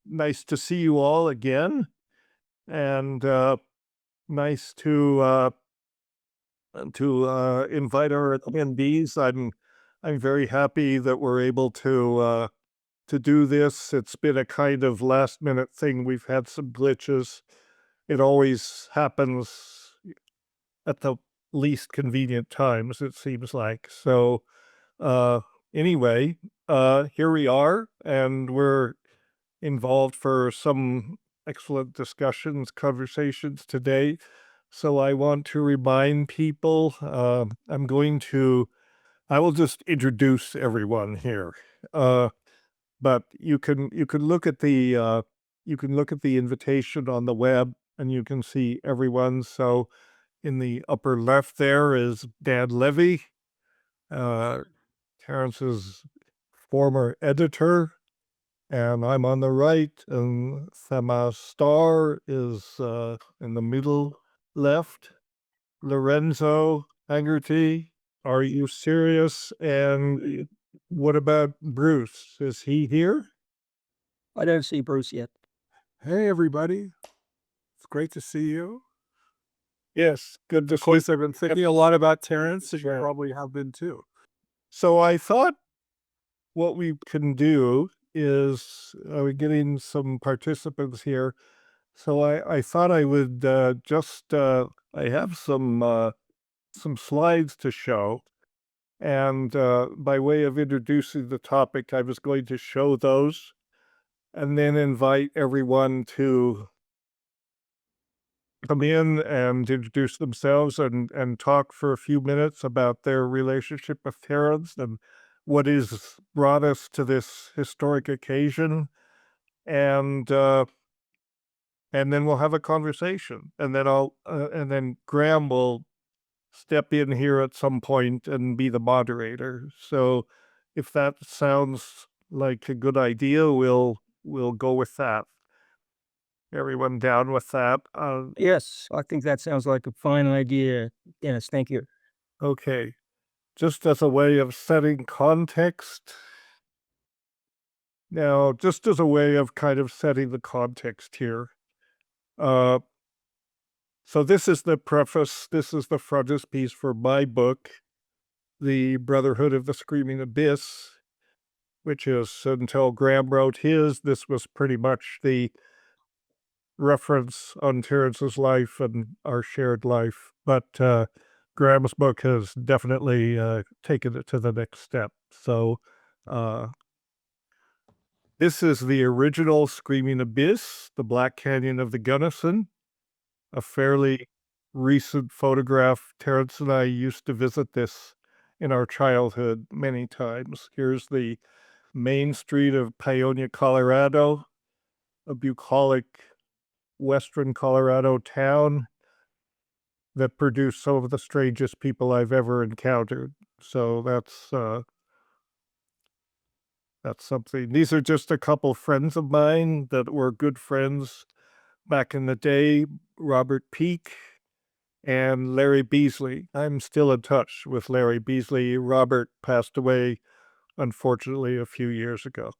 nice to see you all again, and nice to invite our attendees. I'm very happy that we're able to do this. It's been a kind of last minute thing. We've had some glitches. It always happens at the least convenient times, it seems like. So uh, anyway, here we are, and we're involved for some excellent discussions, conversations today. So I want to remind people, I will just introduce everyone here. But you can look at the invitation on the web, and you can see everyone. So in the upper left there is Dan Levy, Terence's former editor, and I'm on the right, and Tama Starr is in the middle left. Lorenzo, Hagerty, are you serious? And what about Bruce? Is he here? I don't see Bruce yet. Hey, everybody. It's great to see you. Yes, good to Of see course, I've been thinking a lot about Terence, as you Sure. probably have been too. So I thought what we can do is we're getting some participants here. So I thought I would I have some slides to show. And by way of introducing the topic, I was going to show those and then invite everyone to come in and introduce themselves and talk for a few minutes about their relationship with Terence and what has brought us to this historic occasion. And then we'll have a conversation. And then and then Graham will step in here at some point and be the moderator. So if that sounds like a good idea, we'll go with that. Everyone down with that? Yes, I think that sounds like a fine idea, Dennis. Thank you. Okay. Just as a way of setting context. Now, just as a way of kind of setting the context here. So this is the preface. This is the frontispiece for my book, The Brotherhood of the Screaming Abyss, which is, until Graham wrote his, this was pretty much the reference on Terence's life and our shared life. But Graham's book has definitely taken it to the next step. So this is the original Screaming Abyss, the Black Canyon of the Gunnison, a fairly recent photograph. Terence and I used to visit this in our childhood many times. Here's the main street of Paonia, Colorado, a bucolic western Colorado town that produced some of the strangest people I've ever encountered. So that's something. These are just a couple friends of mine that were good friends back in the day, Robert Peake and Larry Beasley. I'm still in touch with Larry Beasley. Robert passed away, unfortunately, a few years ago.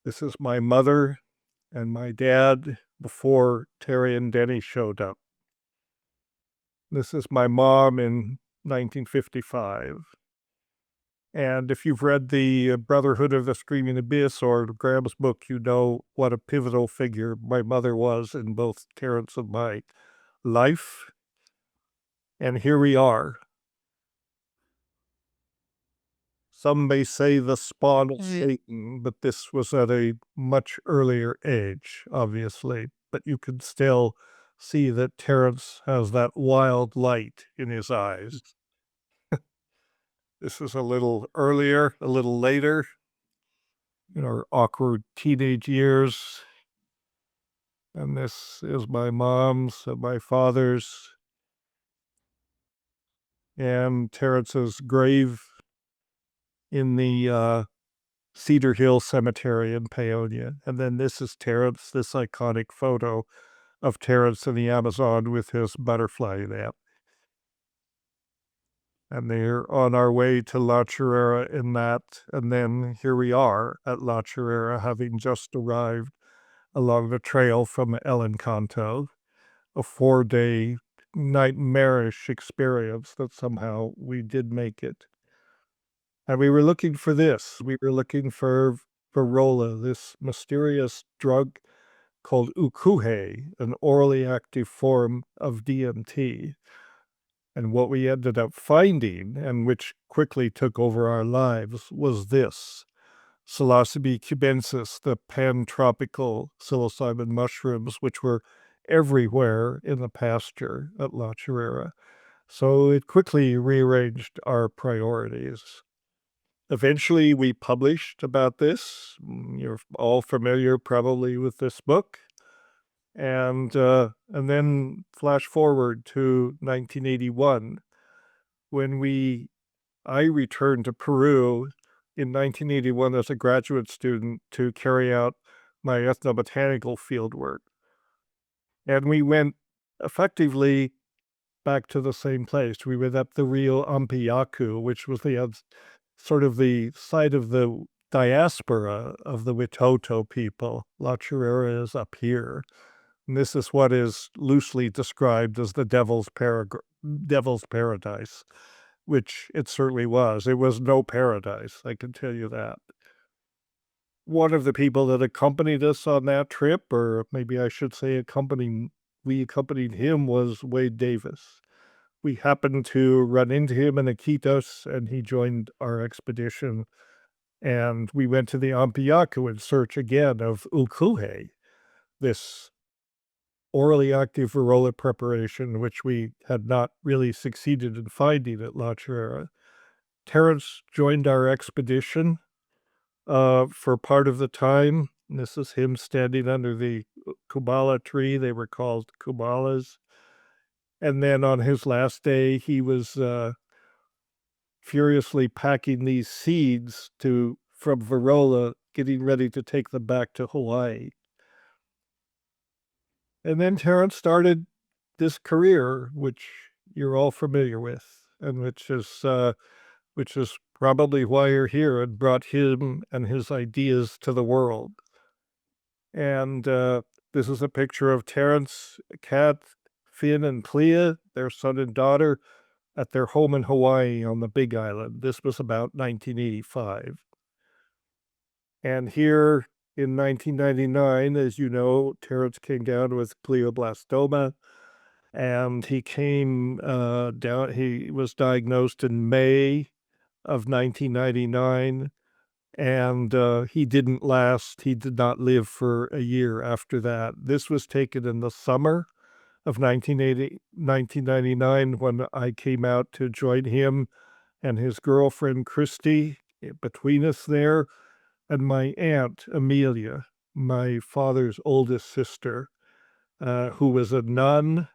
This is my mother and my dad before Terry and Denny showed up. This is my mom in 1955. And if you've read the Brotherhood of the Screaming Abyss or Graham's book, you know what a pivotal figure my mother was in both Terence and my life. And here we are. Some may say the spawn of Satan, but this was at a much earlier age, obviously. But you can still see that Terence has that wild light in his eyes. This is a little earlier, a little later, in our awkward teenage years. And this is my mom's and my father's and Terence's grave in the Cedar Hill Cemetery in Paonia. And then this is Terence, this iconic photo of Terence in the Amazon with his butterfly lamp. And they're on our way to La Chirera in that. And then here we are at La Chirera, having just arrived along the trail from El Encanto, a 4-day nightmarish experience that somehow we did make it. And we were looking for this. We were looking for Verola, this mysterious drug called ukuhe, an orally active form of DMT. And what we ended up finding, and which quickly took over our lives, was this. Psilocybe cubensis, the pan-tropical psilocybin mushrooms, which were everywhere in the pasture at La Chirera. So it quickly rearranged our priorities. Eventually, we published about this. You're all familiar probably with this book. And then flash forward to 1981, when I returned to Peru in 1981 as a graduate student to carry out my ethnobotanical fieldwork. And we went effectively back to the same place. We went up the Rio Ampiacu, which was the sort of the site of the diaspora of the Witoto people. La Chirera is up here. And this is what is loosely described as the devil's paradise, which it certainly was. It was no paradise, I can tell you that. One of the people that accompanied us on that trip, or maybe I should say we accompanied him, was Wade Davis. We happened to run into him in Iquitos, and he joined our expedition. And we went to the Ampiacu in search again of ukuhe, this orally active Verola preparation, which we had not really succeeded in finding at La Chirera. Terence joined our expedition for part of the time. This is him standing under the kubala tree. They were called kubalas. And then on his last day, he was furiously packing these seeds from Verola, getting ready to take them back to Hawaii. And then Terence started this career, which you're all familiar with, and which is probably why you're here, and brought him and his ideas to the world. And this is a picture of Terence, Kat, Finn, and Clea, their son and daughter, at their home in Hawaii on the Big Island. This was about 1985. And here in 1999, as you know, Terence came down with glioblastoma, and he came down, he was diagnosed in May of 1999, and he did not live for a year after that. This was taken in the summer of 1999, when I came out to join him and his girlfriend, Christy, between us there, and my aunt, Amelia, my father's oldest sister, who was a nun,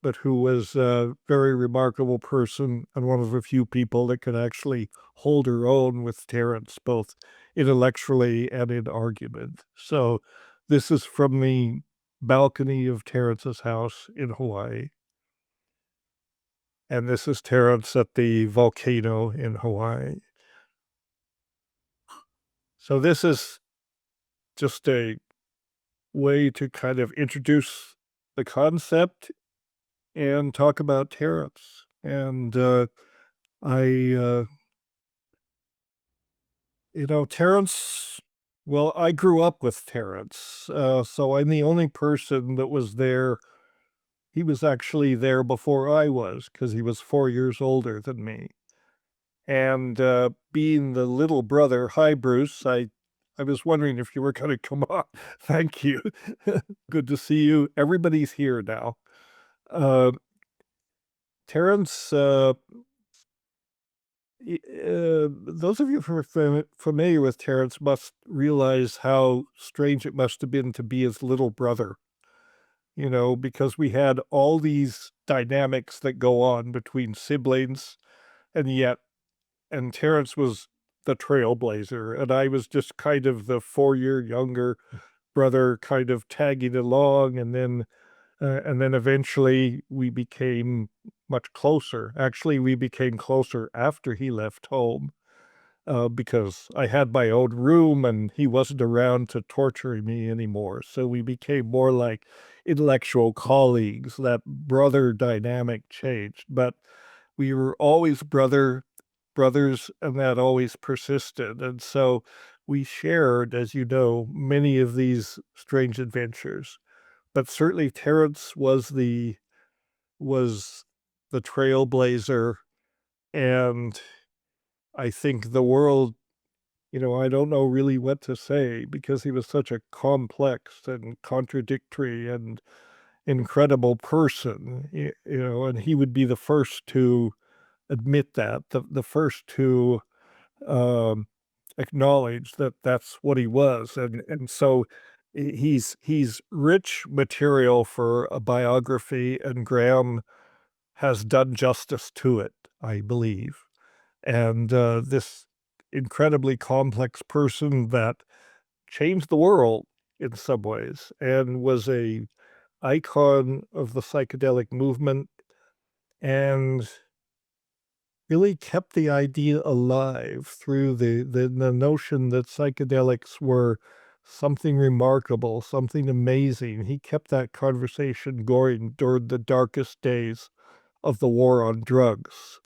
but who was a very remarkable person and one of the few people that could actually hold her own with Terence, both intellectually and in argument. So this is from the balcony of Terence's house in Hawaii. And this is Terence at the volcano in Hawaii. So this is just a way to kind of introduce the concept and talk about Terence. And Terence, well, I grew up with Terence, so I'm the only person that was there. He was actually there before I was, because he was 4 years older than me. And being the little brother, hi, Bruce, I was wondering if you were going to come on. Thank you. Good to see you. Everybody's here now. Terence, those of you who are familiar with Terence must realize how strange it must have been to be his little brother, because we had all these dynamics that go on between siblings, and Terence was the trailblazer, and I was just kind of the 4-year younger brother, kind of tagging along, and then eventually we became much closer. Actually, we became closer after he left home because I had my own room and he wasn't around to torture me anymore. So we became more like intellectual colleagues. That brother dynamic changed, but we were always brothers, and that always persisted. And so we shared, as you know, many of these strange adventures. But certainly Terence was the trailblazer, and I think the world, I don't know really what to say because he was such a complex and contradictory and incredible person, and he would be the first to admit that, the first to um, acknowledge that that's what he was. And so he's rich material for a biography, and Graham has done justice to it, I believe. And this incredibly complex person that changed the world in some ways and was a icon of the psychedelic movement and really kept the idea alive through the notion that psychedelics were something remarkable, something amazing. He kept that conversation going during the darkest days of the war on drugs.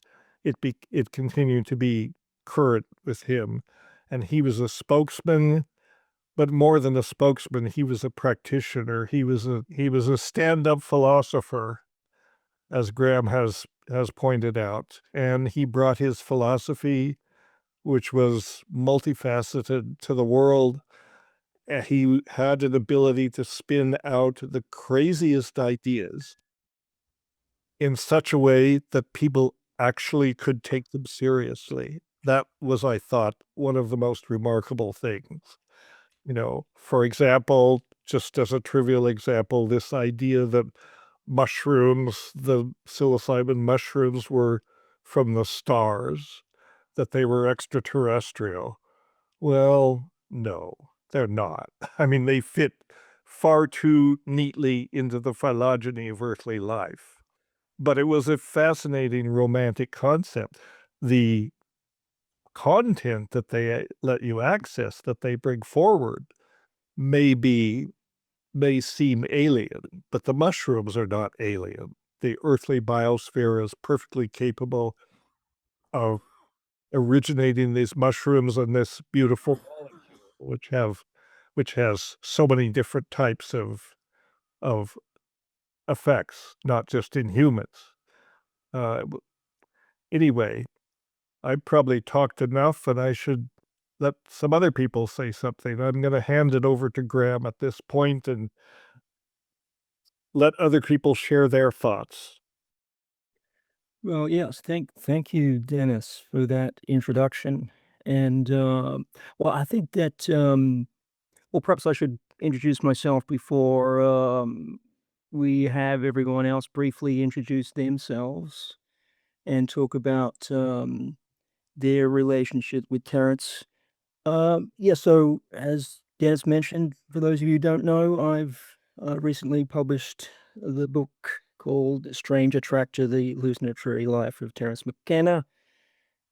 It continued to be current with him, and he was a spokesman, but more than a spokesman, he was a practitioner. He was a stand-up philosopher, as Graham has pointed out, and he brought his philosophy, which was multifaceted, to the world. He had an ability to spin out the craziest ideas in such a way that people actually could take them seriously. That was, I thought, one of the most remarkable things. For example, just as a trivial example, this idea that mushrooms, the psilocybin mushrooms, were from the stars, that they were extraterrestrial. Well, no, they're not. I mean, they fit far too neatly into the phylogeny of earthly life. But it was a fascinating romantic concept. The content that they let you access, that they bring forward, may seem alien, but the mushrooms are not alien. The earthly biosphere is perfectly capable of originating these mushrooms and this beautiful molecule, which has so many different types of effects, not just in humans. Anyway, I probably talked enough, and I should let some other people say something. I'm going to hand it over to Graham at this point and let other people share their thoughts. Well, yes, thank you, Dennis, for that introduction. And well, I think that well, perhaps I should introduce myself before we have everyone else briefly introduce themselves and talk about their relationship with Terence. Yeah, so as Dennis mentioned, for those of you who don't know, I've recently published the book called Strange Attractor, The Hallucinatory Life of Terence McKenna,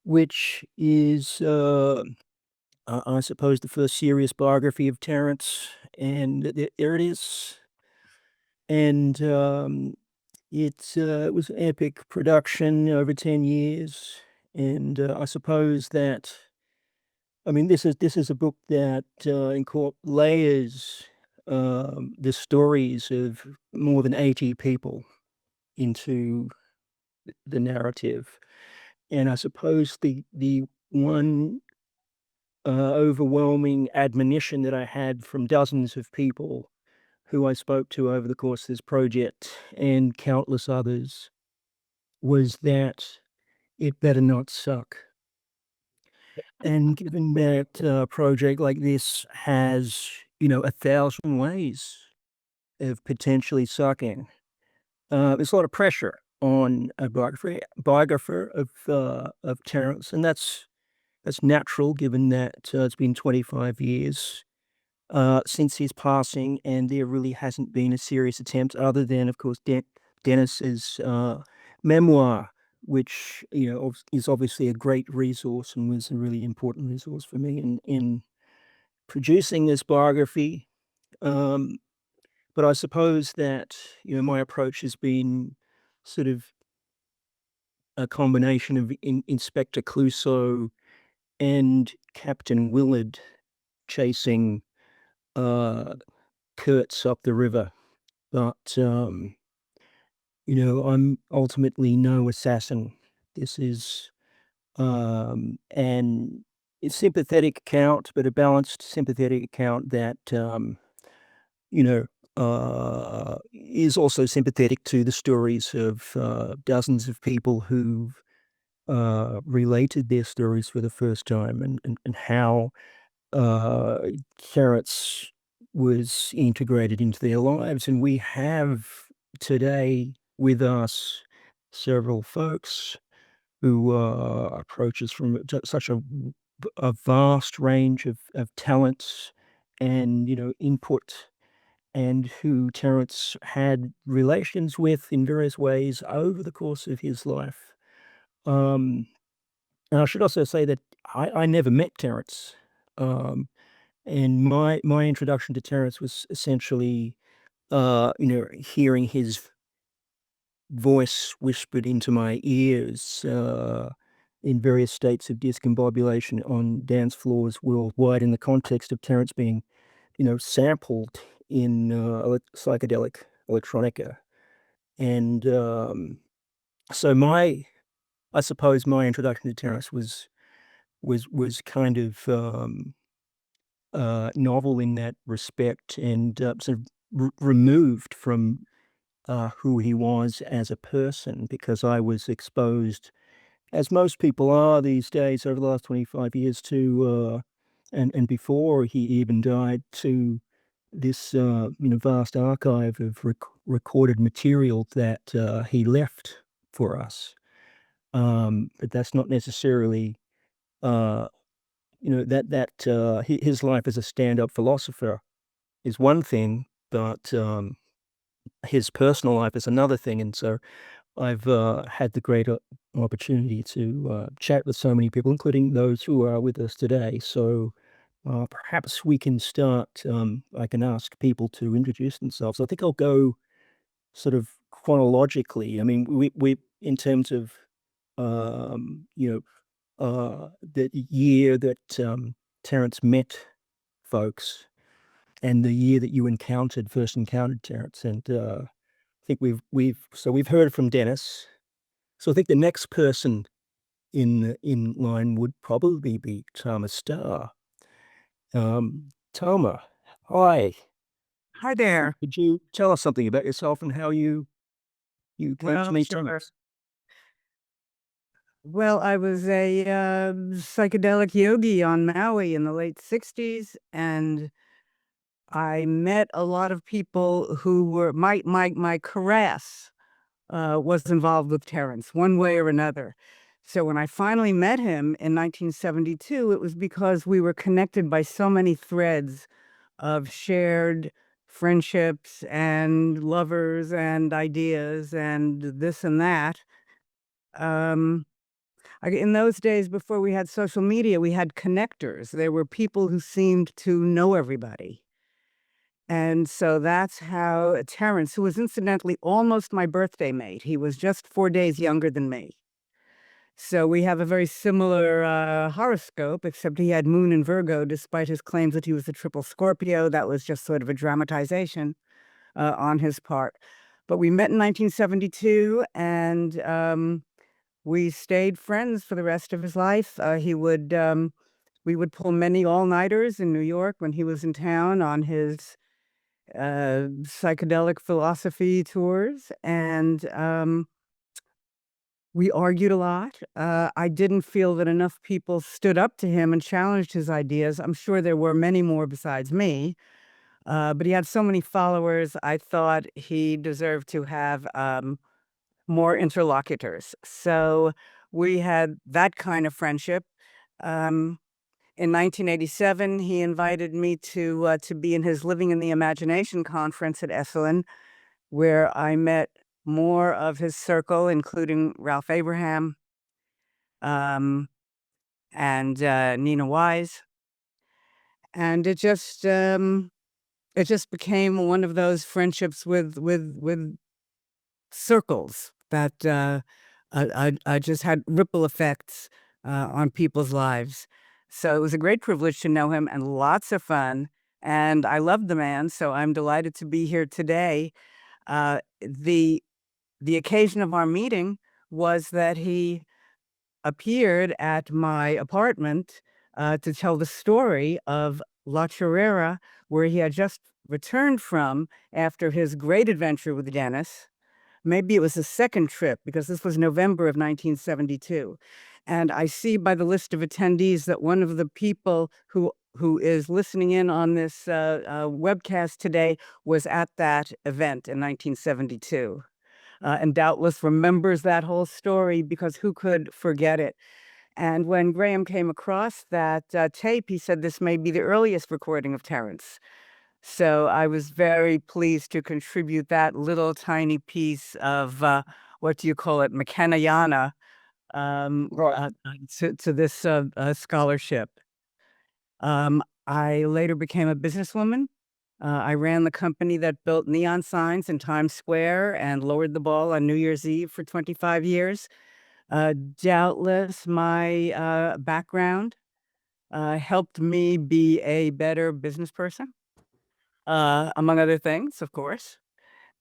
which is, I suppose, the first serious biography of Terence, and there it is. And it was an epic production over 10 years, and I suppose that I mean, this is a book that layers the stories of more than 80 people into the narrative, and I suppose the one overwhelming admonition that I had from dozens of people who I spoke to over the course of this project and countless others was that it better not suck. And given that a project like this has, 1,000 ways of potentially sucking, there's a lot of pressure on a biographer of Terence, and that's natural given that it's been 25 years since his passing, and there really hasn't been a serious attempt other than, of course, Dennis's memoir, which is obviously a great resource and was a really important resource for me in producing this biography. But I suppose that my approach has been sort of a combination of Inspector Clouseau and Captain Willard chasing Kurtz up the river. But I'm ultimately no assassin. This is an sympathetic account, but a balanced sympathetic account that is also sympathetic to the stories of dozens of people who've related their stories for the first time, and how Terence was integrated into their lives. And we have today with us several folks who approach us from such a vast range of talents and input, and who Terence had relations with in various ways over the course of his life. And I should also say that I never met Terence. And my introduction to Terence was essentially, hearing his voice whispered into my ears in various states of discombobulation on dance floors worldwide, in the context of Terence being, sampled in psychedelic electronica. And so I suppose my introduction to Terence was kind of novel in that respect, and sort of removed from who he was as a person, because I was exposed, as most people are these days over the last 25 years, to and before he even died, to this vast archive of recorded material that he left for us. But that's not necessarily his life as a stand-up philosopher is one thing, but his personal life is another thing. And so I've had the great opportunity to chat with so many people, including those who are with us today. So perhaps we can start. I can ask people to introduce themselves. I think I'll go sort of chronologically. I mean, we in terms of the year that Terence met folks, and the year that you first encountered Terence. And I think we've heard from Dennis. So I think the next person in line would probably be Tama Starr. Tama, hi. Hi there. Could you tell us something about yourself and how you came to Well, meet sure. Terence? Well, I was a psychedelic yogi on Maui in the late 60s, and I met a lot of people who were my caress was involved with Terence one way or another. So when I finally met him in 1972, it was because we were connected by so many threads of shared friendships and lovers and ideas and this and that. Um, in those days, before we had social media, we had connectors. There were people who seemed to know everybody. And so that's how Terence, who was incidentally almost my birthday mate, he was just 4 days younger than me. So we have a very similar horoscope, except he had Moon in Virgo, despite his claims that he was a triple Scorpio. That was just sort of a dramatization on his part. But we met in 1972, and we stayed friends for the rest of his life. We would pull many all-nighters in New York when he was in town on his psychedelic philosophy tours, and we argued a lot. I didn't feel that enough people stood up to him and challenged his ideas. I'm sure there were many more besides me, but he had so many followers, I thought he deserved to have more interlocutors. So we had that kind of friendship. In 1987, he invited me to be in his Living in the Imagination conference at Esalen, where I met more of his circle, including Ralph Abraham and Nina Wise. And it just became one of those friendships with circles that I just had ripple effects on people's lives. So it was a great privilege to know him and lots of fun. And I loved the man, so I'm delighted to be here today. The occasion of our meeting was that he appeared at my apartment to tell the story of La Chorrera, where he had just returned from after his great adventure with Dennis. Maybe it was his second trip, because this was November of 1972. And I see by the list of attendees that one of the people who is listening in on this webcast today was at that event in 1972. And doubtless remembers that whole story, because who could forget it? And when Graham came across that tape, he said this may be the earliest recording of Terence. So I was very pleased to contribute that little tiny piece of, what do you call it, McKennayana, to this scholarship. I later became a businesswoman. I ran the company that built neon signs in Times Square and lowered the ball on New Year's Eve for 25 years. Doubtless my background helped me be a better business person, among other things, of course.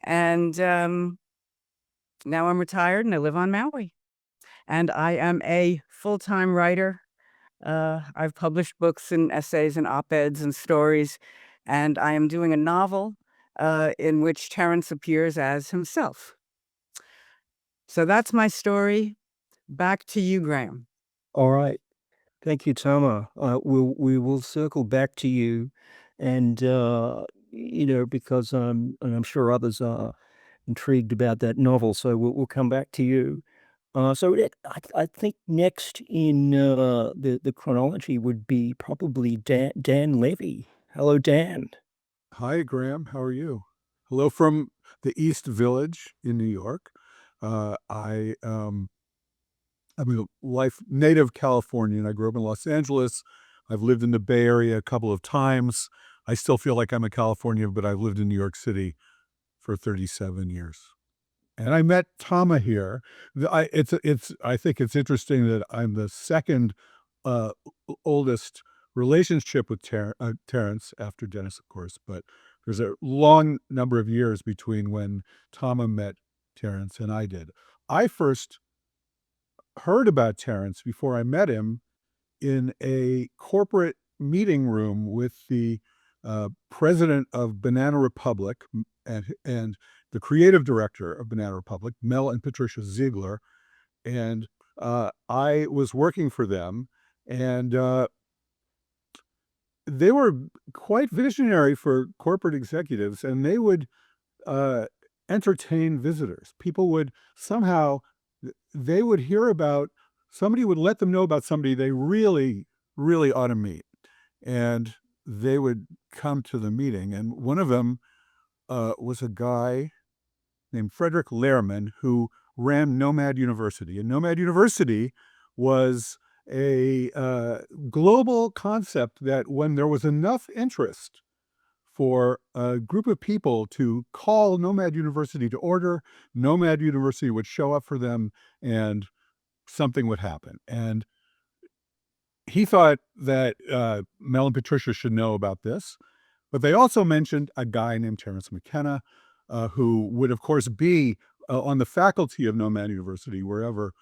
And now I'm retired and I live on Maui. And I am a full-time writer. I've published books and essays and op-eds and stories, and I am doing a novel in which Terence appears as himself. So that's my story. Back to you, Graham. All right. Thank you, Tama. We will circle back to you, and because I'm sure others are intrigued about that novel, so we'll come back to you. I think next in the chronology would be probably Dan Levy. Hello, Dan. Hi, Graham. How are you? Hello from the East Village in New York. I'm a native Californian. I grew up in Los Angeles. I've lived in the Bay Area a couple of times. I still feel like I'm a Californian, but I've lived in New York City for 37 years. And I met Tama here. I think it's interesting that I'm the second oldest relationship with Terence, after Dennis, of course, but there's a long number of years between when Tama met Terence and I did. I first heard about Terence before I met him in a corporate meeting room with the president of Banana Republic and the creative director of Banana Republic, Mel and Patricia Ziegler. And I was working for them, and they were quite visionary for corporate executives, and they would entertain visitors. People would somehow, they would hear about, somebody would let them know about somebody they really, really ought to meet. And they would come to the meeting. And one of them was a guy named Frederick Lehrman, who ran Nomad University. And Nomad University was a global concept that when there was enough interest for a group of people to call Nomad University to order, Nomad University would show up for them and something would happen. And he thought that Mel and Patricia should know about this. But they also mentioned a guy named Terence McKenna, who would, of course, be on the faculty of Nomad University, wherever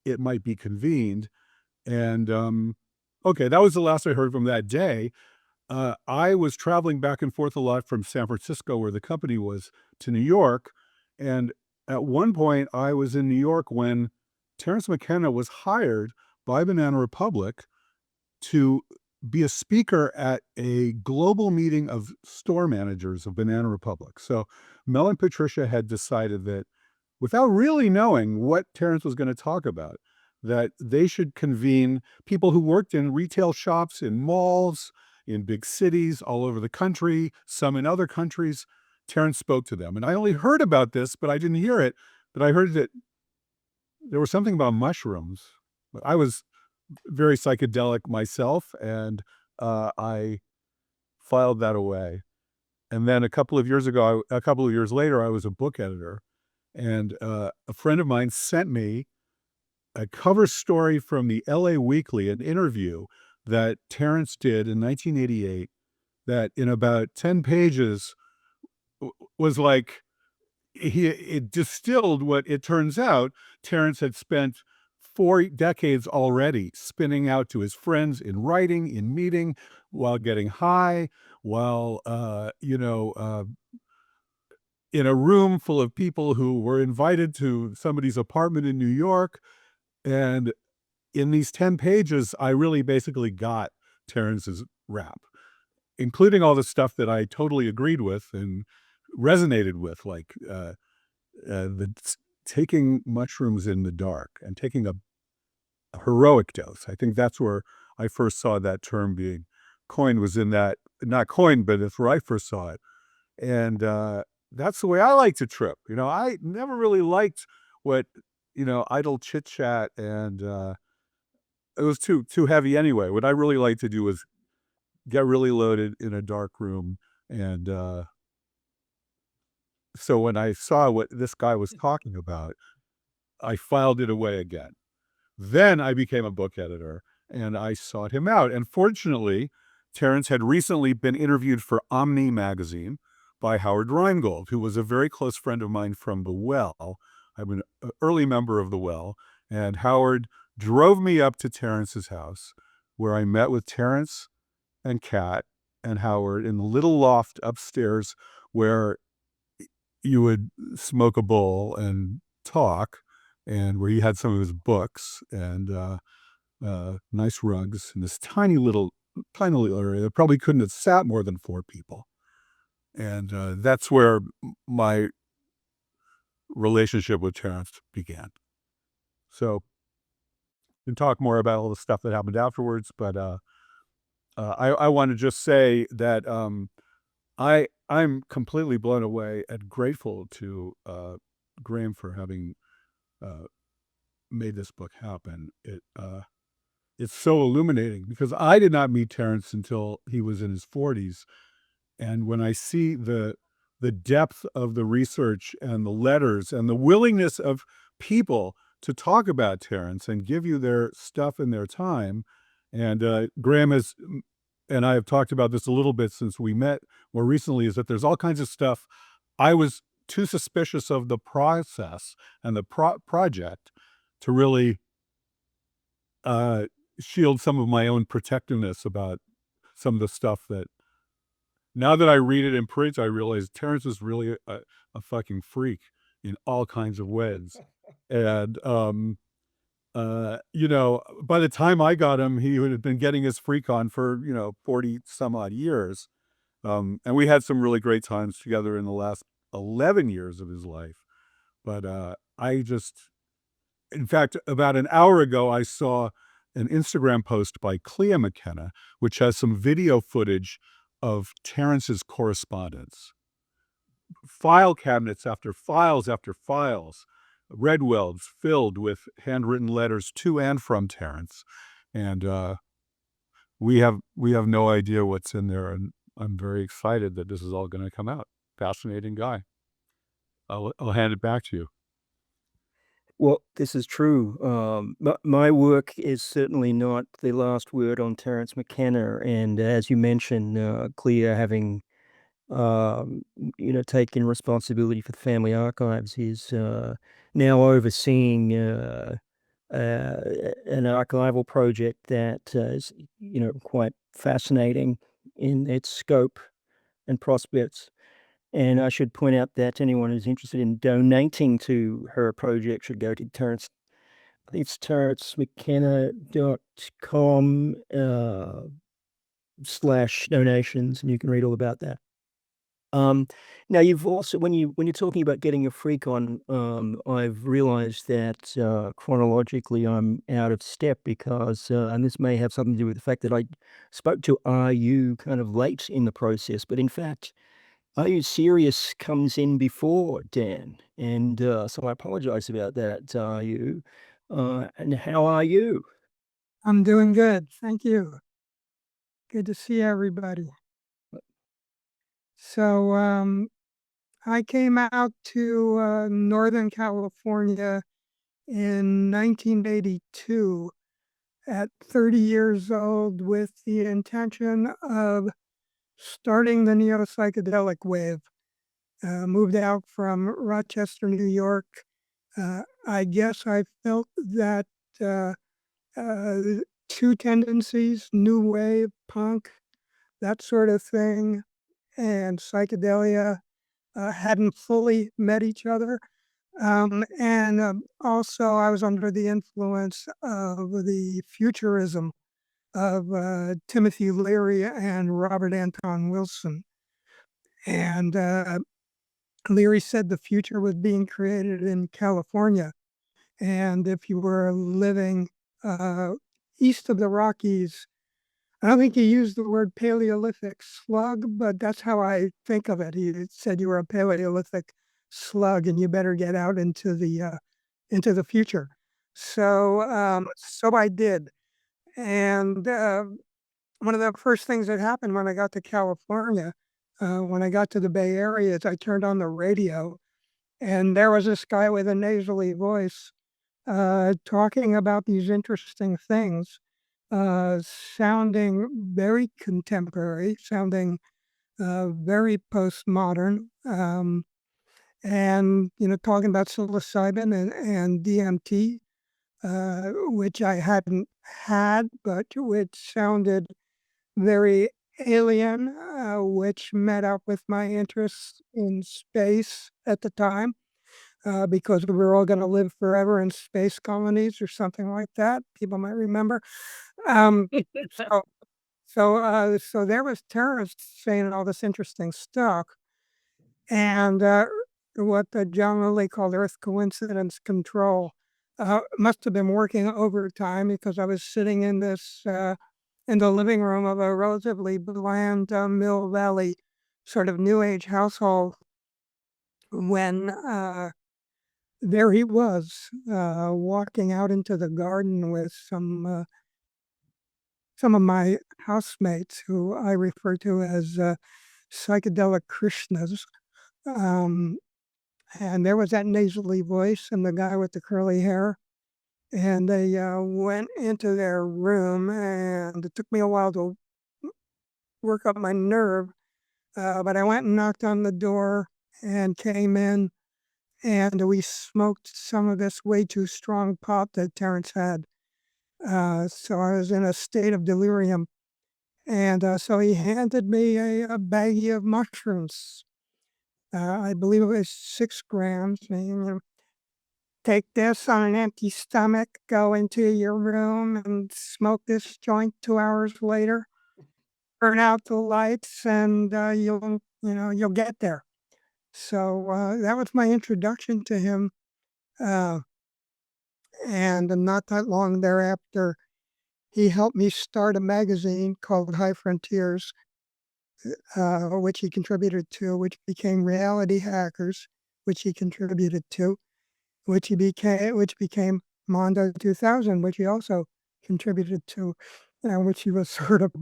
it might be convened. And okay, that was the last I heard from that day. I was traveling back and forth a lot from San Francisco, where the company was, to New York. And at one point, I was in New York when Terence McKenna was hired by Banana Republic to be a speaker at a global meeting of store managers of Banana Republic. So Mel and Patricia had decided that, without really knowing what Terence was going to talk about, that they should convene people who worked in retail shops, in malls, in big cities all over the country, some in other countries, Terence spoke to them. And I only heard about this, but I didn't hear it. But I heard that there was something about mushrooms. I was very psychedelic myself, and I filed that away. And then a couple of years later, I was a book editor, and a friend of mine sent me a cover story from the LA Weekly, an interview that Terence did in 1988, that in about 10 pages was like, it distilled what it turns out Terence had spent 4 decades already spinning out to his friends in writing, in meeting, while getting high, while, in a room full of people who were invited to somebody's apartment in New York. And in these 10 pages, I really basically got Terence's rap, including all the stuff that I totally agreed with and resonated with, like taking mushrooms in the dark and taking a heroic dose. I think that's where I first saw that term being coined, was in that, not coined, but it's where I first saw it. And that's the way I like to trip. I never really liked what, idle chit chat, and it was too heavy anyway. What I really like to do was get really loaded in a dark room. And so when I saw what this guy was talking about, I filed it away again. Then I became a book editor, and I sought him out. And fortunately, Terence had recently been interviewed for Omni magazine by Howard Rheingold, who was a very close friend of mine from The Well. I'm an early member of The Well, and Howard drove me up to Terence's house, where I met with Terence and Kat and Howard in the little loft upstairs where you would smoke a bowl and talk, and where he had some of his books and nice rugs in this tiny little area that probably couldn't have sat more than 4 people. And that's where my relationship with Terence began. So we can talk more about all the stuff that happened afterwards, but I want to just say that I'm completely blown away and grateful to Graham for having made this book happen. It's so illuminating, because I did not meet Terence until he was in his 40s. And when I see the depth of the research and the letters and the willingness of people to talk about Terence and give you their stuff and their time, and Graham and I have talked about this a little bit since we met more recently, is that there's all kinds of stuff I was too suspicious of the process and the project to really shield some of my own protectiveness about some of the stuff that, now that I read it in print, I realize Terence is really a fucking freak in all kinds of ways. And, by the time I got him, he would have been getting his freak on for, 40 some odd years. And we had some really great times together in the last 11 years of his life. But in fact, about an hour ago, I saw an Instagram post by Clea McKenna, which has some video footage of Terence's correspondence. File cabinets after files, Redwells filled with handwritten letters to and from Terence. And we have no idea what's in there, and I'm very excited that this is all going to come out. Fascinating guy. I'll hand it back to you. Well, this is true. My work is certainly not the last word on Terence McKenna, and as you mentioned, Clea having taken responsibility for the family archives, is now overseeing an archival project that is quite fascinating in its scope and prospects. And I should point out that anyone who's interested in donating to her project should go to Terence. I think it's terencemckenna.com /donations, and you can read all about that. Now you've also, when you're talking about getting a freak on, I've realized that chronologically I'm out of step, because and this may have something to do with the fact that I spoke to RU kind of late in the process, but in fact Sirius comes in before Dan, and so I apologize about that. And how are you? I'm doing good. Thank you. Good to see everybody. So, I came out to Northern California in 1982 at 30 years old with the intention of starting the neo psychedelic wave. Moved out from Rochester, New York. I guess I felt that uh, two tendencies, new wave, punk, that sort of thing, and psychedelia hadn't fully met each other. Also, I was under the influence of the futurism of Timothy Leary and Robert Anton Wilson. And Leary said the future was being created in California. And if you were living east of the Rockies, I don't think he used the word Paleolithic slug, but that's how I think of it. He said you were a Paleolithic slug and you better get out into the future. So I did. And one of the first things that happened when I got to California, when I got to the Bay Area, is I turned on the radio, and there was this guy with a nasally voice talking about these interesting things, sounding very contemporary, sounding very postmodern, and talking about psilocybin and DMT, which I hadn't had, but which sounded very alien, which met up with my interest in space at the time. Because we were all going to live forever in space colonies or something like that. People might remember. Um, so, so there was Terence saying all this interesting stuff, and what the generally called Earth coincidence control must have been working overtime because I was sitting in this in the living room of a relatively bland Mill Valley sort of New Age household when there he was, walking out into the garden with some of my housemates who I refer to as psychedelic Krishnas. Um, and there was that nasally voice and the guy with the curly hair. And they went into their room, and it took me a while to work up my nerve. But I went and knocked on the door and came in, and we smoked some of this way too strong pot that Terence had. So I was in a state of delirium. And so he handed me a baggie of mushrooms. I believe it was 6 grams. And, take this on an empty stomach, go into your room and smoke this joint 2 hours later. Turn out the lights, and you'll get there. So that was my introduction to him. And not that long thereafter, he helped me start a magazine called High Frontiers, which he contributed to, which became Reality Hackers, which he contributed to, which became Mondo 2000, which he also contributed to, which he was sort of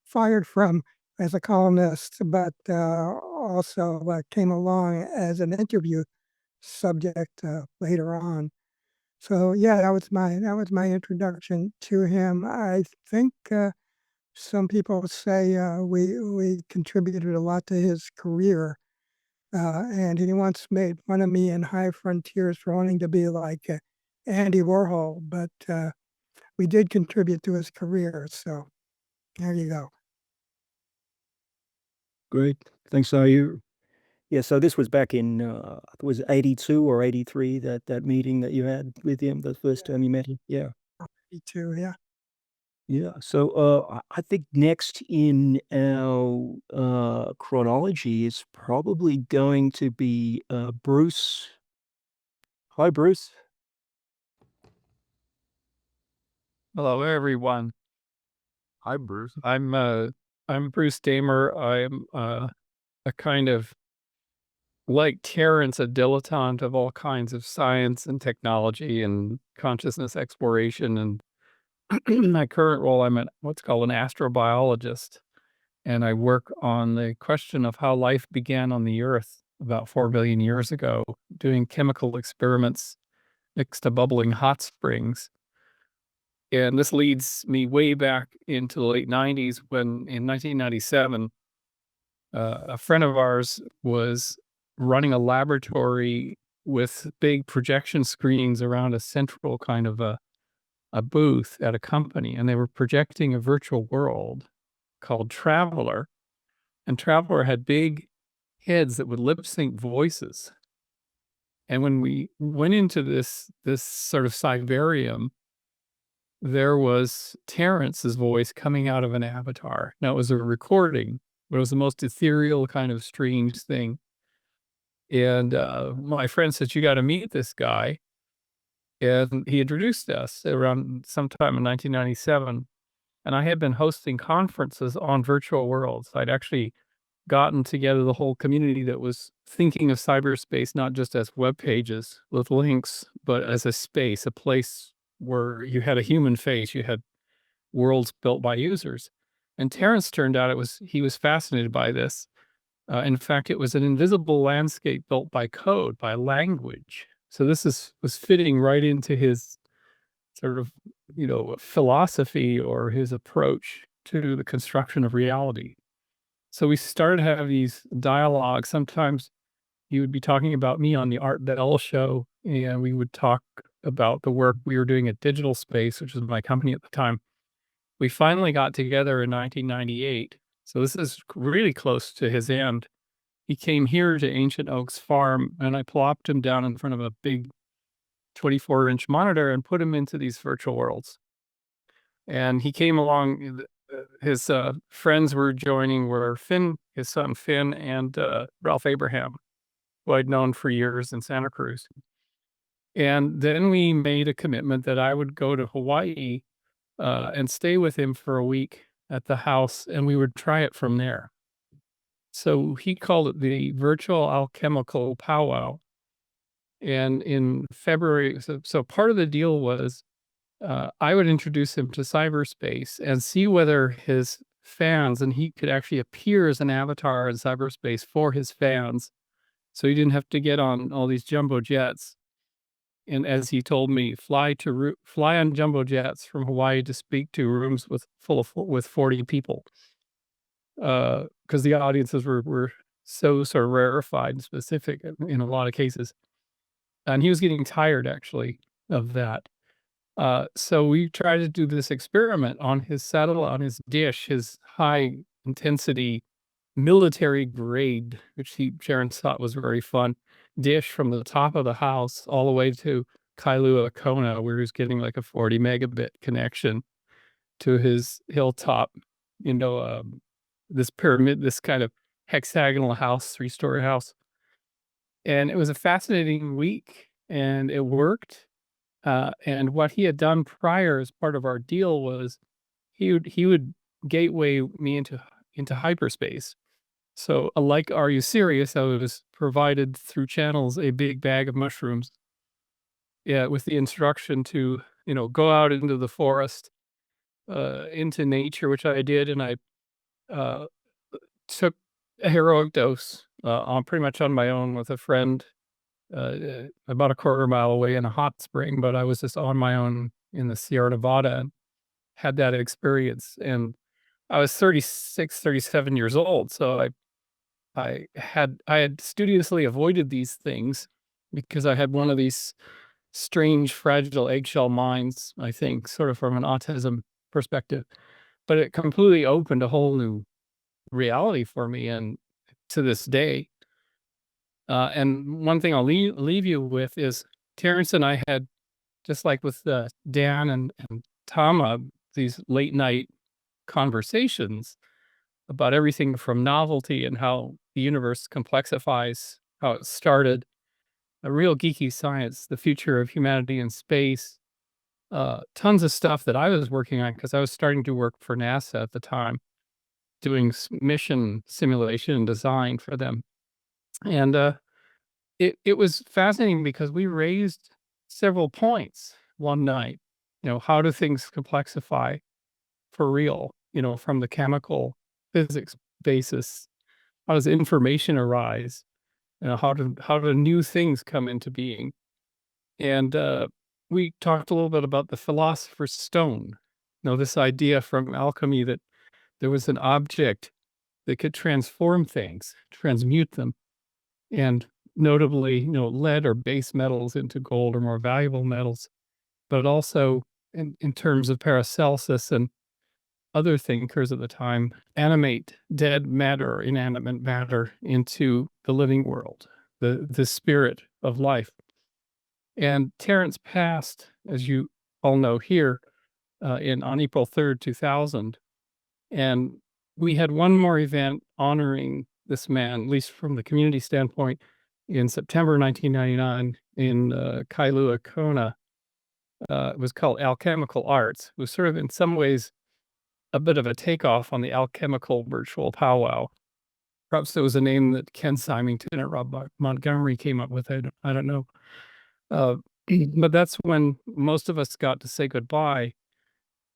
fired from as a columnist, but also came along as an interview subject later on. So yeah, that was my introduction to him. I think some people say we contributed a lot to his career, and he once made fun of me in High Frontiers for wanting to be like Andy Warhol, but we did contribute to his career. So there you go. Great. Thanks, are you? Yeah, so this was back in, it was 82 or 83, that meeting that you had with him, the first time you met him? Yeah. Me too. Yeah. Yeah. So, I think next in our chronology is probably going to be Bruce. Hi, Bruce. Hello, everyone. Hi, Bruce. I'm Bruce Damer. I'm a kind of, like Terence, a dilettante of all kinds of science and technology and consciousness exploration. And in my current role, I'm what's called an astrobiologist. And I work on the question of how life began on the Earth about 4 billion years ago, doing chemical experiments next to bubbling hot springs. And this leads me way back into the late 90s when, in 1997, a friend of ours was running a laboratory with big projection screens around a central kind of a booth at a company. And they were projecting a virtual world called Traveler. And Traveler had big heads that would lip sync voices. And when we went into this sort of cybarium, there was Terence's voice coming out of an avatar. Now, it was a recording, but it was the most ethereal kind of strange thing. And my friend said, "You got to meet this guy." And he introduced us around sometime in 1997. And I had been hosting conferences on virtual worlds. I'd actually gotten together the whole community that was thinking of cyberspace not just as web pages with links, but as a space, a place where you had a human face, you had worlds built by users. And Terence turned out he was fascinated by this. In fact, it was an invisible landscape built by code, by language. So this was fitting right into his sort of, philosophy or his approach to the construction of reality. So we started to have these dialogues. Sometimes he would be talking about me on the Art Bell show, and we would talk about the work we were doing at Digital Space, which was my company at the time. We finally got together in 1998. So this is really close to his end. He came here to Ancient Oaks Farm, and I plopped him down in front of a big 24-inch monitor and put him into these virtual worlds. And he came along. His friends were joining were Finn, his son Finn, and Ralph Abraham, who I'd known for years in Santa Cruz. And then we made a commitment that I would go to Hawaii and stay with him for a week at the house, and we would try it from there. So he called it the Virtual Alchemical Powwow. And in February, so part of the deal was I would introduce him to cyberspace and see whether his fans, and he could actually appear as an avatar in cyberspace for his fans. So he didn't have to get on all these jumbo jets. And as he told me, fly on jumbo jets from Hawaii to speak to rooms with 40 people. Because the audiences were so sort of rarefied and specific in a lot of cases. And he was getting tired, actually, of that. So we tried to do this experiment on his satellite, on his dish, his high intensity military grade, which Sharon thought was very fun, dish from the top of the house all the way to Kailua Kona, where he was getting like a 40 megabit connection to his hilltop, this pyramid, this kind of hexagonal house, 3-story house. And it was a fascinating week, and it worked. And what he had done prior as part of our deal was he would gateway me into hyperspace. So, like Are You Serious? I was provided through channels a big bag of mushrooms. Yeah, with the instruction to, go out into the forest, into nature, which I did, and I took a heroic dose on pretty much on my own with a friend. About a quarter mile away in a hot spring, but I was just on my own in the Sierra Nevada and had that experience. And I was 36, 37 years old. So I had studiously avoided these things because I had one of these strange, fragile eggshell minds, I think, sort of from an autism perspective. But it completely opened a whole new reality for me. And to this day, and one thing I'll leave you with is Terence and I had, just like with Dan and Tama, these late night conversations about everything from novelty and how the universe complexifies, how it started, a real geeky science, the future of humanity in space, tons of stuff that I was working on because I was starting to work for NASA at the time. doing mission simulation and design for them. And it was fascinating because we raised several points one night. How do things complexify for real? From the chemical physics basis, how does information arise? How do new things come into being? And we talked a little bit about the philosopher's stone. This idea from alchemy that there was an object that could transform things, transmute them, and notably, lead or base metals into gold or more valuable metals, but also in terms of Paracelsus and other thinkers at the time, animate dead matter or inanimate matter into the living world, the spirit of life. And Terence passed, as you all know here, on April 3rd, 2000. And we had one more event honoring this man, at least from the community standpoint, in September 1999 in Kailua Kona. It was called Alchemical Arts. It was sort of in some ways a bit of a takeoff on the alchemical virtual powwow. Perhaps it was a name that Ken Symington and Rob Montgomery came up with. I don't know. But that's when most of us got to say goodbye,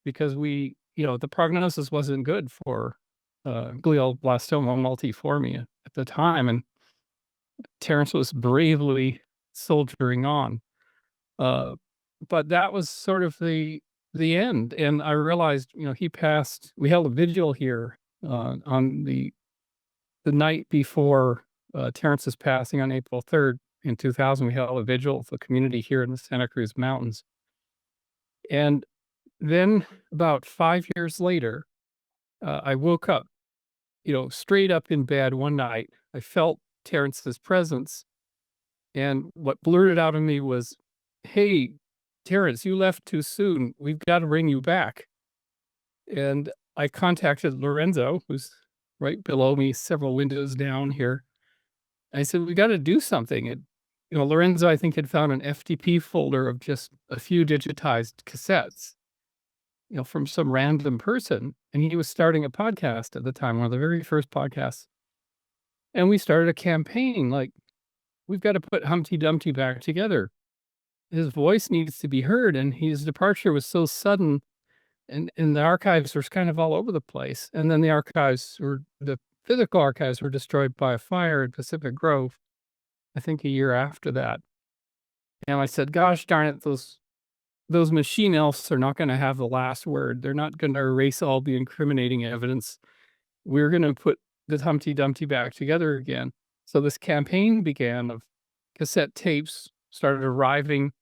because the prognosis wasn't good for glioblastoma multiforme at the time, and Terence was bravely soldiering on. But that was sort of the end, and I realized, he passed. We held a vigil here on the night before Terence's passing on April 3rd in 2000. We held a vigil for the community here in the Santa Cruz Mountains. And then about 5 years later, I woke up, straight up in bed one night. I felt Terence's presence, and what blurted out of me was, "Hey, Terence, you left too soon. We've got to bring you back." And I contacted Lorenzo, who's right below me, several windows down here. I said, "We got to do something." And, Lorenzo, I think, had found an FTP folder of just a few digitized cassettes, from some random person. And he was starting a podcast at the time, one of the very first podcasts. And we started a campaign like, we've got to put Humpty Dumpty back together. His voice needs to be heard. And his departure was so sudden. And the archives were kind of all over the place. And then the physical archives were destroyed by a fire in Pacific Grove, I think a year after that. And I said, gosh darn it, those machine elves are not going to have the last word. They're not going to erase all the incriminating evidence. We're going to put the Humpty Dumpty back together again. So this campaign began of cassette tapes started arriving.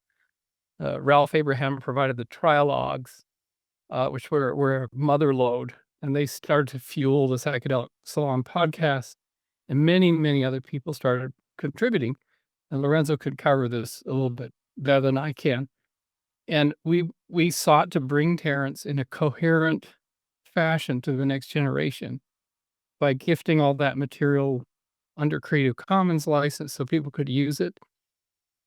Ralph Abraham provided the trialogues, which were a mother lode, and they started to fuel the Psychedelic Salon podcast, and many, many other people started contributing. And Lorenzo could cover this a little bit better than I can. And we sought to bring Terence in a coherent fashion to the next generation by gifting all that material under Creative Commons license so people could use it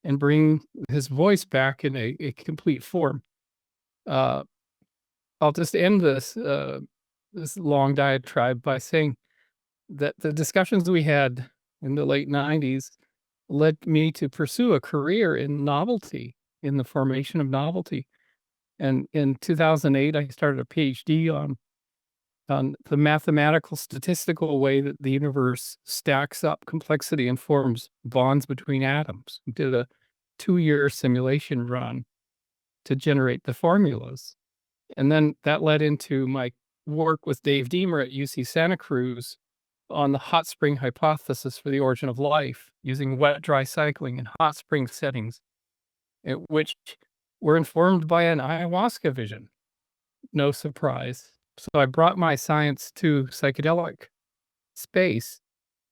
and bring his voice back in a complete form. I'll just end this long diatribe by saying that the discussions we had in the late 90s led me to pursue a career in novelty, in the formation of novelty. And in 2008, I started a PhD on the mathematical statistical way that the universe stacks up complexity and forms bonds between atoms. We did a 2-year simulation run to generate the formulas. And then that led into my work with Dave Deemer at UC Santa Cruz on the hot spring hypothesis for the origin of life, using wet-dry cycling in hot spring settings, which were informed by an ayahuasca vision. No surprise. So I brought my science to psychedelic space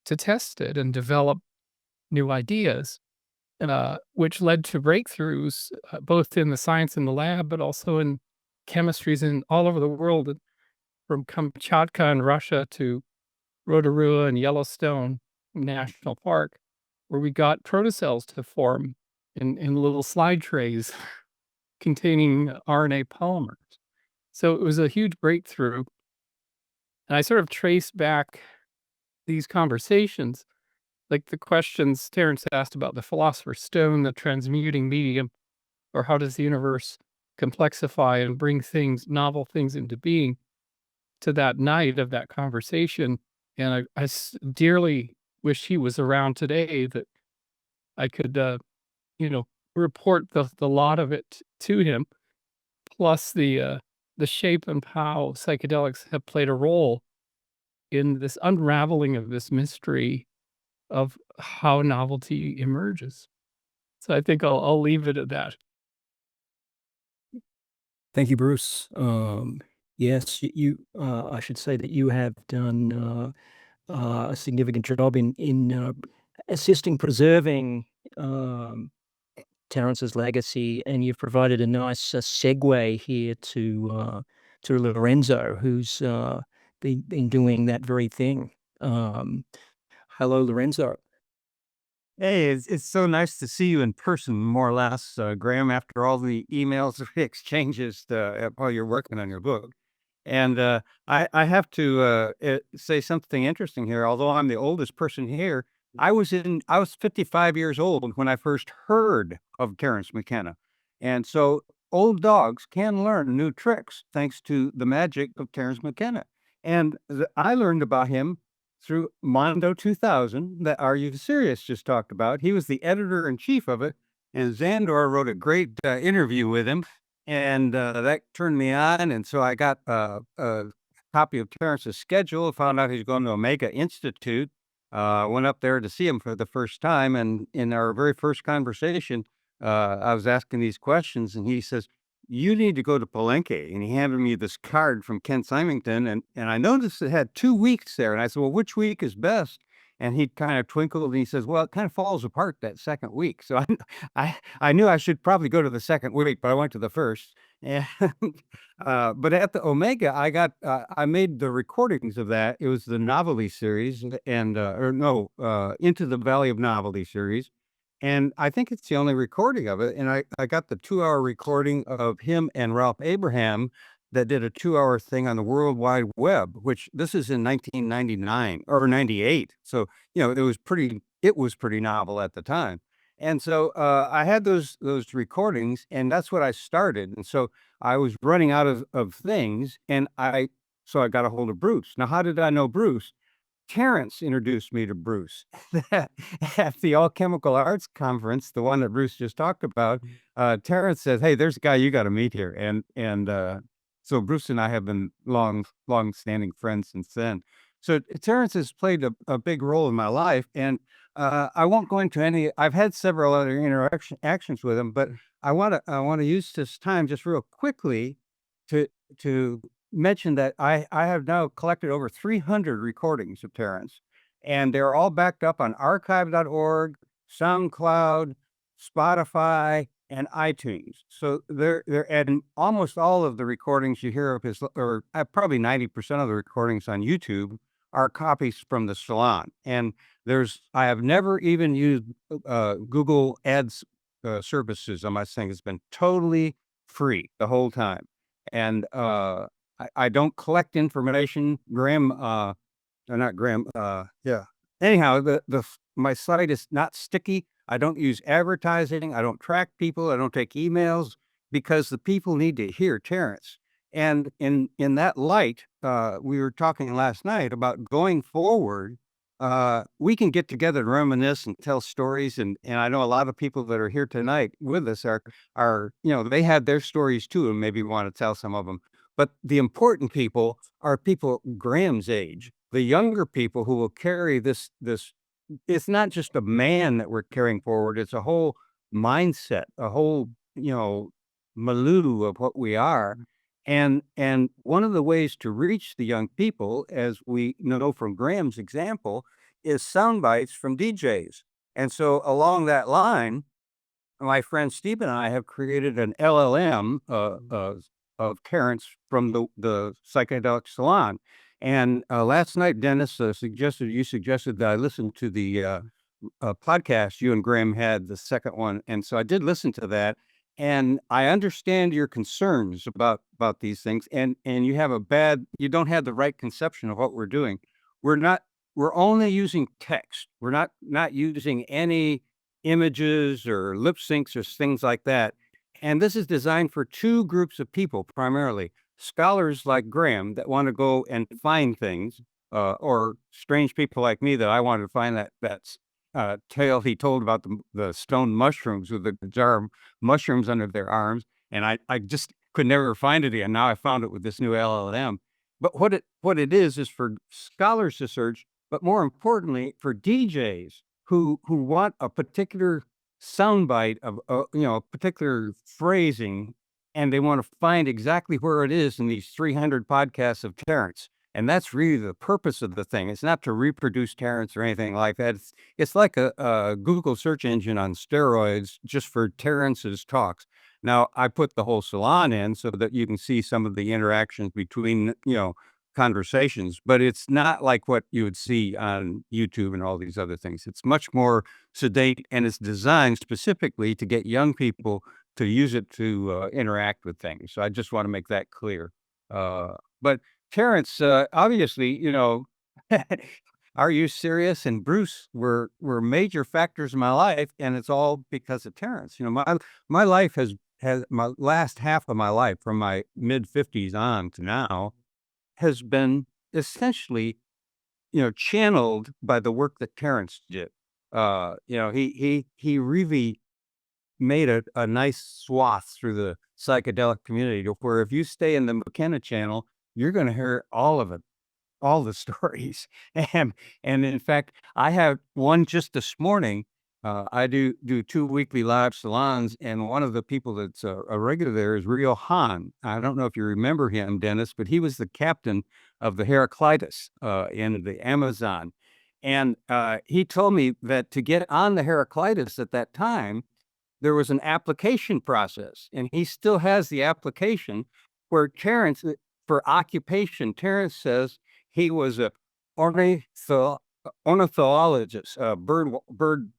to test it and develop new ideas, which led to breakthroughs both in the science in the lab, but also in chemistries in all over the world, from Kamchatka in Russia to Rotorua and Yellowstone National Park, where we got protocells to form in little slide trays containing RNA polymers. So it was a huge breakthrough. And I sort of trace back these conversations, like the questions Terence asked about the philosopher's stone, the transmuting medium, or how does the universe complexify and bring novel things into being, to that night of that conversation. And I dearly wish he was around today, that I could, report the lot of it to him, plus the shape and how psychedelics have played a role in this unraveling of this mystery of how novelty emerges. So I think I'll leave it at that. Thank you, Bruce. Yes, I should say that you have done a significant job in assisting preserving Terence's legacy, and you've provided a nice segue here to Lorenzo, who's been doing that very thing. Hello, Lorenzo. Hey, it's so nice to see you in person, more or less, Graham, after all the emails exchanges while you're working on your book. And I have to say something interesting here. Although I'm the oldest person here, I was 55 years old when I first heard of Terence McKenna. And so old dogs can learn new tricks thanks to the magic of Terence McKenna. And I learned about him through Mondo 2000 that Are You Sirius just talked about. He was the editor-in-chief of it, and Zandor wrote a great interview with him, and that turned me on, and so I got a copy of Terence's schedule, found out he's going to Omega Institute, went up there to see him for the first time, and in our very first conversation, I was asking these questions, and he says, "You need to go to Palenque." And he handed me this card from Ken Symington, and I noticed it had 2 weeks there. And I said, "Well, which week is best?" And he kind of twinkled and he says, "Well, it kind of falls apart that second week." So I knew I should probably go to the second week, but I went to the first. And but at the Omega, I made the recordings of that. It was the Novelty series, and Into the Valley of Novelty series. And I think it's the only recording of it. And I got the 2-hour recording of him and Ralph Abraham that did a 2-hour thing on the World Wide Web, which this is in 1999 or 98. So, it was pretty novel at the time. And so I had those recordings, and that's what I started. And so I was running out of things, and so I got a hold of Bruce. Now, how did I know Bruce? Terence introduced me to Bruce at the All Chemical Arts Conference, the one that Bruce just talked about. Terence said, "Hey, there's a guy you got to meet here," and so Bruce and I have been long-standing friends since then. So Terence has played a big role in my life, and I won't go into any. I've had several other actions with him, but I want to use this time just real quickly to mention that I have now collected over 300 recordings of Terence, and they're all backed up on archive.org, SoundCloud, Spotify, and iTunes. So they're adding almost all of the recordings you hear of his, or probably 90% of the recordings on YouTube are copies from the salon. And I have never even used Google Ads services on my thing. It's been totally free the whole time. And I don't collect information. Graham, or not Graham, yeah. Anyhow, my site is not sticky. I don't use advertising. I don't track people. I don't take emails, because the people need to hear Terence. And in that light, we were talking last night about going forward. We can get together and reminisce and tell stories. And I know a lot of people that are here tonight with us are they had their stories too, and maybe want to tell some of them. But the important people are people Graham's age, the younger people who will carry this. It's not just a man that we're carrying forward. It's a whole mindset, a whole, milieu of what we are. And one of the ways to reach the young people, as we know from Graham's example, is sound bites from DJs. And so along that line, my friend Steve and I have created an LLM of Terence from the Psychedelic Salon. And last night, Dennis suggested that I listen to the podcast you and Graham had, the second one. And so I did listen to that. and I understand your concerns about these things, and you don't have the right conception of what we're doing. We're only using text. We're not using any images or lip syncs or things like that. And this is designed for two groups of people primarily: scholars like Graham that want to go and find things, or strange people like me that I wanted to find that tale he told about the stone mushrooms with the jar of mushrooms under their arms, and I just could never find it again. Now I found it with this new LLM. But what it is for scholars to search, but more importantly for DJs who want a particular soundbite of a particular phrasing, and they want to find exactly where it is in these 300 podcasts of Terence. And that's really the purpose of the thing. It's not to reproduce Terence or anything like that. It's like a Google search engine on steroids just for Terence's talks. Now, I put the whole salon in so that you can see some of the interactions between, conversations, but it's not like what you would see on YouTube and all these other things. It's much more sedate, and it's designed specifically to get young people to use it to interact with things. So I just want to make that clear. But Terence, obviously, Are You Sirius and Bruce were major factors in my life, and it's all because of Terence. My life has my last half of my life, from my mid-50s on to now, has been essentially, channeled by the work that Terence did. He really made a nice swath through the psychedelic community to where if you stay in the McKenna channel, you're going to hear all of it, all the stories. And in fact, I have one just this morning. I do 2 weekly live salons, and one of the people that's a regular there is Rio Han. I don't know if you remember him, Dennis, but he was the captain of the Heraclitus in the Amazon. And he told me that to get on the Heraclitus at that time, there was an application process, and he still has the application where Terence, for occupation, Terence says he was a ornithologist, bird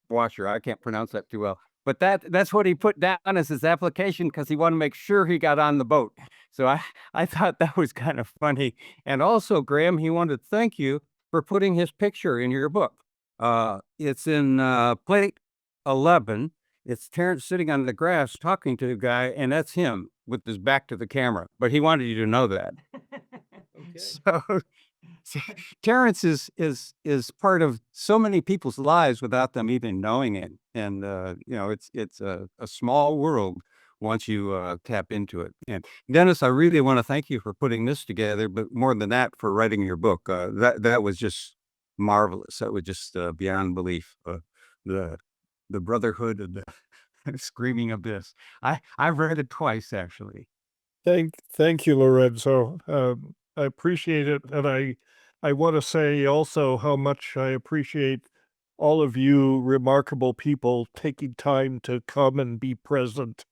watcher. I can't pronounce that too well, but that's what he put down as his application because he wanted to make sure he got on the boat. So I thought that was kind of funny. And also, Graham, he wanted to thank you for putting his picture in your book. It's in plate 11. It's Terence sitting on the grass talking to the guy, and that's him with his back to the camera. But he wanted you to know that. So Terence is part of so many people's lives without them even knowing it, and it's a small world once you tap into it. And Dennis, I really want to thank you for putting this together, but more than that, for writing your book. That was just marvelous. That was just beyond belief. The brotherhood and the screaming abyss. I've read it twice, actually. Thank you, Lorenzo. I appreciate it, and I want to say also how much I appreciate all of you remarkable people taking time to come and be present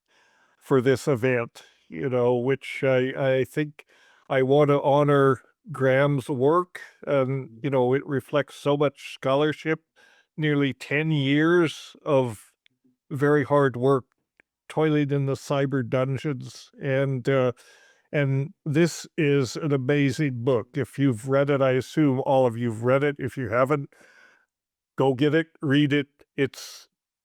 for this event, which I think I want to honor Graham's work, and, it reflects so much scholarship, nearly 10 years of very hard work, toiling in the cyber dungeons, and this is an amazing book. If you've read it, I assume all of you've read it. If you haven't, go get it, read it.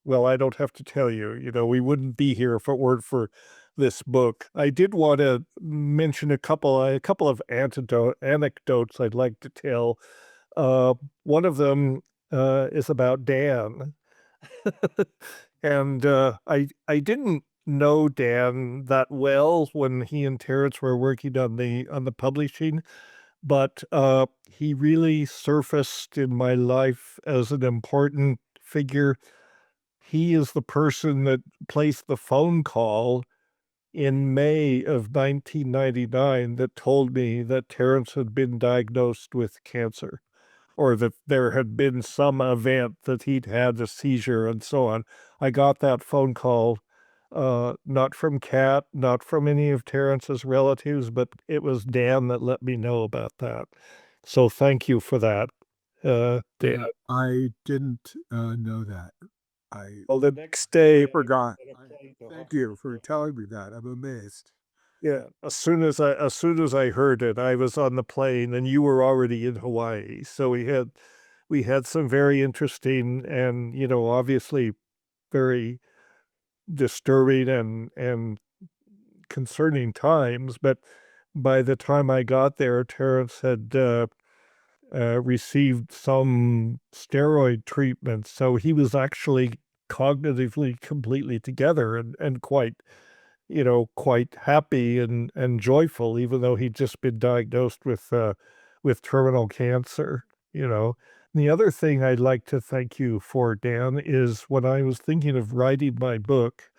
Well, I don't have to tell you, we wouldn't be here if it weren't for this book. I did want to mention a couple of anecdotes I'd like to tell. One of them is about Dan. And I didn't know Dan that well when he and Terence were working on the publishing, but he really surfaced in my life as an important figure. He is the person that placed the phone call in May of 1999 that told me that Terence had been diagnosed with cancer, or that there had been some event that he'd had a seizure and so on. I got that phone call, not from Kat, not from any of Terence's relatives, but it was Dan that let me know about that. So thank you for that, Dan. I didn't know that. Well, the next day, forgot. Thank you for telling me that. I'm amazed. yeah, as soon as I heard it, I was on the plane, and you were already in Hawaii. So we had some very interesting and obviously very disturbing and concerning times. But by the time I got there, Terence had received some steroid treatment, so he was actually cognitively completely together and quite quite happy and joyful, even though he'd just been diagnosed with terminal cancer. The other thing I'd like to thank you for, Dan, is when I was thinking of writing my book,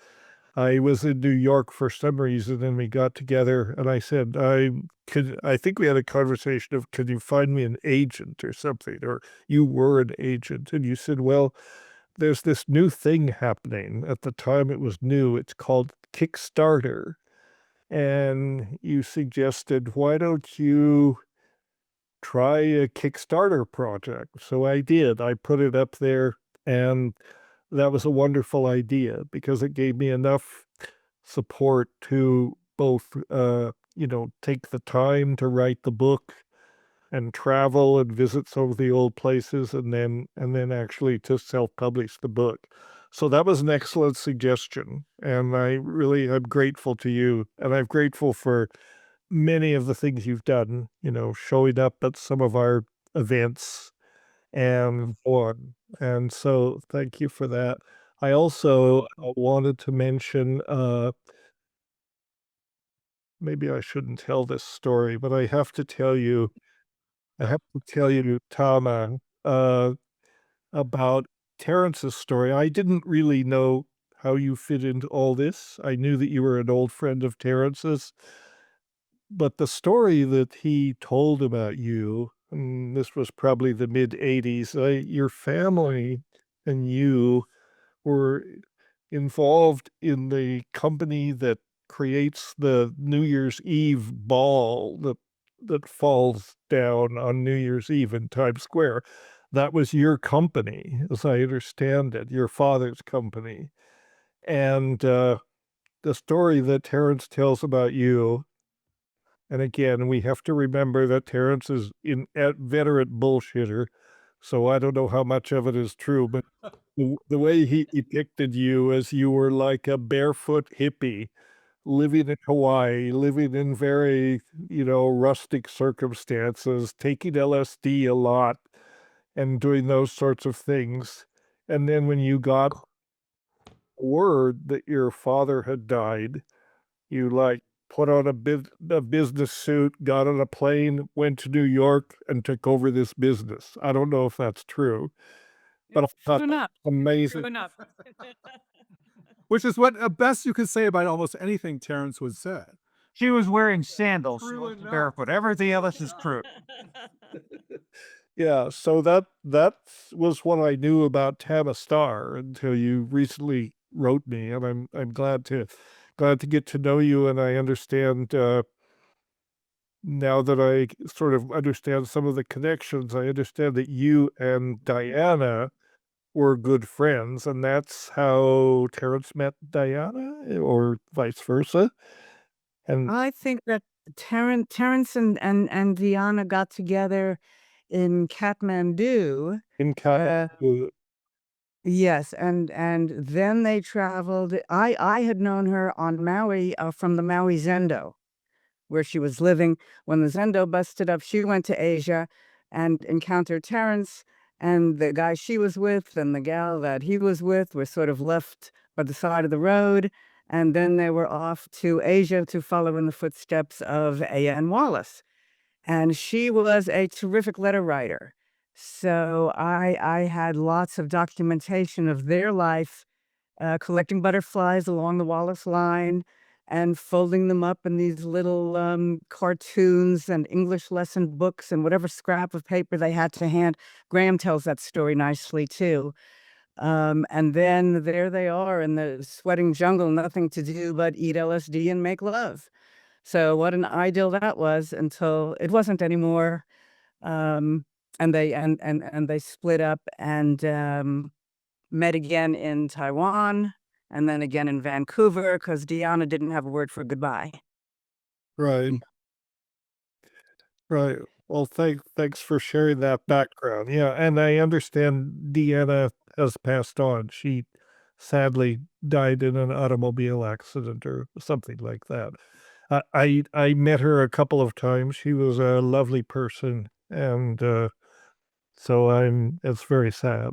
I was in New York for some reason, and we got together, and I said, I think we had a conversation of, can you find me an agent or something? Or you were an agent. And you said, well, there's this new thing happening. At the time it was new. It's called Kickstarter. And you suggested, why don't you try a Kickstarter project? So I did. I put it up there, and that was a wonderful idea because it gave me enough support to both, take the time to write the book and travel and visit some of the old places, and then actually to self-publish the book. So that was an excellent suggestion, and I'm grateful to you, and I'm grateful for many of the things you've done, showing up at some of our events and on. And so thank you for that. I also wanted to mention, maybe I shouldn't tell this story, but I have to tell you, Tama, about Terence's story. I didn't really know how you fit into all this. I knew that you were an old friend of Terence's, but the story that he told about you, and this was probably the mid-'80s, your family and you were involved in the company that creates the New Year's Eve ball that falls down on New Year's Eve in Times Square. That was your company, as I understand it, your father's company. And the story that Terence tells about you, and again, we have to remember that Terence is a veteran bullshitter, so I don't know how much of it is true, but the way he depicted you as you were like a barefoot hippie living in Hawaii, living in very, rustic circumstances, taking LSD a lot and doing those sorts of things. And then when you got word that your father had died, you put on a business suit, got on a plane, went to New York, and took over this business. I don't know if that's true, but I thought True enough. amazing. True enough. Which is what best you could say about almost anything Terence would say. She was wearing sandals. She True wasn't enough. barefoot. Everything else is true. Yeah, so that was what I knew about Tama Starr until you recently wrote me, and I'm glad to get to know you, and I understand now that I sort of understand some of the connections. I understand that you and Diana were good friends, and that's how Terence met Diana, or vice versa. And I think that Terence and Diana got together in Kathmandu. in Kathmandu, Yes, and then they traveled. I had known her on Maui, from the Maui Zendo, where she was living. When the Zendo busted up, she went to Asia and encountered Terence, and the guy she was with and the gal that he was with were sort of left by the side of the road, and then they were off to Asia to follow in the footsteps of A.N. Wallace. And she was a terrific letter writer. So I had lots of documentation of their life, collecting butterflies along the Wallace line and folding them up in these little cartoons and English lesson books and whatever scrap of paper they had to hand. Graham tells that story nicely too. And then there they are in the sweating jungle, nothing to do but eat LSD and make love. So what an idyll that was until it wasn't anymore. And they split up, and met again in Taiwan and then again in Vancouver because Diana didn't have a word for goodbye. Right. Right. Well, thanks for sharing that background. Yeah, and I understand Deanna has passed on. She sadly died in an automobile accident or something like that. I met her a couple of times. She was a lovely person, and so it's very sad.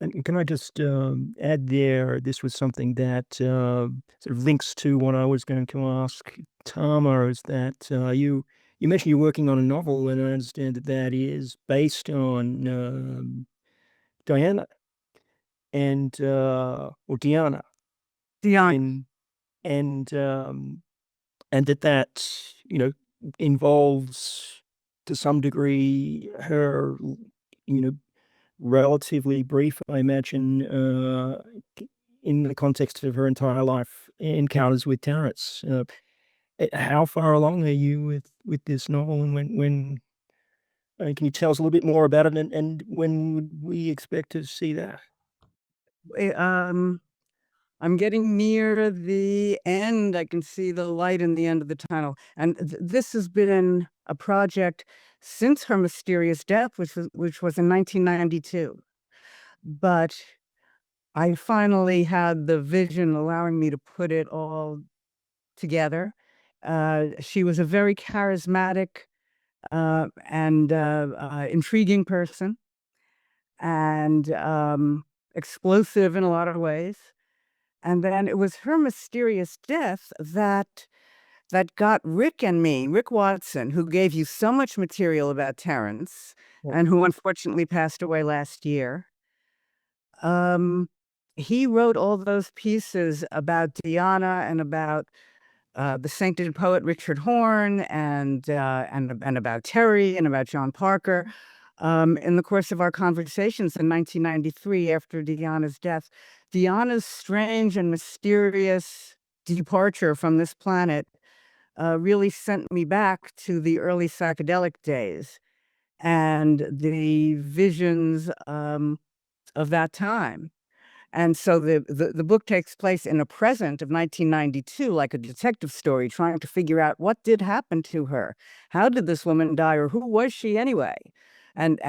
And can I just add there, this was something that sort of links to what I was going to ask Tama, is that you mentioned you're working on a novel, and I understand that that is based on Diana or Diana, Diana. and that involves to some degree her, relatively brief, I imagine, in the context of her entire life, encounters with Terence. How far along are you with this novel, and when can you tell us a little bit more about it, and when would we expect to see that? I'm getting near the end. I can see the light in the end of the tunnel. And this has been a project since her mysterious death, which was in 1992. But I finally had the vision allowing me to put it all together. She was a very charismatic and intriguing person, and explosive in a lot of ways. And then it was her mysterious death that got Rick Watson, who gave you so much material about Terence and who unfortunately passed away last year. He wrote all those pieces about Diana and about the sainted poet Richard Horne and about Terry and about John Parker. In the course of our conversations in 1993, after Diana's death, Diana's strange and mysterious departure from this planet really sent me back to the early psychedelic days and the visions of that time. And so the book takes place in a present of 1992, like a detective story, trying to figure out what did happen to her. How did this woman die, or who was she anyway? And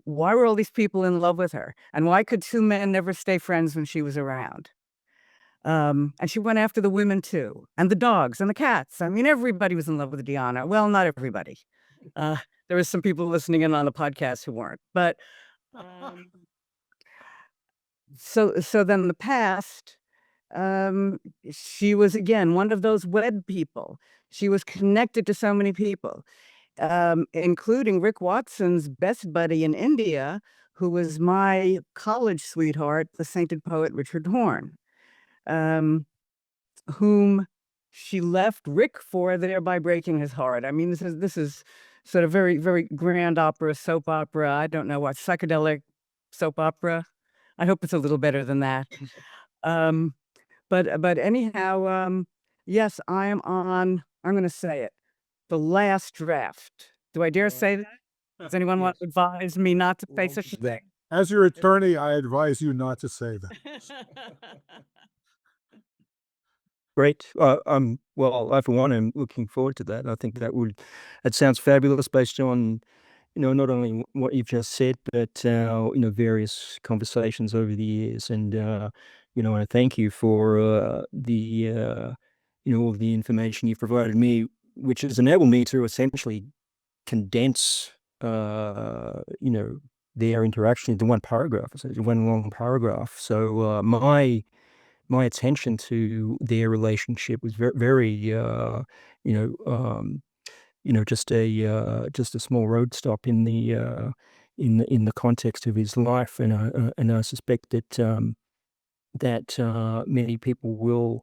why were all these people in love with her? And why could two men never stay friends when she was around? And she went after the women too, and the dogs and the cats. I mean, everybody was in love with Diana. Well, not everybody. There was some people listening in on the podcast who weren't, but so then the past, she was again one of those web people. She was connected to so many people, including Rick Watson's best buddy in India, who was my college sweetheart, the sainted poet Richard Horne, whom she left Rick for, thereby breaking his heart. I mean, this is sort of very, very grand opera, soap opera. I don't know what, psychedelic soap opera. I hope it's a little better than that. But anyhow, yes, I am on, I'm going to say it, the last draft. Do I dare say that? Does anyone want to advise me not to say such a thing? As your attorney, I advise you not to say that. Great. Well, I for one am looking forward to that. I think that sounds fabulous based on, not only what you've just said, but various conversations over the years. And I thank you for all the information you've provided me, which has enabled me to essentially condense their interaction into one paragraph, essentially one long paragraph. So my attention to their relationship was very, very, just a small road stop in the context of his life, and I suspect that many people will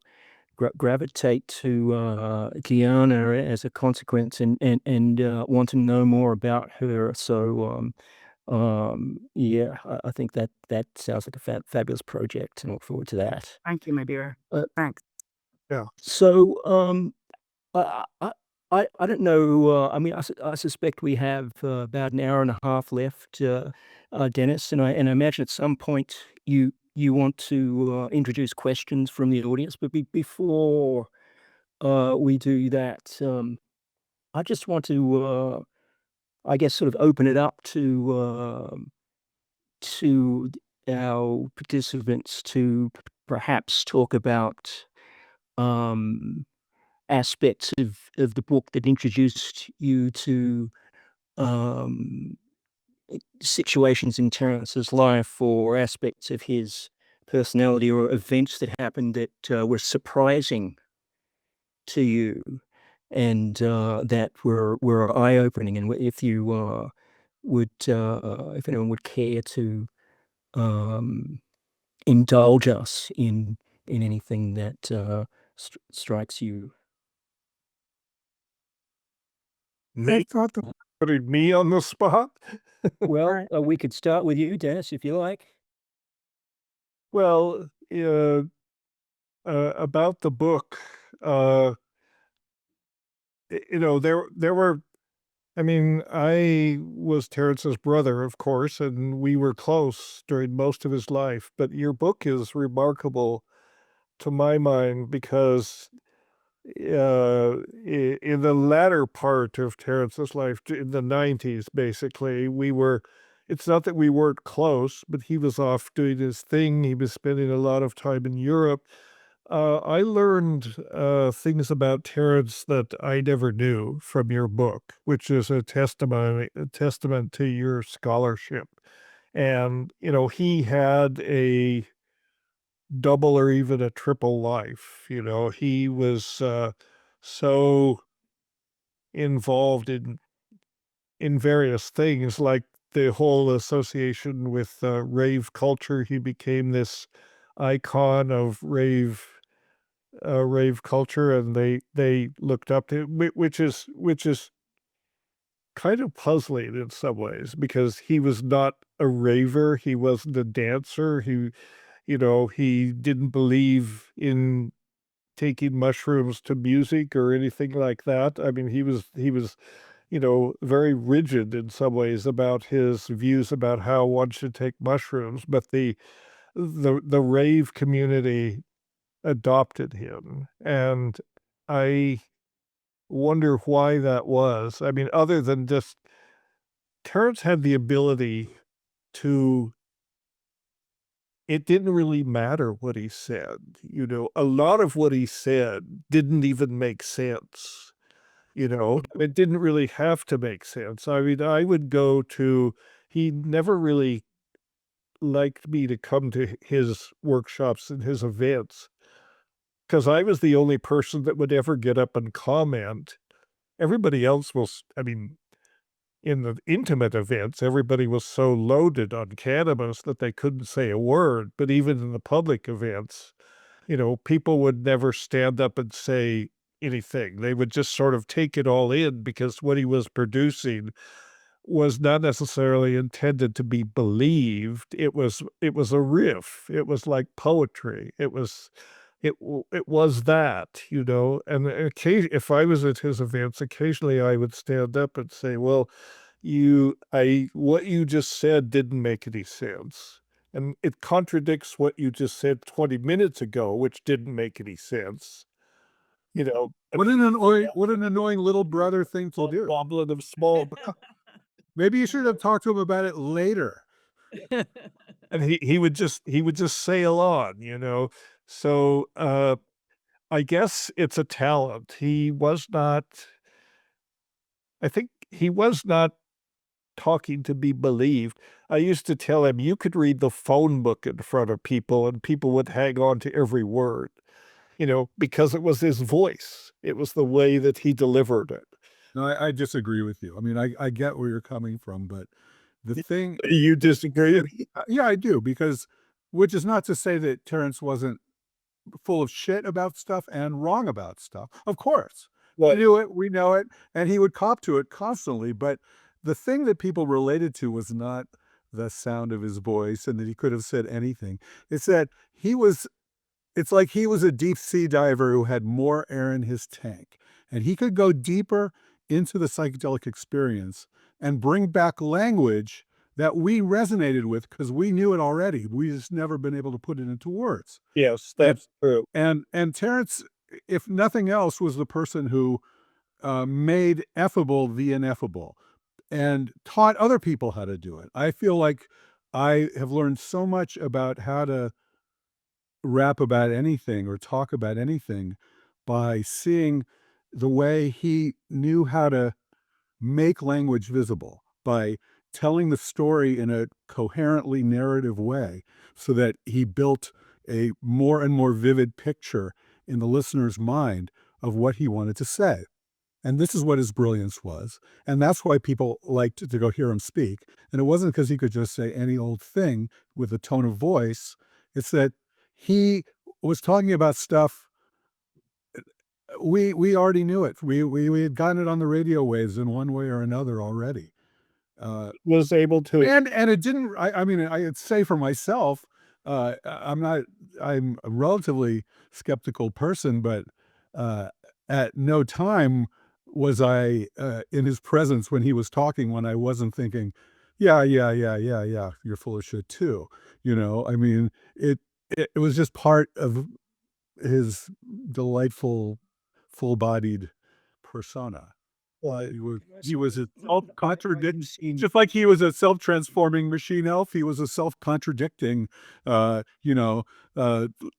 gravitate to Diana as a consequence, and want to know more about her. So yeah, I think that sounds like a fabulous project, and look forward to that. Thank you, my dear. Uh, Thanks. Yeah. So I I don't know. I mean, I suspect we have about an hour and a half left, Dennis, and I imagine at some point you want to introduce questions from the audience. But before we do that, I just want to, I guess, sort of open it up to our participants to perhaps talk about um, aspects of the book that introduced you to um, situations in Terence's life or aspects of his personality or events that happened that were surprising to you and that were eye opening. And if you if anyone would care to um, indulge us in anything that strikes you. I Me thought the putting me on the spot. Well, we could start with you, Dennis, if you like. Well, about the book, there were. I mean, I was Terrence's brother, of course, and we were close during most of his life. But your book is remarkable to my mind because in the latter part of Terrence's life, in the 90s, basically, it's not that we weren't close, but he was off doing his thing. He was spending a lot of time in Europe. I learned things about Terence that I never knew from your book, which is a testament to your scholarship. And, he had a double or even a triple life. He was so involved in various things, like the whole association with rave culture. He became this icon of rave culture, and they looked up to him, which is kind of puzzling in some ways because he was not a raver, he wasn't a dancer, he didn't believe in taking mushrooms to music or anything like that. I mean, he was very rigid in some ways about his views about how one should take mushrooms, but the rave community adopted him. And I wonder why that was. I mean, other than just Terrence had the ability to, it didn't really matter what he said. A lot of what he said didn't even make sense. It didn't really have to make sense. I mean, he never really liked me to come to his workshops and his events because I was the only person that would ever get up and comment. Everybody else I mean, in the intimate events, everybody was so loaded on cannabis that they couldn't say a word. But even in the public events, people would never stand up and say anything. They would just sort of take it all in because what he was producing was not necessarily intended to be believed. It was a riff. It was like poetry. It was that, and if I was at his events, occasionally I would stand up and say, well, what you just said didn't make any sense. And it contradicts what you just said 20 minutes ago, which didn't make any sense. What an annoying little brother thing to do. Goblin of small. Maybe you should have talked to him about it later. And he would just sail on. So I guess it's a talent. I think he was not talking to be believed. I used to tell him you could read the phone book in front of people and people would hang on to every word, because it was his voice. It was the way that he delivered it. No, I disagree with you. I mean, I get where you're coming from, but the thing, You disagree? yeah, I do, which is not to say that Terence wasn't full of shit about stuff and wrong about stuff. Of course. We knew it, we know it, and he would cop to it constantly. But the thing that people related to was not the sound of his voice and that he could have said anything. It's that it's like he was a deep sea diver who had more air in his tank. And he could go deeper into the psychedelic experience and bring back language that we resonated with because we knew it already. We just never been able to put it into words. Yes, that's true. And Terence, if nothing else, was the person who made effable the ineffable and taught other people how to do it. I feel like I have learned so much about how to rap about anything or talk about anything by seeing the way he knew how to make language visible, by telling the story in a coherently narrative way so that he built a more and more vivid picture in the listener's mind of what he wanted to say. And this is what his brilliance was. And that's why people liked to go hear him speak. And it wasn't because he could just say any old thing with a tone of voice. It's that he was talking about stuff we already knew it. We had gotten it on the radio waves in one way or another already. Was able to And it didn't. I mean, I'd say for myself, I'm a relatively skeptical person, but at no time was I in his presence when he was talking when I wasn't thinking, yeah, you're full of shit too. I mean, it was just part of his delightful, full-bodied persona. He was a self-contradicting, just like he was a self-transforming machine elf, he was a self-contradicting,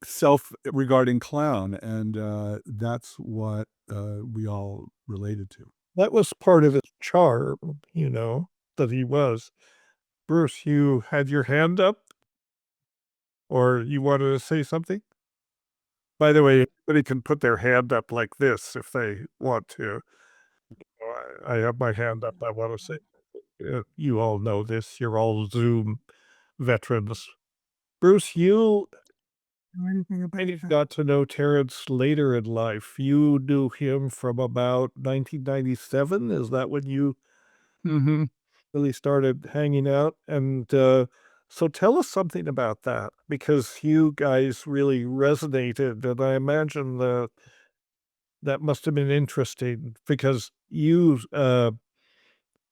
self-regarding clown, and that's what we all related to. that was part of his charm, that he was. Bruce, you had your hand up? Or you wanted to say something? By the way, anybody can put their hand up like this if they want to. I have my hand up. I want to say, you all know this. You're all Zoom veterans. Bruce, you Know anything about that? got to know Terence later in life. You knew him from about 1997. Is that when you Mm-hmm. really started hanging out? And so tell us something about that, because you guys really resonated, and I imagine that must have been interesting because you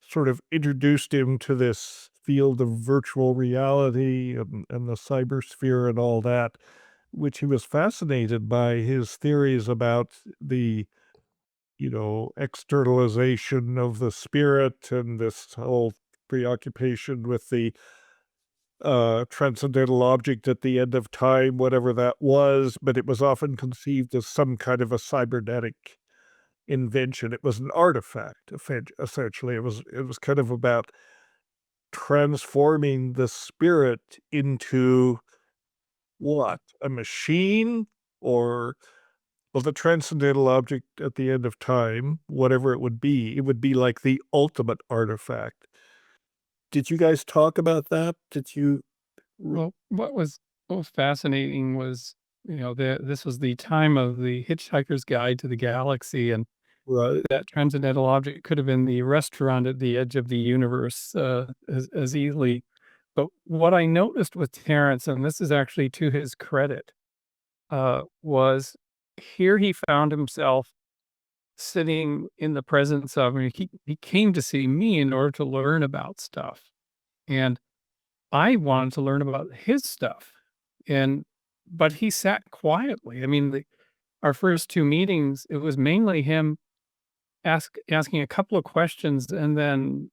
sort of introduced him to this field of virtual reality and the cybersphere and all that, which he was fascinated by. His theories about the externalization of the spirit and this whole preoccupation with the transcendental object at the end of time, whatever that was, but it was often conceived as some kind of a cybernetic invention. It was an artifact, essentially. It was kind of about transforming the spirit into what? A machine? Or well, the transcendental object at the end of time, whatever it would be like the ultimate artifact. Did you guys talk about that? Did you? Well, what was fascinating was, this was the time of the Hitchhiker's Guide to the Galaxy, and Right. that transcendental object could have been the restaurant at the edge of the universe as easily. But what I noticed with Terence, and this is actually to his credit, was here he found himself sitting in the presence of, he came to see me in order to learn about stuff. And I wanted to learn about his stuff. But he sat quietly. I mean, our first two meetings, it was mainly him asking a couple of questions, and then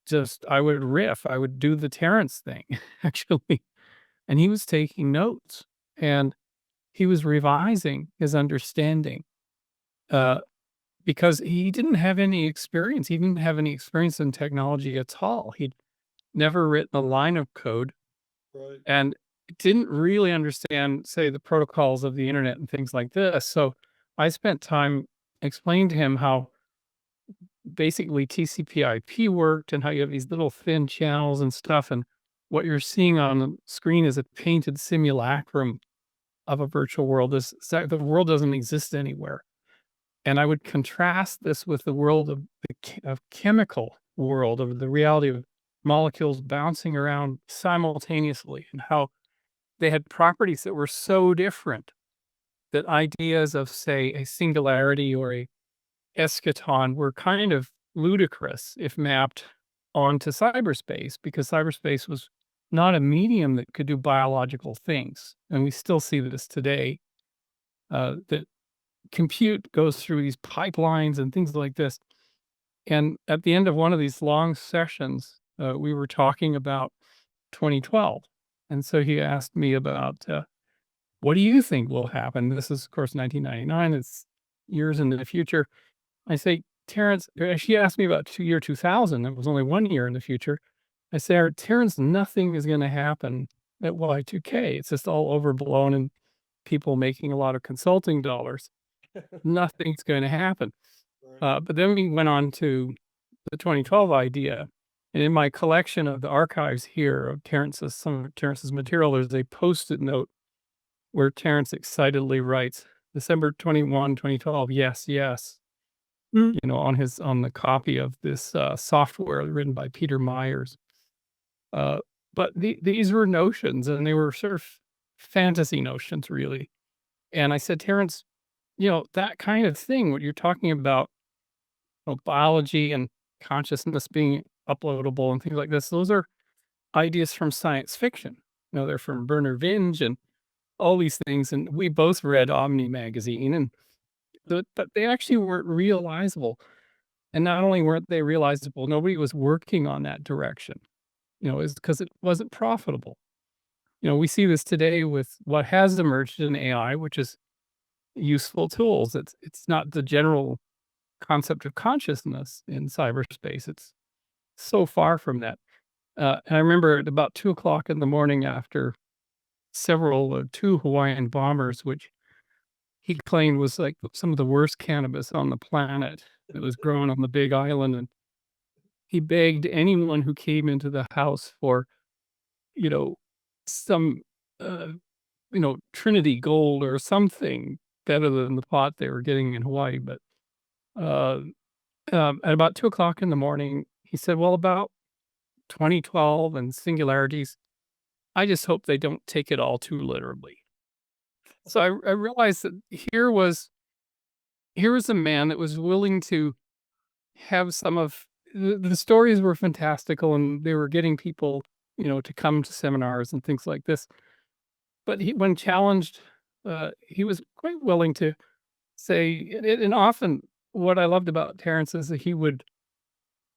just I would riff. I would do the Terence thing, actually. And he was taking notes, and he was revising his understanding. Because he didn't have any experience. He didn't have any experience in technology at all. He'd never written a line of code Right. and didn't really understand, say, the protocols of the internet and things like this. So I spent time explaining to him how basically TCP/IP worked and how you have these little thin channels and stuff. And what you're seeing on the screen is a painted simulacrum of a virtual world. The world doesn't exist anywhere. And I would contrast this with the world of chemical world, of the reality of molecules bouncing around simultaneously, and how they had properties that were so different that ideas of, say, a singularity or a eschaton were kind of ludicrous if mapped onto cyberspace, because cyberspace was not a medium that could do biological things. And we still see this today, that compute goes through these pipelines and things like this. And at the end of one of these long sessions, we were talking about 2012. And so he asked me about, what do you think will happen? This is, of course, 1999. It's years into the future. I say, Terence, she asked me about year 2000. It was only 1 year in the future. I say, Terence, nothing is going to happen at Y2K. It's just all overblown and people making a lot of consulting dollars. Nothing's going to happen. But then we went on to the 2012 idea. And in my collection of the archives here of some of Terence's material, there's a Post-it note where Terence excitedly writes, December 21, 2012, yes, yes. On the copy of this software written by Peter Myers. But these were notions, and they were sort of fantasy notions, really. And I said, Terence, that kind of thing, what you're talking about, biology and consciousness being uploadable and things like this, those are ideas from science fiction. They're from Bernard Vinge and all these things. And we both read Omni magazine, and but they actually weren't realizable. And not only weren't they realizable, nobody was working on that direction. Is because it wasn't profitable. We see this today with what has emerged in AI, which is useful tools. It's not the general concept of consciousness in cyberspace. It's so far from that. And I remember at about 2:00 in the morning, after two Hawaiian bombers, which he claimed was like some of the worst cannabis on the planet that was grown on the Big Island. And he begged anyone who came into the house for, some, Trinity gold or something better than the pot they were getting in Hawaii. But at about 2:00 in the morning, he said, well, about 2012 and singularities, I just hope they don't take it all too literally. So I realized that here was a man that was willing to have some of the stories were fantastical, and they were getting people, to come to seminars and things like this. But when challenged, he was quite willing to say, and often what I loved about Terence is that he would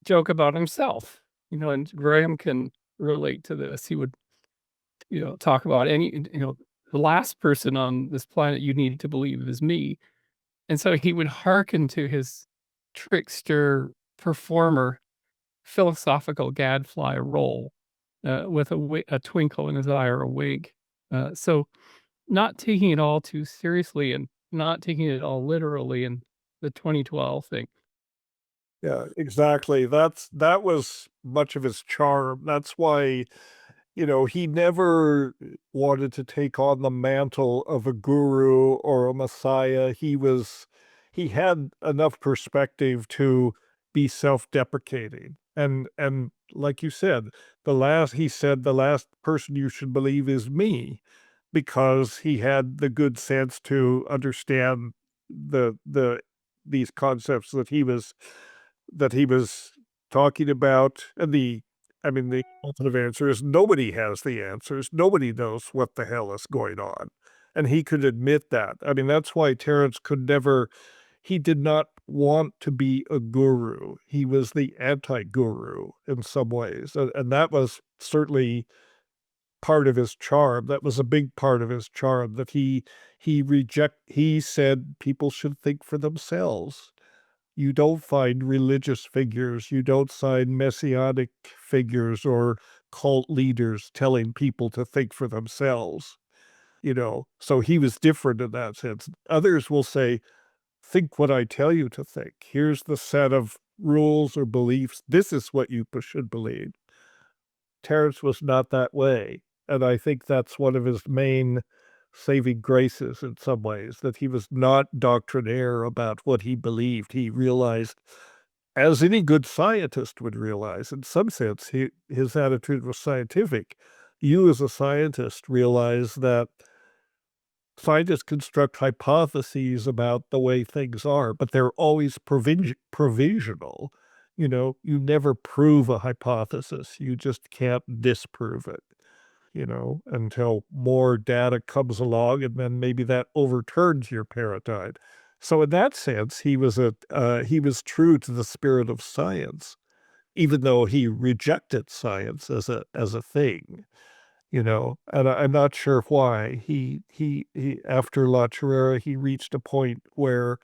joke about himself, and Graham can relate to this. He would, talk about the last person on this planet you need to believe is me. And so he would hearken to his trickster performer philosophical gadfly role, with a twinkle in his eye or a wink. So not taking it all too seriously and not taking it all literally in the 2012 thing. Yeah, exactly. That was much of his charm. That's why, he never wanted to take on the mantle of a guru or a messiah. He had enough perspective to be self-deprecating. And like you said, the last person you should believe is me, because he had the good sense to understand these concepts that he was talking about. And the ultimate answer is nobody has the answers. Nobody knows what the hell is going on. And he could admit that. That's why Terence he did not want to be a guru. He was the anti-guru in some ways. And that was certainly part of his charm. That was a big part of his charm, that he said people should think for themselves. You don't find religious figures, you don't find messianic figures or cult leaders telling people to think for themselves. So he was different in that sense. Others will say, think what I tell you to think. Here's the set of rules or beliefs. This is what you should believe. Terence was not that way. And I think that's one of his main saving graces in some ways, that he was not doctrinaire about what he believed. He realized, as any good scientist would realize, in some sense, his attitude was scientific. You as a scientist realize that scientists construct hypotheses about the way things are, but they're always provisional. You never prove a hypothesis. You just can't disprove it, until more data comes along, and then maybe that overturns your paradigm. So in that sense, he was true to the spirit of science, even though he rejected science as a thing. And I'm not sure why. He after La Chirera, he reached a point where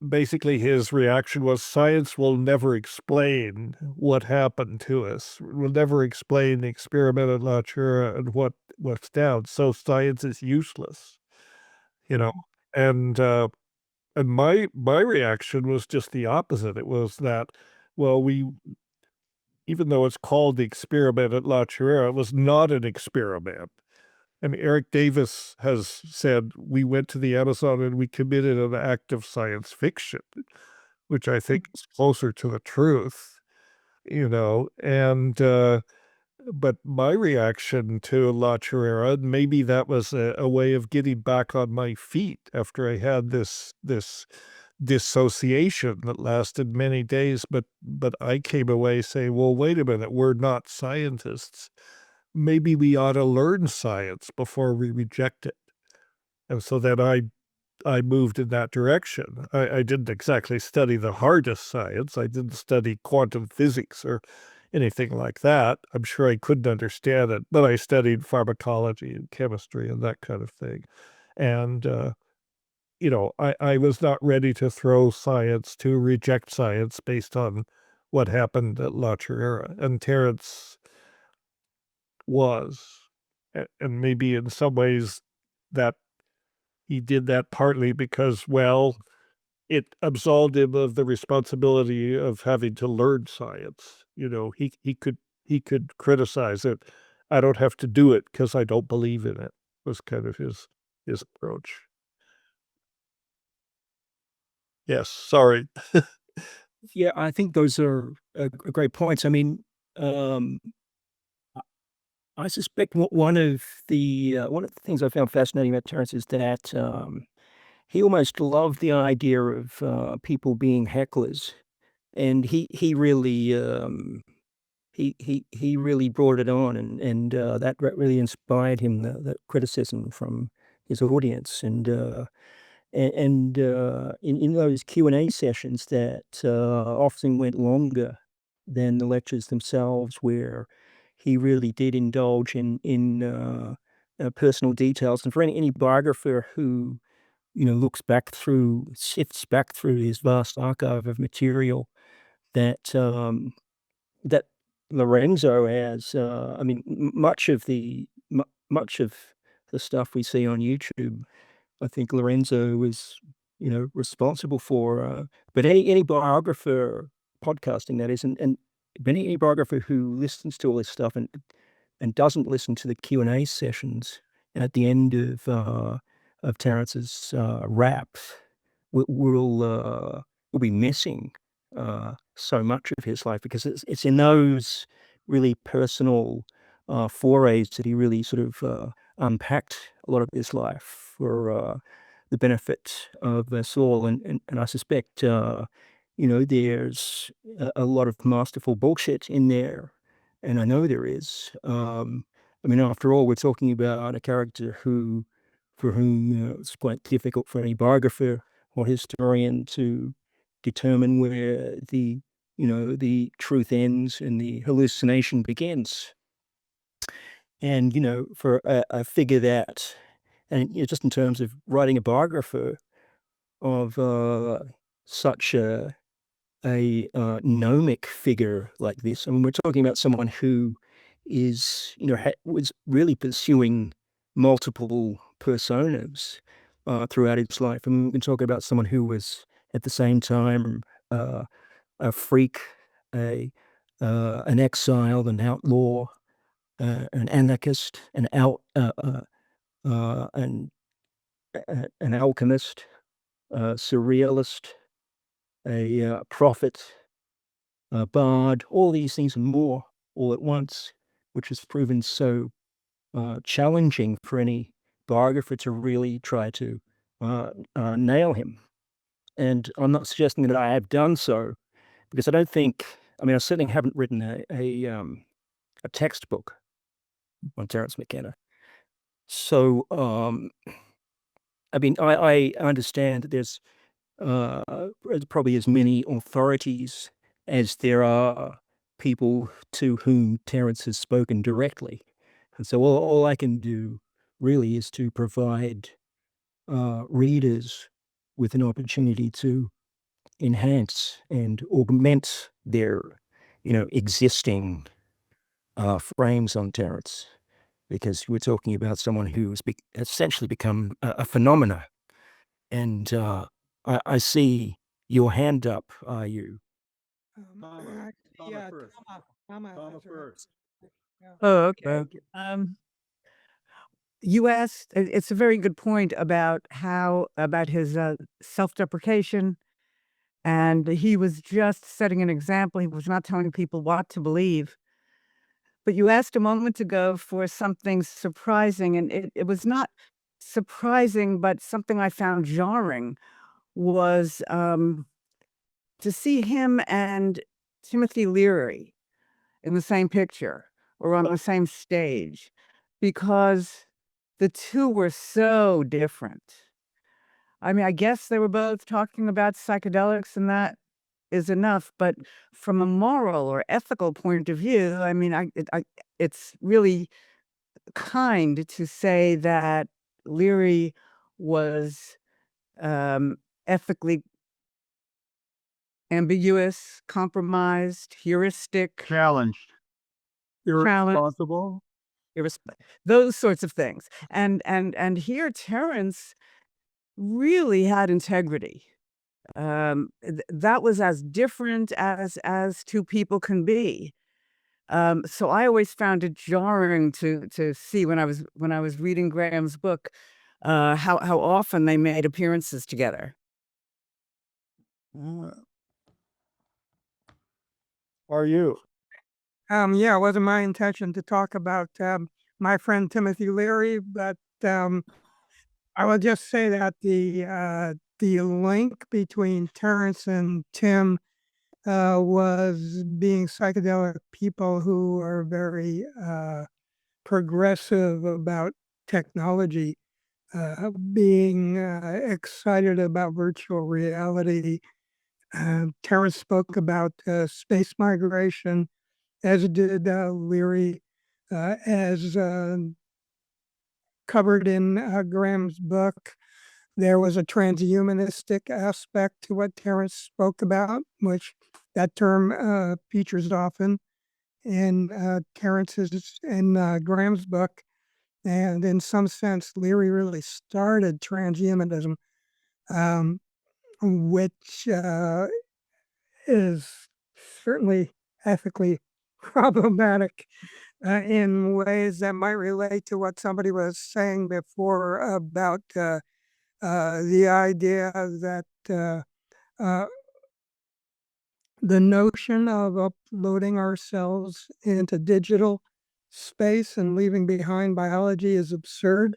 basically his reaction was, science will never explain what happened to us. Will never explain the experiment at La Chirera and what's down. So science is useless, you know. And my reaction was just the opposite. It was that, well, even though it's called the experiment at La Chirera, it was not an experiment. And Eric Davis has said, we went to the Amazon and we committed an act of science fiction, which I think is closer to the truth, and but my reaction to La Chirera, maybe that was a way of getting back on my feet after I had this dissociation that lasted many days, but I came away saying, well, wait a minute, we're not scientists. Maybe we ought to learn science before we reject it. And so then I moved in that direction. I didn't exactly study the hardest science. I didn't study quantum physics or anything like that. I'm sure I couldn't understand it, but I studied pharmacology and chemistry and that kind of thing. And, I was not ready to to reject science based on what happened at La Chirera. And Terence was. And maybe in some ways that he did that partly because, well, it absolved him of the responsibility of having to learn science. He could criticize it. I don't have to do it because I don't believe in it, was kind of his approach. Yes, sorry. Yeah, I think those are great points. I mean, I suspect one of the things I found fascinating about Terence is that he almost loved the idea of people being hecklers, and he really he really brought it on, and that really inspired him, the criticism from his audience, and in those Q&A sessions that often went longer than the lectures themselves, where he really did indulge in personal details. And for any biographer who sifts back through his vast archive of material, that that Lorenzo has, I mean, much of the stuff we see on YouTube, I think Lorenzo was, responsible for. But any biographer podcasting, that is, and but any biographer who listens to all this stuff and doesn't listen to the Q&A sessions at the end of Terrence's rap will be missing so much of his life, because it's in those really personal forays that he really sort of unpacked a lot of his life for the benefit of us all. And I suspect, there's a lot of masterful bullshit in there, and I know there is. I mean, after all, we're talking about a character for whom it's quite difficult for any biographer or historian to determine where the truth ends and the hallucination begins. And, for a figure that, and just in terms of writing a biographer of such a gnomic figure like this, I mean, we're talking about someone who is, was really pursuing multiple personas throughout his life. I mean, we can talk about someone who was at the same time a freak, an exile, an outlaw, an anarchist, an alchemist, a surrealist, a prophet, a bard, all these things and more all at once, which has proven so challenging for any biographer to really try to nail him. And I'm not suggesting that I have done so, because I don't think, I mean, I certainly haven't written a textbook on Terence McKenna. So, I mean, I understand that there's probably as many authorities as there are people to whom Terence has spoken directly. And so all I can do really is to provide readers with an opportunity to enhance and augment their, existing frames on Terence, because we're talking about someone who has essentially become a phenomena. And I see your hand up. Are you? Tama. Tama yeah, first. Tama Tama has her hand. first. Yeah. Oh, okay. Okay. You asked, it's a very good point about about his self-deprecation. And he was just setting an example. He was not telling people what to believe. But you asked a moment ago for something surprising, and it was not surprising, but something I found jarring was to see him and Timothy Leary in the same picture or on the same stage, because the two were so different. I mean, I guess they were both talking about psychedelics, and that is enough. But from a moral or ethical point of view, I mean, it's really kind to say that Leary was ethically ambiguous, compromised, heuristic, Challenged. challenged, Irresponsible. those sorts of things. And here Terence really had integrity. That was as different as two people can be. So I always found it jarring to see when I was reading Graham's book, how often they made appearances together. Are you? Yeah, it wasn't my intention to talk about my friend Timothy Leary, but I will just say that the link between Terence and Tim was being psychedelic people who are very progressive about technology, being excited about virtual reality. Terence spoke about space migration, as did Leary, as covered in Graham's book. There was a transhumanistic aspect to what Terence spoke about, which that term features often in Graham's book. And in some sense, Leary really started transhumanism, which is certainly ethically problematic in ways that might relate to what somebody was saying before about the idea that the notion of uploading ourselves into digital space and leaving behind biology is absurd,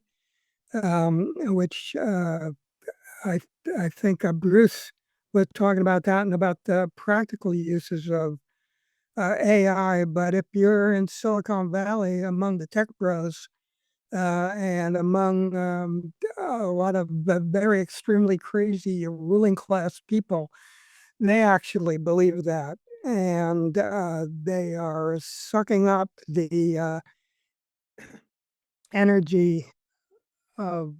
which I think Bruce was talking about that and about the practical uses of AI. But if you're in Silicon Valley among the tech bros and among a lot of the very extremely crazy ruling class people, they actually believe that. And they are sucking up the energy of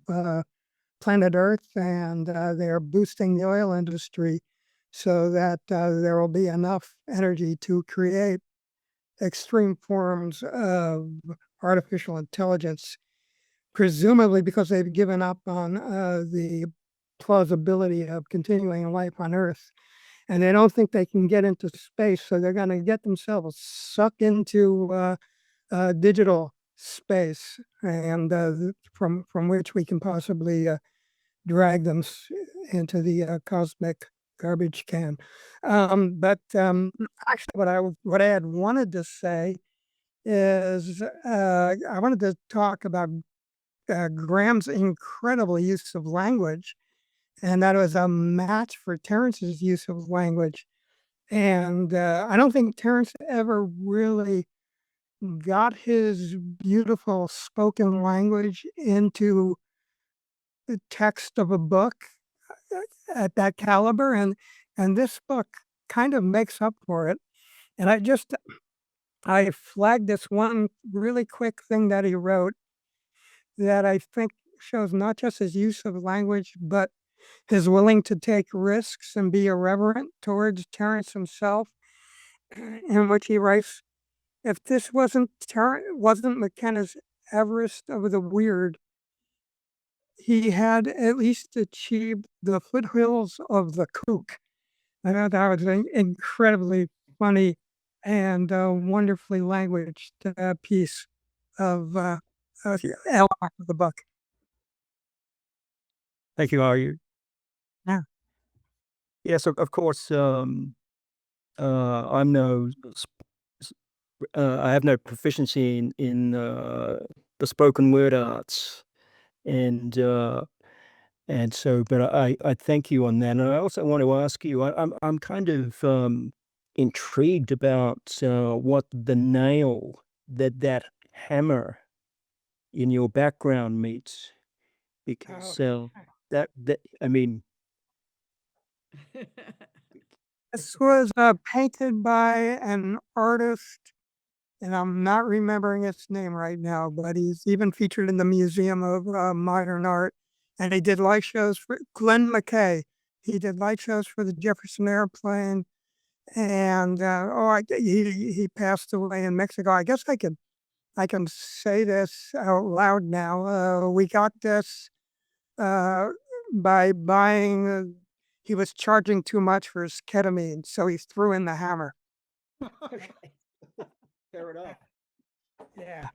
planet Earth, and they're boosting the oil industry so that there will be enough energy to create extreme forms of artificial intelligence, presumably because they've given up on the plausibility of continuing life on Earth. And they don't think they can get into space, so they're going to get themselves sucked into digital space, and from which we can possibly drag them into the cosmic garbage can. But actually, what I had wanted to say is I wanted to talk about Graham's incredible use of language, and that was a match for Terence's use of language. And I don't think Terence ever really got his beautiful spoken language into the text of a book at that caliber, and this book kind of makes up for it. And I flagged this one really quick thing that he wrote that I think shows not just his use of language, but his willing to take risks and be irreverent towards Terence himself, in which he writes, "If this wasn't McKenna's Everest of the weird, he had at least achieved the foothills of the kook." I thought that was an incredibly funny and wonderfully languaged piece of the element of the book. Thank you, Aryu. Yeah. Yes, of course, I'm no I have no proficiency in the spoken word arts, and so, but I thank you on that, and I also want to ask you, I'm kind of intrigued about what the nail that hammer in your background meets, because that I mean. This was painted by an artist, and I'm not remembering his name right now, but he's even featured in the Museum of Modern Art. And he did light shows for Glenn McKay. He did light shows for the Jefferson Airplane, and he passed away in Mexico. I guess I can say this out loud now. We got this by buying. He was charging too much for his ketamine, so he threw in the hammer. Fair enough. Yeah.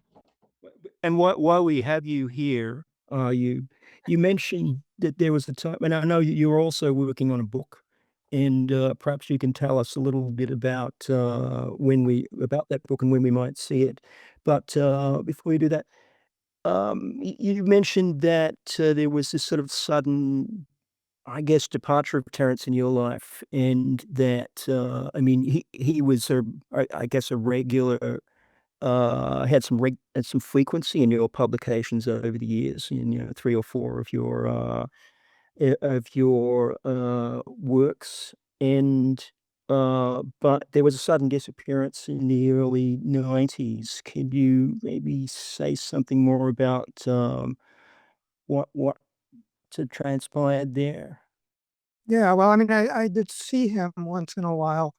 And while we have you here, you mentioned that there was a time, and I know you were also working on a book, and perhaps you can tell us a little bit about about that book and when we might see it. But before you do that, you mentioned that there was this sort of sudden, I guess, departure of Terence in your life, and that I mean, he was I guess a regular. Had some frequency in your publications over the years, in 3 or 4 of your works, and but there was a sudden disappearance in the early 90s. Could you maybe say something more about what transpired there? Yeah, well, I mean, I did see him once in a while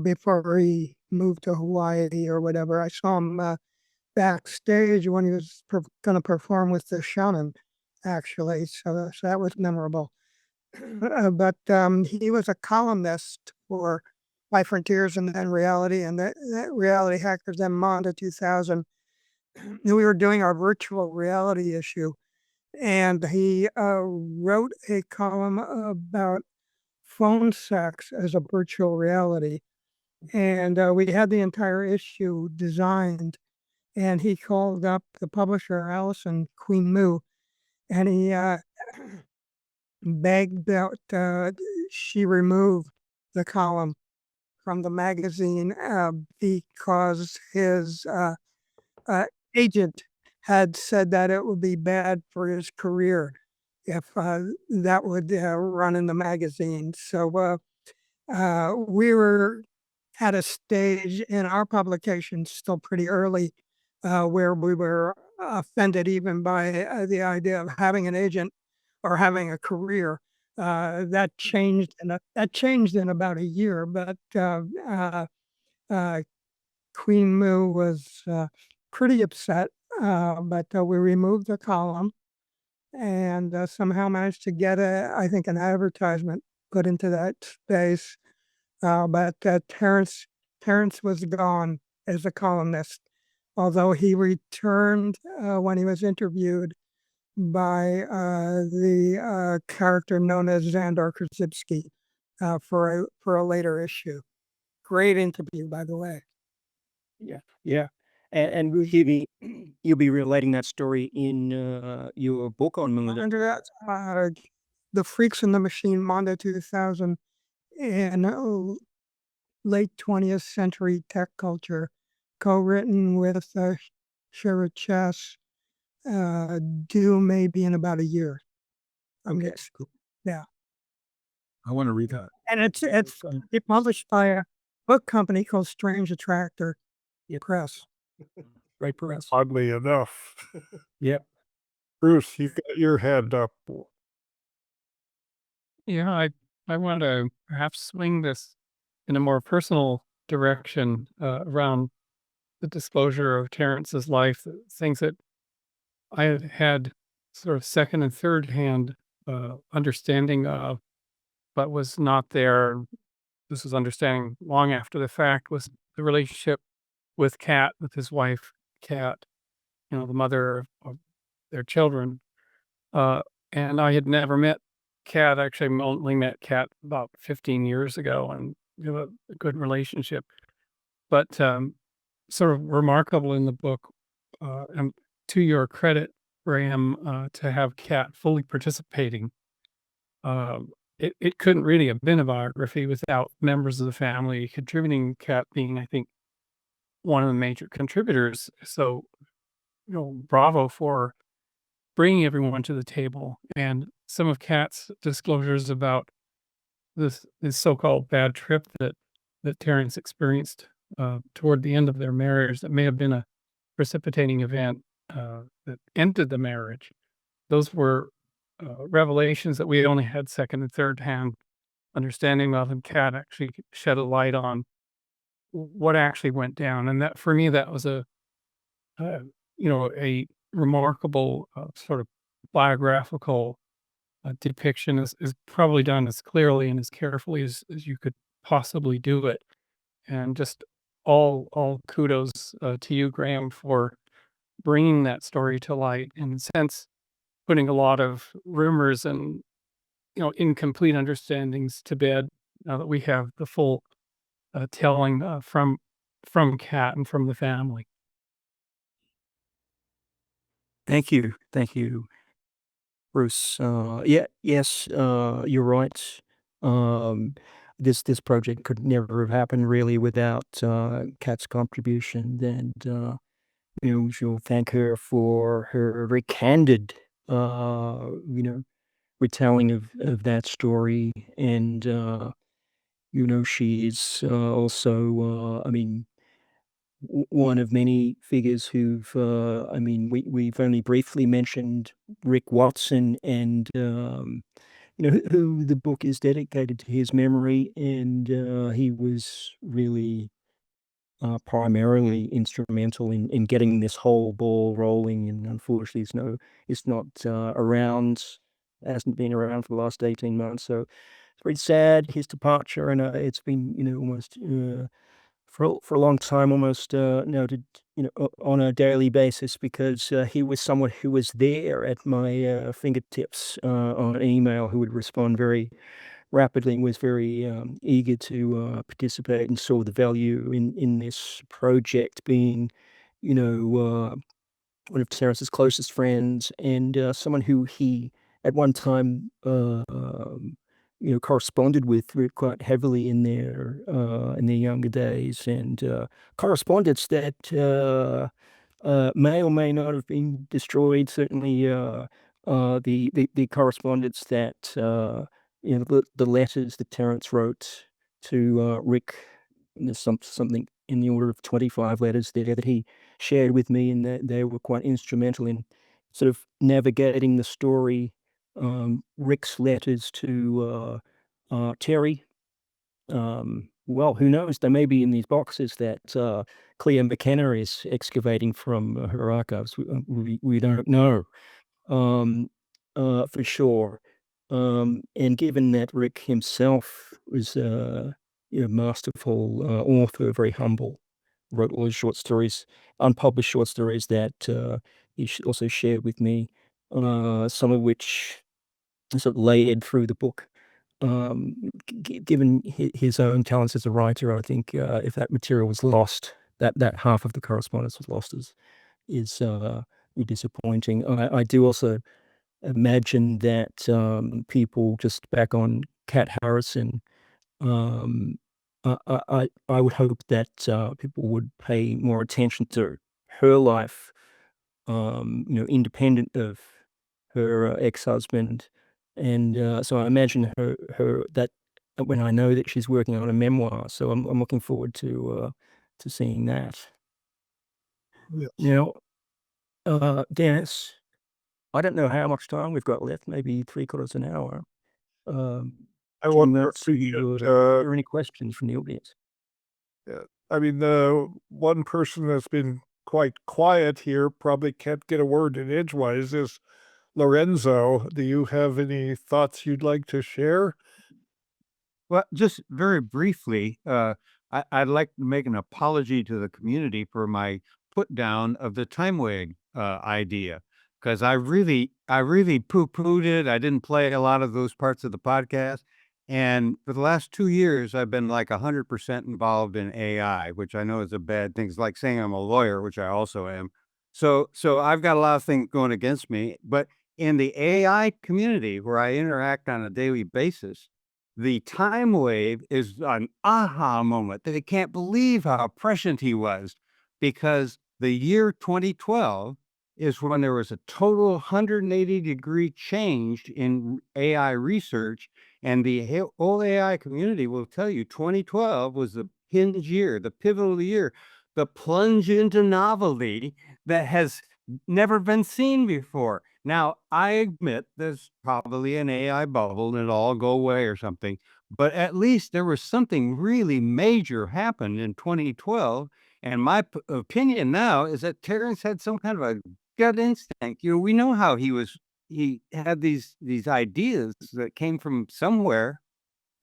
before he moved to Hawaii or whatever. I saw him backstage when he was going to perform with the Shaman, actually. So that was memorable. But he was a columnist for Life Frontiers and then Reality, and that Reality Hackers, then Monda 2000. We were doing our virtual reality issue, and he wrote a column about phone sex as a virtual reality. And we had the entire issue designed, and he called up the publisher, Allison Queen Moo, and he begged that she remove the column from the magazine because his agent had said that it would be bad for his career if that would run in the magazine. So we were at a stage in our publication, still pretty early, where we were offended even by the idea of having an agent or having a career. That changed in about a year, but Queen Moo was pretty upset. But we removed the column and somehow managed to get I think an advertisement put into that space. But Terence was gone as a columnist, although he returned when he was interviewed by the character known as Xandar Krasipsky for a later issue. Great interview, by the way. Yeah, yeah, and will you be you'll be relating that story in your book on military. Under that, The Freaks in the Machine, Mondo 2000, and late 20th century tech culture, co-written with Sherrod Chess, due maybe in about a year. Okay. Cool. Yeah. I want to read that. And it's published by a book company called Strange Attractor Press. Great press. Oddly enough. Yep. Bruce, you've got your hand up. Yeah, I want to perhaps swing this in a more personal direction around the disclosure of Terence's life, things that I had sort of second and third hand understanding of, but was not there. This was understanding long after the fact, was the relationship with Kat, with his wife, Kat, the mother of their children. And I had never met Kat. Actually, I only met Kat about 15 years ago, and we have a good relationship. But sort of remarkable in the book, and to your credit, Graham, to have Kat fully participating. It couldn't really have been a biography without members of the family contributing, Kat being, I think, one of the major contributors. So, bravo for bringing everyone to the table. And some of Kat's disclosures about this so-called bad trip that Terence experienced toward the end of their marriage, that may have been a precipitating event that ended the marriage. Those were revelations that we only had second and third hand understanding of, and Kat actually shed a light on what actually went down. And that, for me, that was a remarkable sort of biographical depiction, is probably done as clearly and as carefully as you could possibly do it. And just all kudos to you, Graham, for bringing that story to light, in a sense, putting a lot of rumors and incomplete understandings to bed, now that we have the full telling from Kat and from the family. Thank you, Bruce. Yes, you're right. This project could never have happened really without Kat's contribution, and we'll thank her for her very candid, retelling of that story, and she's also, one of many figures who've, we've only briefly mentioned Rick Watson, and who the book is dedicated to his memory, and he was really primarily instrumental in getting this whole ball rolling. And unfortunately, it's not around, hasn't been around for the last 18 months. So it's very sad, his departure, and it's been almost for a long time, almost noted on a daily basis, because he was someone who was there at my fingertips on email, who would respond very rapidly and was very eager to participate, and saw the value in this project, being one of Terence's closest friends, and someone who he at one time corresponded with quite heavily in their younger days, and correspondence that may or may not have been destroyed. Certainly, the correspondence that the letters that Terence wrote to Rick, there's something in the order of 25 letters there that he shared with me, and that they were quite instrumental in sort of navigating the story. Rick's letters to Terry. Well, who knows? They may be in these boxes that Clea McKenna is excavating from her archives. We don't know for sure. And given that Rick himself was a masterful author, very humble, wrote all his short stories, unpublished short stories that he also shared with me, some of which sort of layered through the book. Given his own talents as a writer, I think if that material was lost, that half of the correspondence was lost, is disappointing. I do also imagine that people just back on Kat Harrison. I would hope that people would pay more attention to her life, independent of her ex-husband, and so I imagine her that when I know that she's working on a memoir, so I'm looking forward to seeing that. Yes. Now, Dennis, I don't know how much time we've got left, maybe 3/4 an hour. I Do you wonder want if we to could, hear any questions from the audience? I mean, the one person that's been quite quiet here, probably can't get a word in edgewise, is Lorenzo. Do you have any thoughts you'd like to share? Well, just very briefly, I'd like to make an apology to the community for my put down of the time wave idea, because I really poo-pooed it. I didn't play a lot of those parts of the podcast. And for the last 2 years, I've been like 100% involved in AI, which I know is a bad thing. It's like saying I'm a lawyer, which I also am. So I've got a lot of things going against me. But in the AI community where I interact on a daily basis, the time wave is an aha moment. They can't believe how prescient he was, because the year 2012 is when there was a total 180-degree change in AI research. And the whole AI community will tell you 2012 was the hinge year, the pivotal year, the plunge into novelty that has never been seen before. Now, I admit there's probably an AI bubble and it'll all go away or something, but at least there was something really major happened in 2012. And my opinion now is that Terence had some kind of a gut instinct. We know how he had these ideas that came from somewhere,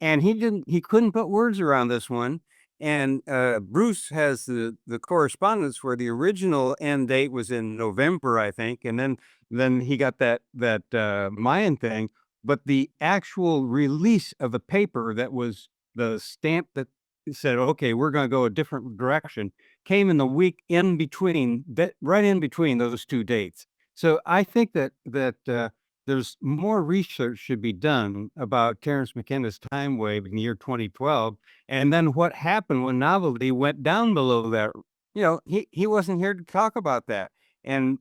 and he couldn't put words around this one. And Bruce has the correspondence where the original end date was in November, I think, and then he got that Mayan thing. But the actual release of the paper that was the stamp that said, okay, we're going to go a different direction, came in the week in between, right in between those two dates. So I think that there's more research should be done about Terence McKenna's time wave in the year 2012, and then what happened when novelty went down below that. He wasn't here to talk about that. And,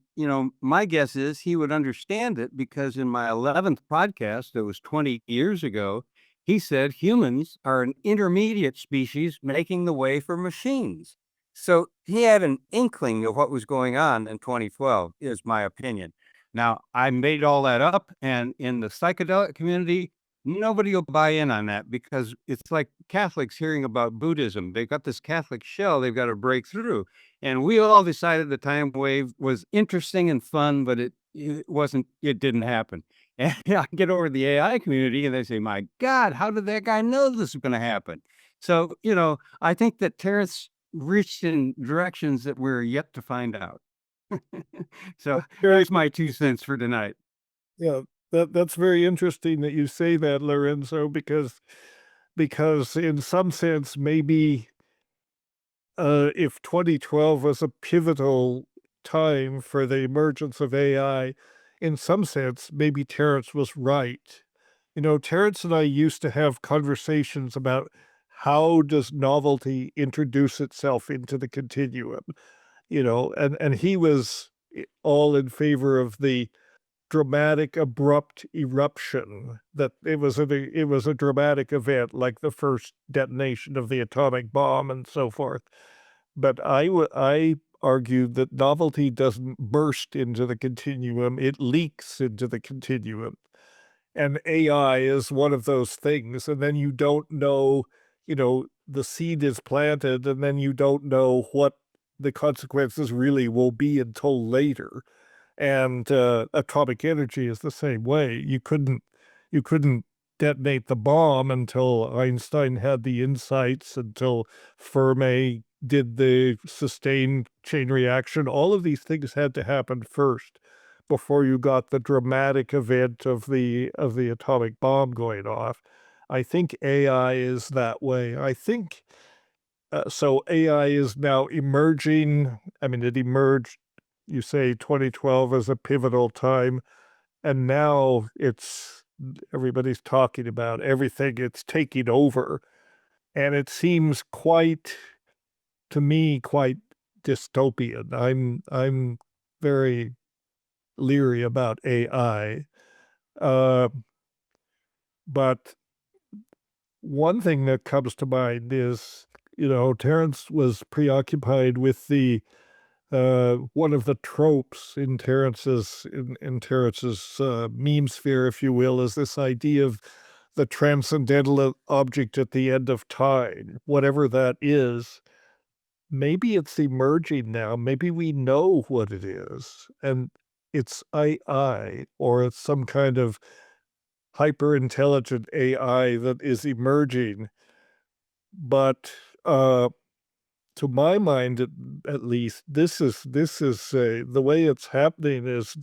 my guess is he would understand it, because in my 11th podcast, that was 20 years ago, he said humans are an intermediate species making the way for machines. So he had an inkling of what was going on in 2012, is my opinion. Now, I made all that up, and in the psychedelic community, nobody will buy in on that, because it's like Catholics hearing about Buddhism. They've got this Catholic shell they've got to break through. And we all decided the time wave was interesting and fun, but it didn't happen. And I get over to the AI community and they say, my God, how did that guy know this was going to happen? So, I think that Terence reached in directions that we're yet to find out. So here's my 2 cents for tonight. Yeah, that's very interesting that you say that, Lorenzo, because in some sense, maybe if 2012 was a pivotal time for the emergence of AI, in some sense, maybe Terence was right. Terence and I used to have conversations about how does novelty introduce itself into the continuum, and he was all in favor of the dramatic, abrupt eruption, that it was a dramatic event, like the first detonation of the atomic bomb and so forth. But I argued that novelty doesn't burst into the continuum, it leaks into the continuum. And AI is one of those things. And then you don't know, the seed is planted, and then you don't know what the consequences really will be until later. And atomic energy is the same way. You couldn't detonate the bomb until Einstein had the insights, until Fermi did the sustained chain reaction. All of these things had to happen first before you got the dramatic event of the atomic bomb going off. I think AI is that way. I think so. AI is now emerging. I mean, it emerged you say 2012 is a pivotal time, and now everybody's talking about everything it's taking over. And it seems to me, quite dystopian. I'm very leery about AI. Uh, but one thing that comes to mind is, Terence was preoccupied with the one of the tropes in Terence's meme sphere, if you will, is this idea of the transcendental object at the end of time, whatever that is. Maybe it's emerging now. Maybe we know what it is, and it's AI, or it's some kind of hyper intelligent AI that is emerging. But to my mind, at least, this is the way it's happening is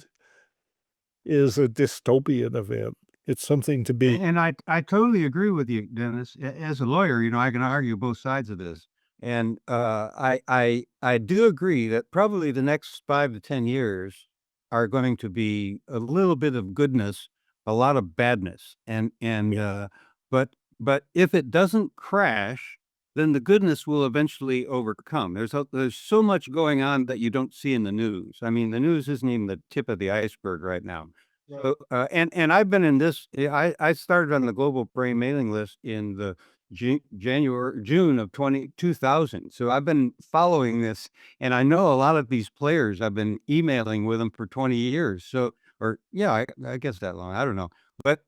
a dystopian event. It's something to be. And I totally agree with you, Dennis. As a lawyer, I can argue both sides of this. And I do agree that probably the next 5 to 10 years are going to be a little bit of goodness, a lot of badness. But if it doesn't crash, then the goodness will eventually overcome. There's so much going on that you don't see in the news. I mean, the news isn't even the tip of the iceberg right now. So, and I've been in this. I started on the global brain mailing list in the June of 2000. So I've been following this, and I know a lot of these players. I've been emailing with them for 20 years. So, or yeah, I guess that long. I don't know, but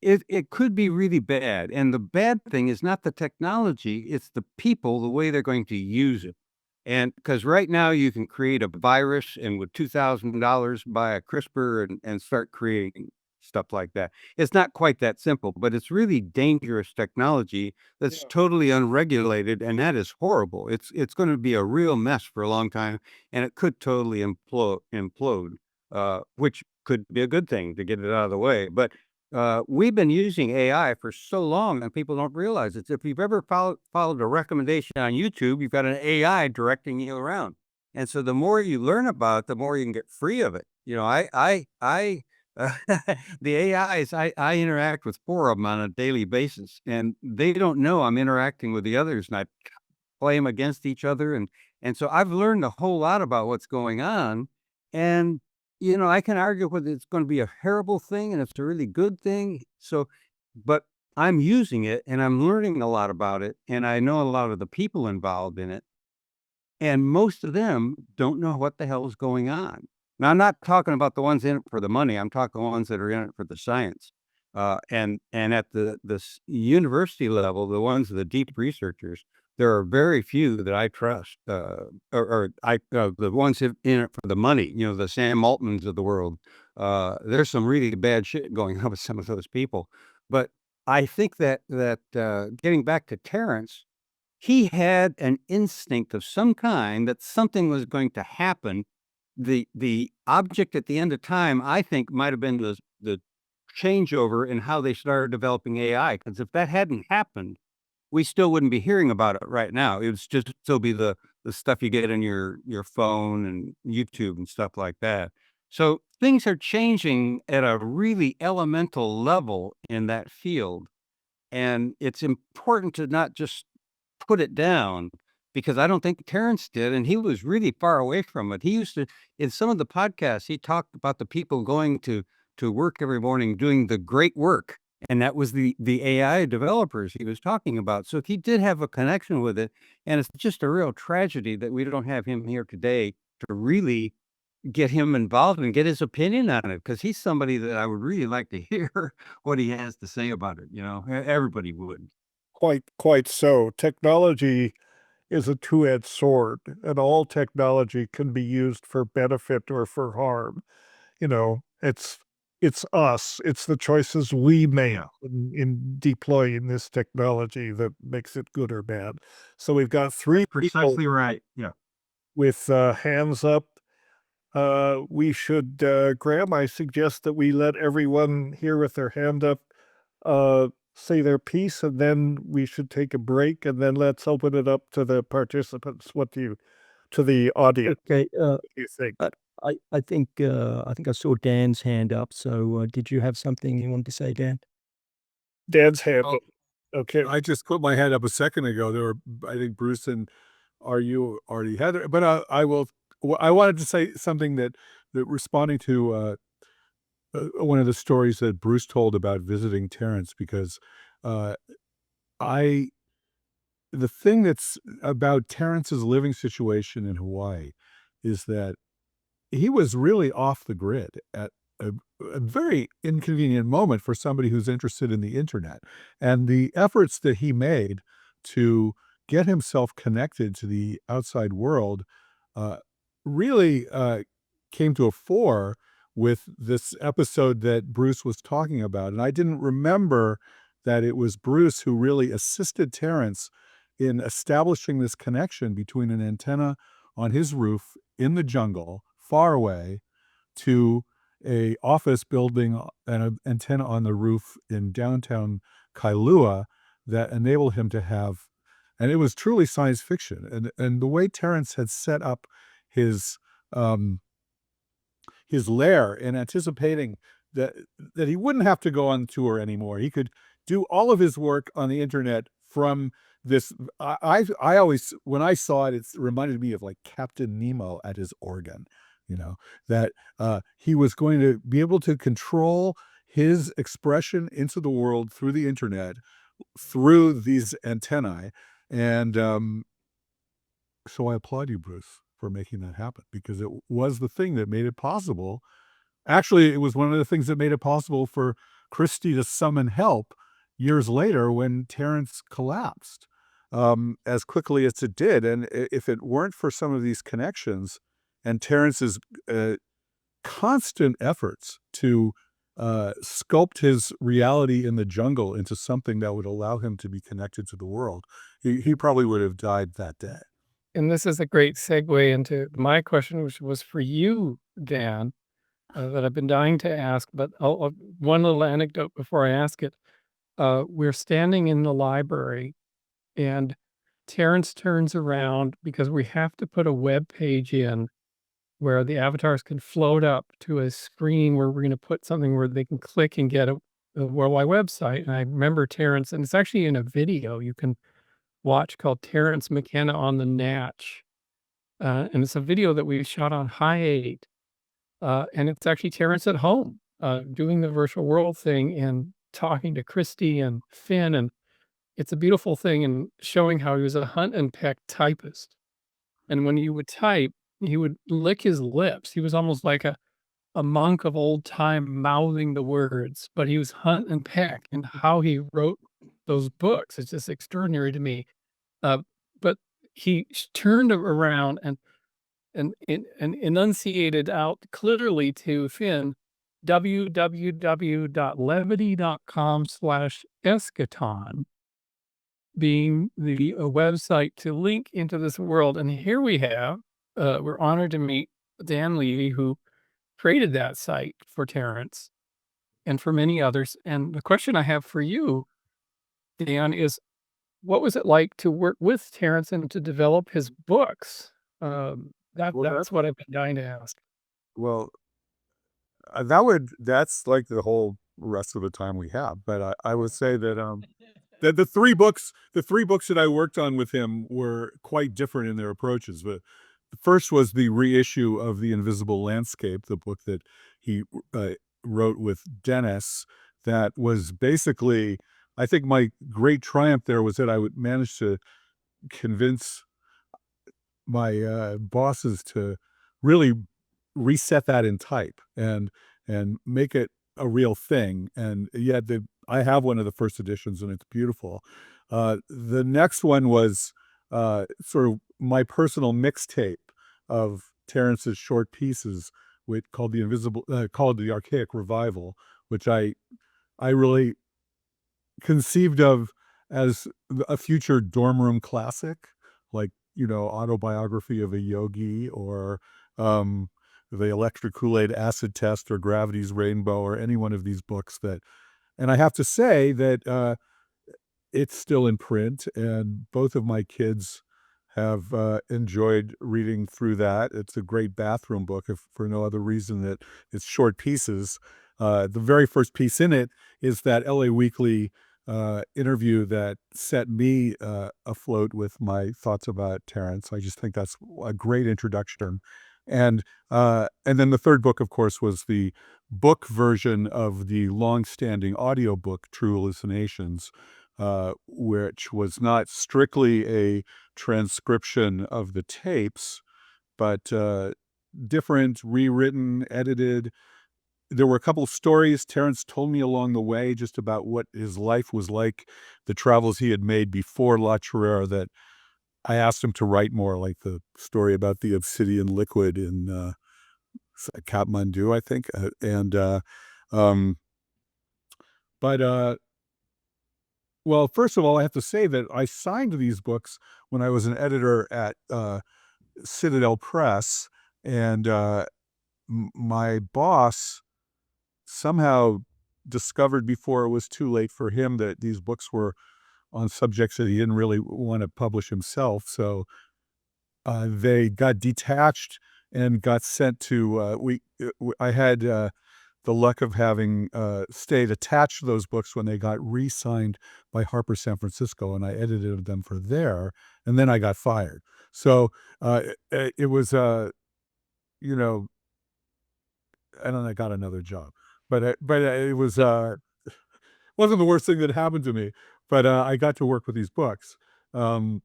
it could be really bad. And the bad thing is not the technology; it's the people, the way they're going to use it. And because right now you can create a virus and with $2,000 buy a CRISPR and start creating stuff like that. It's not quite that simple, but it's really dangerous technology that's totally unregulated, and that is horrible. It's going to be a real mess for a long time, and it could totally implode, which could be a good thing to get it out of the way. But we've been using AI for so long, and people don't realize it. If you've ever followed a recommendation on YouTube, you've got an AI directing you around. And so the more you learn about it, the more you can get free of it. The AIs, I interact with 4 of them on a daily basis, and they don't know I'm interacting with the others, and I play them against each other. And so I've learned a whole lot about what's going on. And I can argue whether it's going to be a terrible thing and it's a really good thing. So, but I'm using it and I'm learning a lot about it. And I know a lot of the people involved in it. And most of them don't know what the hell is going on. Now, I'm not talking about the ones in it for the money. I'm talking the ones that are in it for the science. And at the university level, the ones, the deep researchers, there are very few that I trust, the ones in it for the money, the Sam Altmans of the world. There's some really bad shit going on with some of those people. But I think that getting back to Terence, he had an instinct of some kind that something was going to happen. The object at the end of time, I think, might have been the changeover in how they started developing AI. Because if that hadn't happened, we still wouldn't be hearing about it right now. It would just still be the stuff you get in your phone and YouTube and stuff like that. So things are changing at a really elemental level in that field. And it's important to not just put it down, because I don't think Terence did, and he was really far away from it. He used to, in some of the podcasts, he talked about the people going to work every morning doing the great work, and that was the AI developers he was talking about. So he did have a connection with it, and it's just a real tragedy that we don't have him here today to really get him involved and get his opinion on it, because he's somebody that I would really like to hear what he has to say about it. Everybody would. Quite so. Technology is a two-edged sword, and all technology can be used for benefit or for harm. It's us. It's the choices we make in deploying this technology that makes it good or bad. So we've got 3 people Precisely right. Yeah. with hands up. We should, Graham, I suggest that we let everyone here with their hand up say their piece, and then we should take a break, and then let's open it up to the participants. What do to the audience. Okay. What do you think? I think I saw Dan's hand up. So did you have something you wanted to say, Dan? Dan's hand. Oh, Okay. I just put my hand up a second ago. There were, I think Bruce and you already had it, but I wanted to say something that responding to one of the stories that Bruce told about visiting Terence, because uh, I the thing that's about Terence's living situation in Hawaii is that he was really off the grid at a very inconvenient moment for somebody who's interested in the internet. And the efforts that he made to get himself connected to the outside world uh, really came to a fore with this episode that Bruce was talking about. And I didn't remember that it was Bruce who really assisted Terence in establishing this connection between an antenna on his roof in the jungle, far away, to a office building and an antenna on the roof in downtown Kailua that enabled him to have, and it was truly science fiction. And the way Terence had set up his lair in anticipating that he wouldn't have to go on tour anymore. He could do all of his work on the internet from this. I always, when I saw it, it reminded me of like Captain Nemo at his organ, that he was going to be able to control his expression into the world through the internet, through these antennae. And so I applaud you, Bruce, for making that happen, because it was the thing that made it possible. Actually, it was one of the things that made it possible for Christie to summon help years later when Terence collapsed as quickly as it did. And if it weren't for some of these connections and Terence's constant efforts to sculpt his reality in the jungle into something that would allow him to be connected to the world, he probably would have died that day. And this is a great segue into my question, which was for you, Dan, that I've been dying to ask. But one little anecdote before I ask it. We're standing in the library, and Terence turns around because we have to put a web page in where the avatars can float up to a screen where we're going to put something where they can click and get a worldwide website. And I remember Terence, and it's actually in a video you can watch called Terence McKenna on the Natch. And it's a video that we shot on High 8. And it's actually Terence at home doing the virtual world thing and talking to Christy and Finn. And it's a beautiful thing, and showing how he was a hunt and peck typist. And when he would type, he would lick his lips. He was almost like a monk of old time mouthing the words, but he was hunt and peck, and how he wrote those books. It's just extraordinary to me. But he turned around and enunciated out clearly to Finn www.levity.com/eschaton being the website to link into this world. And here we have, we're honored to meet Dan Levy, who created that site for Terence and for many others. And the question I have for you, Dan, is what was it like to work with Terence and to develop his books? That's what I've been dying to ask. Well, that's like the whole rest of the time we have. But I would say that that the three books that I worked on with him were quite different in their approaches. But the first was the reissue of The Invisible Landscape, the book that he wrote with Dennis. That was basically, I think my great triumph there was that I would manage to convince my bosses to really reset that in type and make it a real thing. And yet I have one of the first editions, and it's beautiful. The next one was sort of my personal mixtape of Terence's short pieces, called the Archaic Revival, which I really conceived of as a future dorm room classic, like, Autobiography of a Yogi, or the Electric Kool-Aid Acid Test, or Gravity's Rainbow, or any one of these books and I have to say that it's still in print, and both of my kids have enjoyed reading through that. It's a great bathroom book, if for no other reason that it's short pieces. The very first piece in it is that LA Weekly interview that set me afloat with my thoughts about Terence. I just think that's a great introduction. And then the third book, of course, was the book version of the long-standing audiobook True Hallucinations, which was not strictly a transcription of the tapes, but different, rewritten, edited. There were a couple of stories Terence told me along the way just about what his life was like, the travels he had made before La Chorrera, that I asked him to write more, like the story about the obsidian liquid in Kathmandu, I think. Well, first of all, I have to say that I signed these books when I was an editor at Citadel Press, and my boss somehow discovered before it was too late for him that these books were on subjects that he didn't really want to publish himself. So they got detached and got sent to I had the luck of having stayed attached to those books when they got re-signed by Harper San Francisco, and I edited them for there, and then I got fired. So it was you know, and then I got another job, but it was wasn't the worst thing that happened to me. But I got to work with these books, and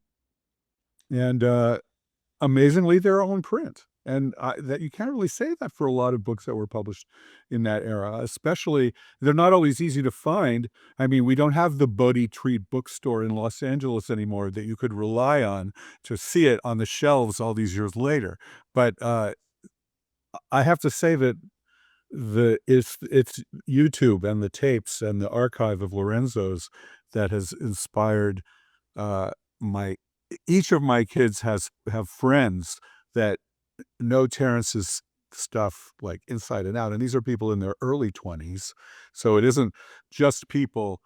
amazingly, they're all in print. And that you can't really say that for a lot of books that were published in that era. Especially, they're not always easy to find. I mean, we don't have the Bodhi Tree bookstore in Los Angeles anymore that you could rely on to see it on the shelves all these years later. But I have to say that it's YouTube and the tapes and the archive of Lorenzo's that has inspired my each of my kids have friends that know Terrence's stuff like inside and out, and these are people in their early 20s, so it isn't just people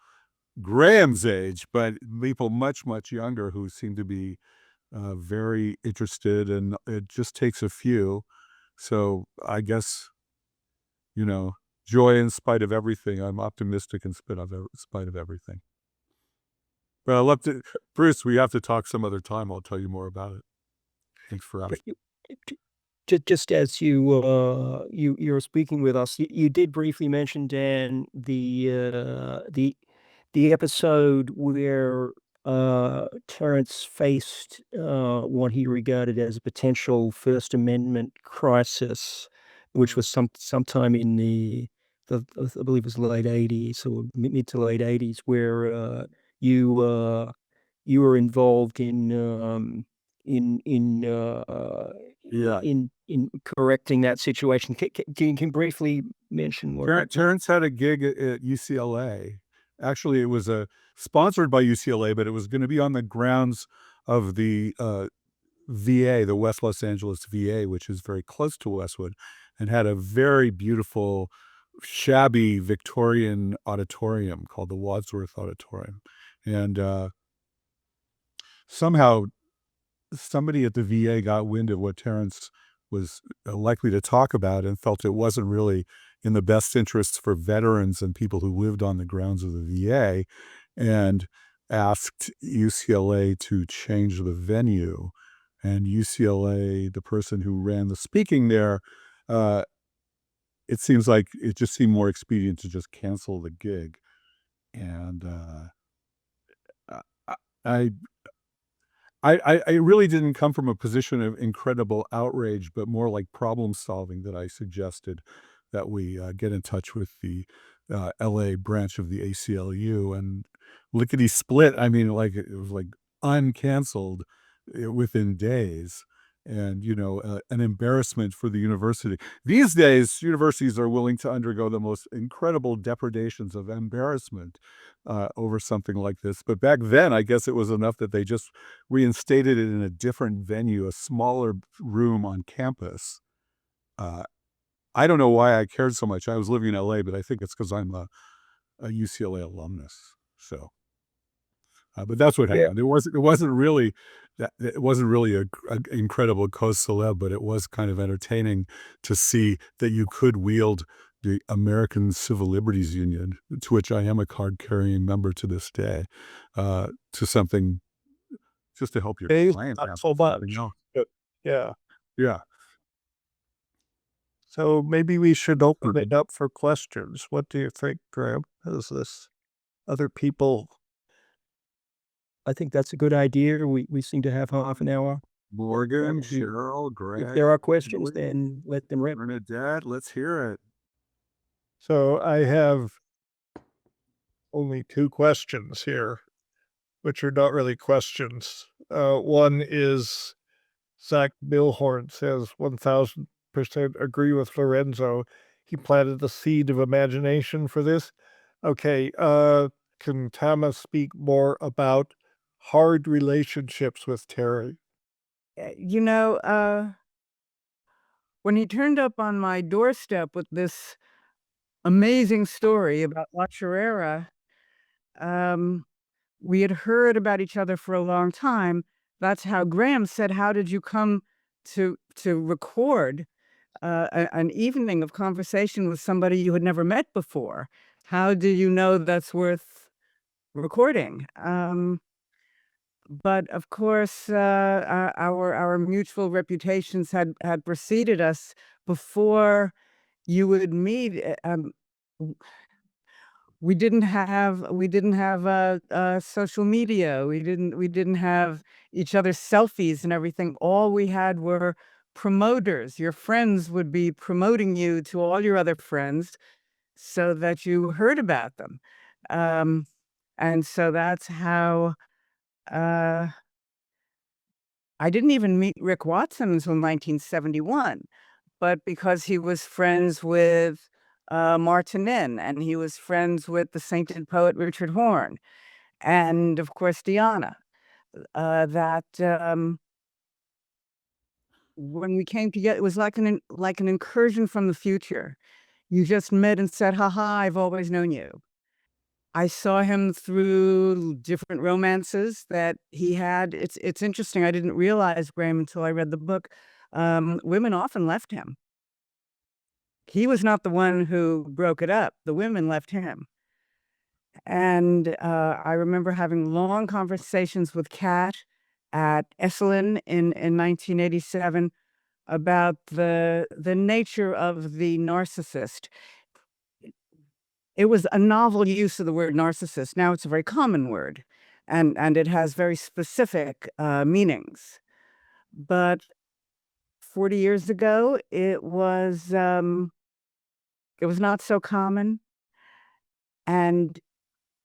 Graham's age, but people much younger who seem to be very interested, and it just takes a few. So I guess, joy in spite of everything. I'm optimistic in spite of everything. But I love to, Bruce, we have to talk some other time. I'll tell you more about it. Thanks for asking. Just as you were speaking with us, you did briefly mention, Dan, the episode where Terence faced what he regarded as a potential First Amendment crisis, which was sometime in I believe it was late 80s or mid to late 80s, where you you were involved Yeah. in correcting that situation. Can you briefly mention what? Terrence had a gig at UCLA. Actually, it was sponsored by UCLA, but it was going to be on the grounds of the VA, the West Los Angeles VA, which is very close to Westwood, and had a very beautiful, shabby Victorian auditorium called the Wadsworth Auditorium. And somehow somebody at the VA got wind of what Terence was likely to talk about and felt it wasn't really in the best interests for veterans and people who lived on the grounds of the VA, and asked UCLA to change the venue. And UCLA, the person who ran the speaking there, it seems like it just seemed more expedient to just cancel the gig. And I I really didn't come from a position of incredible outrage, but more like problem solving, that I suggested that we get in touch with the LA branch of the ACLU, and lickety split. I mean, like it was like uncanceled within days. And, an embarrassment for the university. These days, universities are willing to undergo the most incredible depredations of embarrassment over something like this. But back then, I guess it was enough that they just reinstated it in a different venue, a smaller room on campus. I don't know why I cared so much. I was living in LA, but I think it's because I'm a UCLA alumnus. So But that's what Yeah. happened. It wasn't really a incredible cause célèbre, but it was kind of entertaining to see that you could wield the American Civil Liberties Union, to which I am a card-carrying member to this day, to something just to help your Hey, clients not have so something much. else. Yeah. Yeah. So maybe we should open it up for questions. What do you think, Graham? Is this other people? I think that's a good idea. We seem to have half an hour. Morgan, If you- Cheryl, If Greg, there are questions, Julie, then let them rip. Bernadette, let's hear it. So I have only 2 questions here, which are not really questions. One is Zach Milhorn says 1000% agree with Lorenzo. He planted the seed of imagination for this. Okay, can Tama speak more about hard relationships with Terry? You know, when he turned up on my doorstep with this amazing story about La Chorrera, we had heard about each other for a long time. That's how Graham said, "How did you come to record an evening of conversation with somebody you had never met before? How do you know that's worth recording?" But of course, our mutual reputations had preceded us before you would meet. We didn't have social media. We didn't have each other's selfies and everything. All we had were promoters. Your friends would be promoting you to all your other friends so that you heard about them. Um, and so that's how uh, I didn't even meet Rick Watson until 1971, but because he was friends with Martinin, and he was friends with the sainted poet Richard Horn, and of course Diana. That when we came together, it was like an incursion from the future. You just met and said, "Ha ha, I've always known you." I saw him through different romances that he had. It's interesting. I didn't realize, Graham, until I read the book. Women often left him. He was not the one who broke it up. The women left him. And I remember having long conversations with Kat at Esalen in 1987 about the nature of the narcissist. It was a novel use of the word narcissist. Now it's a very common word, and it has very specific meanings. But 40 years ago, it was not so common, and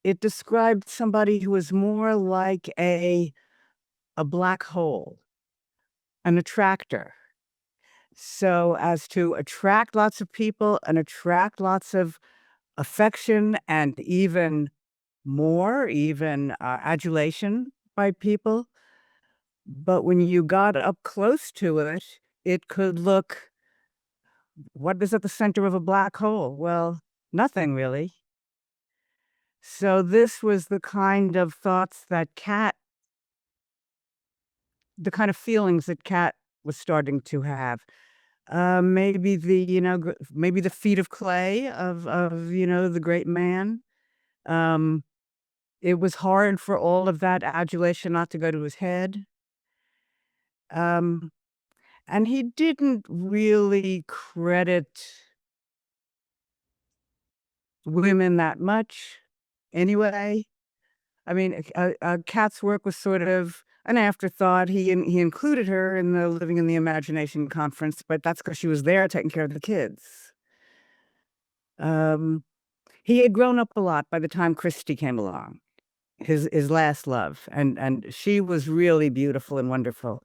it described somebody who was more like a black hole, an attractor. So as to attract lots of people and attract lots of affection and even more, even adulation by people. But when you got up close to it, it could look, what is at the center of a black hole? Well, nothing really. So this was the kind of thoughts that the kind of feelings that Kat was starting to have. Maybe maybe the feet of clay of the great man. Um, it was hard for all of that adulation not to go to his head. Um, and he didn't really credit women that much anyway. I mean, Kat's work was sort of an afterthought. He included her in the Living in the Imagination conference, but that's because she was there taking care of the kids. He had grown up a lot by the time Christy came along, his last love, and she was really beautiful and wonderful.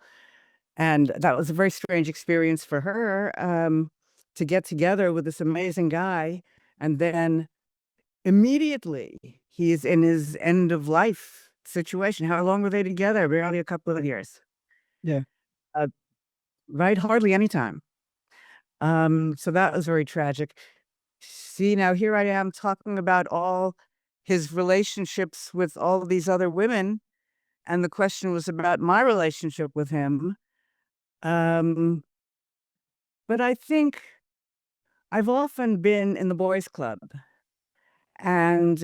And that was a very strange experience for her, to get together with this amazing guy, and then immediately he's in his end of life situation. How long were they together? Barely a couple of years. Yeah. Right? Hardly any time. So that was very tragic. See, now here I am talking about all his relationships with all of these other women, and the question was about my relationship with him. But I think I've often been in the boys' club, and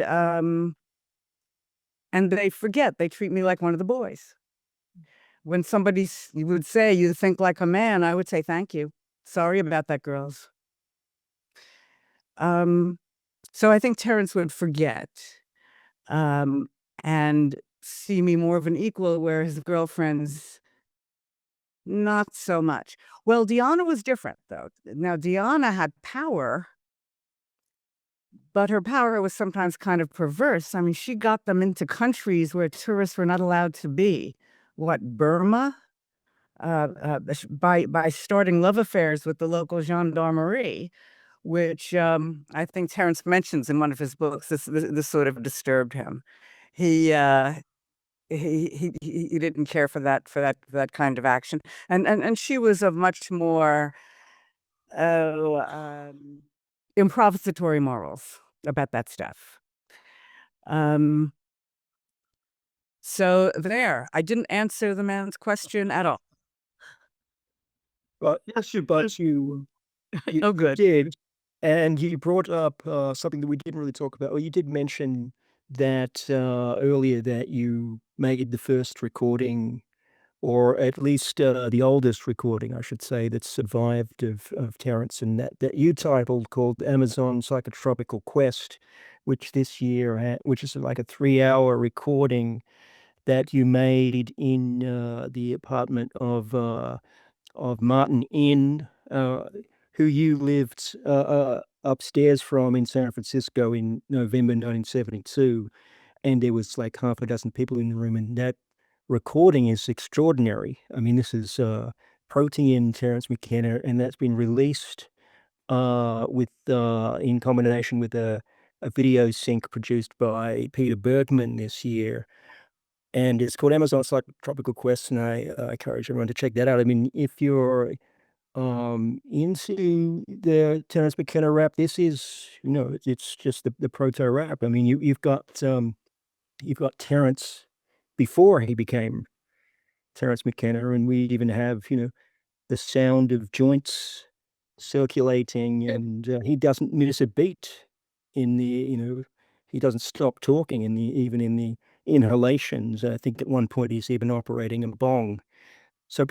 they forget. They treat me like one of the boys. When somebody would say, "You think like a man," I would say, "Thank you. Sorry about that, girls." So I think Terence would forget, and see me more of an equal, where his girlfriends, not so much. Well, Diana was different, though. Now, Diana had power, but her power was sometimes kind of perverse. I mean, she got them into countries where tourists were not allowed to be. What, Burma? By starting love affairs with the local gendarmerie, which I think Terence mentions in one of his books. This sort of disturbed him. He he didn't care for that kind of action, and she was of much more improvisatory morals about that stuff. So there, I didn't answer the man's question at all. But you Oh, good. did, and you brought up something that we didn't really talk about. Well, you did mention that earlier, that you made the first recording, or at least the oldest recording, I should say, that survived of Terence, and that you titled, called Amazon Psychotropical Quest, which this year which is like a 3-hour recording that you made in the apartment of Martin Inn, who you lived upstairs from in San Francisco in November 1972. And there was like half a dozen people in the room, and that recording is extraordinary. I mean, this is Protein, Terence McKenna, and that's been released with in combination with a video sync produced by Peter Bergman this year. And it's called Amazon Psychotropical Quest, and I encourage everyone to check that out. I mean, if you're into the Terence McKenna rap, this is, it's just the proto rap. I mean, you've got Terence before he became Terence McKenna, and we even have, the sound of joints circulating, and he doesn't miss a beat in the, he doesn't stop talking even in the inhalations. I think at one point he's even operating a bong. So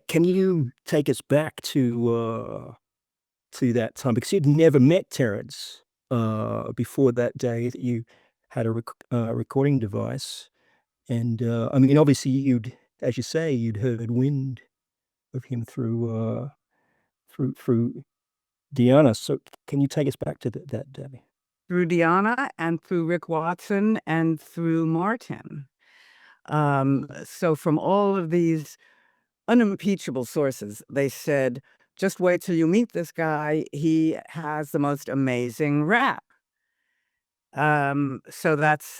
can you take us back to that time? Because you'd never met Terence before that day that you had a recording device. And I mean, obviously as you say, you'd heard wind of him through Diana. So can you take us back to that day? Through Diana and through Rick Watson and through Martin. So from all of these unimpeachable sources, they said, just wait till you meet this guy. He has the most amazing rap. So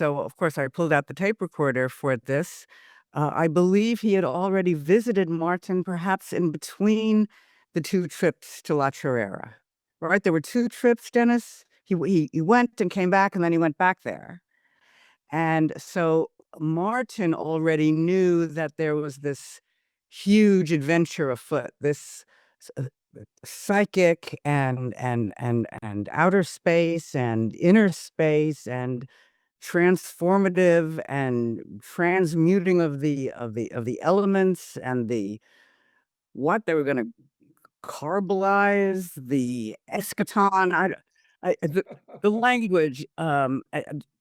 of course I pulled out the tape recorder for this. I believe he had already visited Martin, perhaps in between the 2 trips to La Chorrera. Right? There were 2 trips, Dennis. He went and came back, and then he went back there. And so Martin already knew that there was this huge adventure afoot, this psychic and outer space and inner space and transformative and transmuting of the elements, and what they were going to carbolize, the eschaton. The language,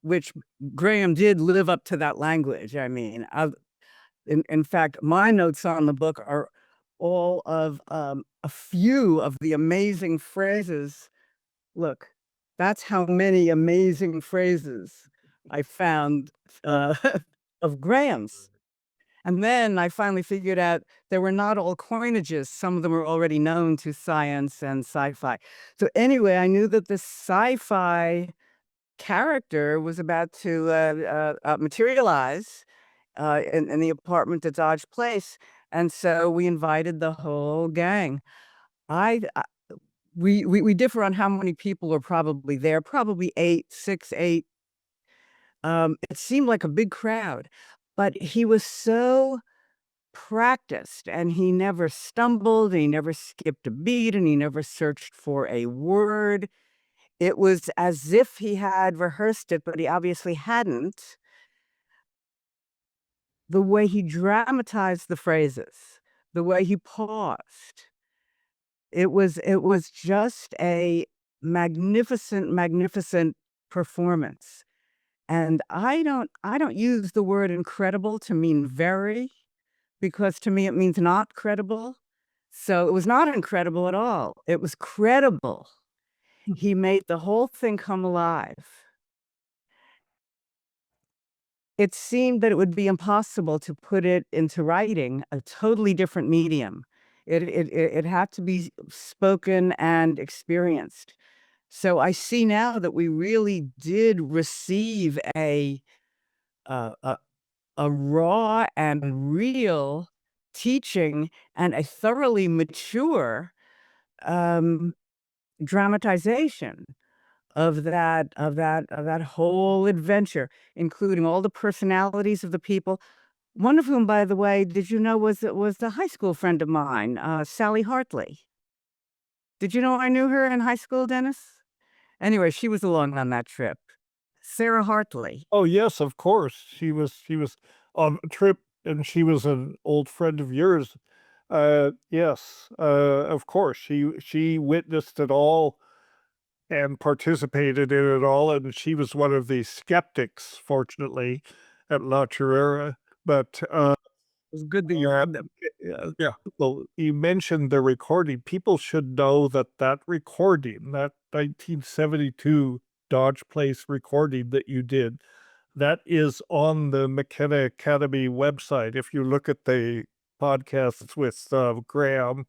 which Graham did live up to that language. I mean, in fact, my notes on the book are all of a few of the amazing phrases. Look, that's how many amazing phrases I found of Graham's. And then I finally figured out they were not all coinages. Some of them were already known to science and sci-fi. So anyway, I knew that this sci-fi character was about to materialize in the apartment at Dodge Place. And so we invited the whole gang. We differ on how many people were probably there, probably 8, 6, 8. It seemed like a big crowd, but he was so practiced, and he never stumbled, he never skipped a beat, and he never searched for a word. It was as if he had rehearsed it, but he obviously hadn't. The way he dramatized the phrases, the way he paused. It was just a magnificent, magnificent performance. And I don't use the word incredible to mean very, because to me it means not credible. So it was not incredible at all. It was credible. He made the whole thing come alive. It seemed that it would be impossible to put it into writing, a totally different medium. It had to be spoken and experienced. So I see now that we really did receive a a, a raw and real teaching and a thoroughly mature um, dramatization of that whole adventure, including all the personalities of the people. One of whom, by the way, did you know was a high school friend of mine, Sally Hartley. Did you know I knew her in high school, Dennis? Anyway, she was along on that trip. Sarah Hartley. Oh, yes, of course. She was on a trip, and she was an old friend of yours. Yes, of course. She witnessed it all and participated in it all, and she was one of the skeptics, fortunately, at La Chirera. But It was good that you yeah, read them. Yeah. well, you mentioned the recording. People should know that that recording, that 1972 Dodge Place recording that you did, that is on the McKenna Academy website. If you look at the podcasts with Graham,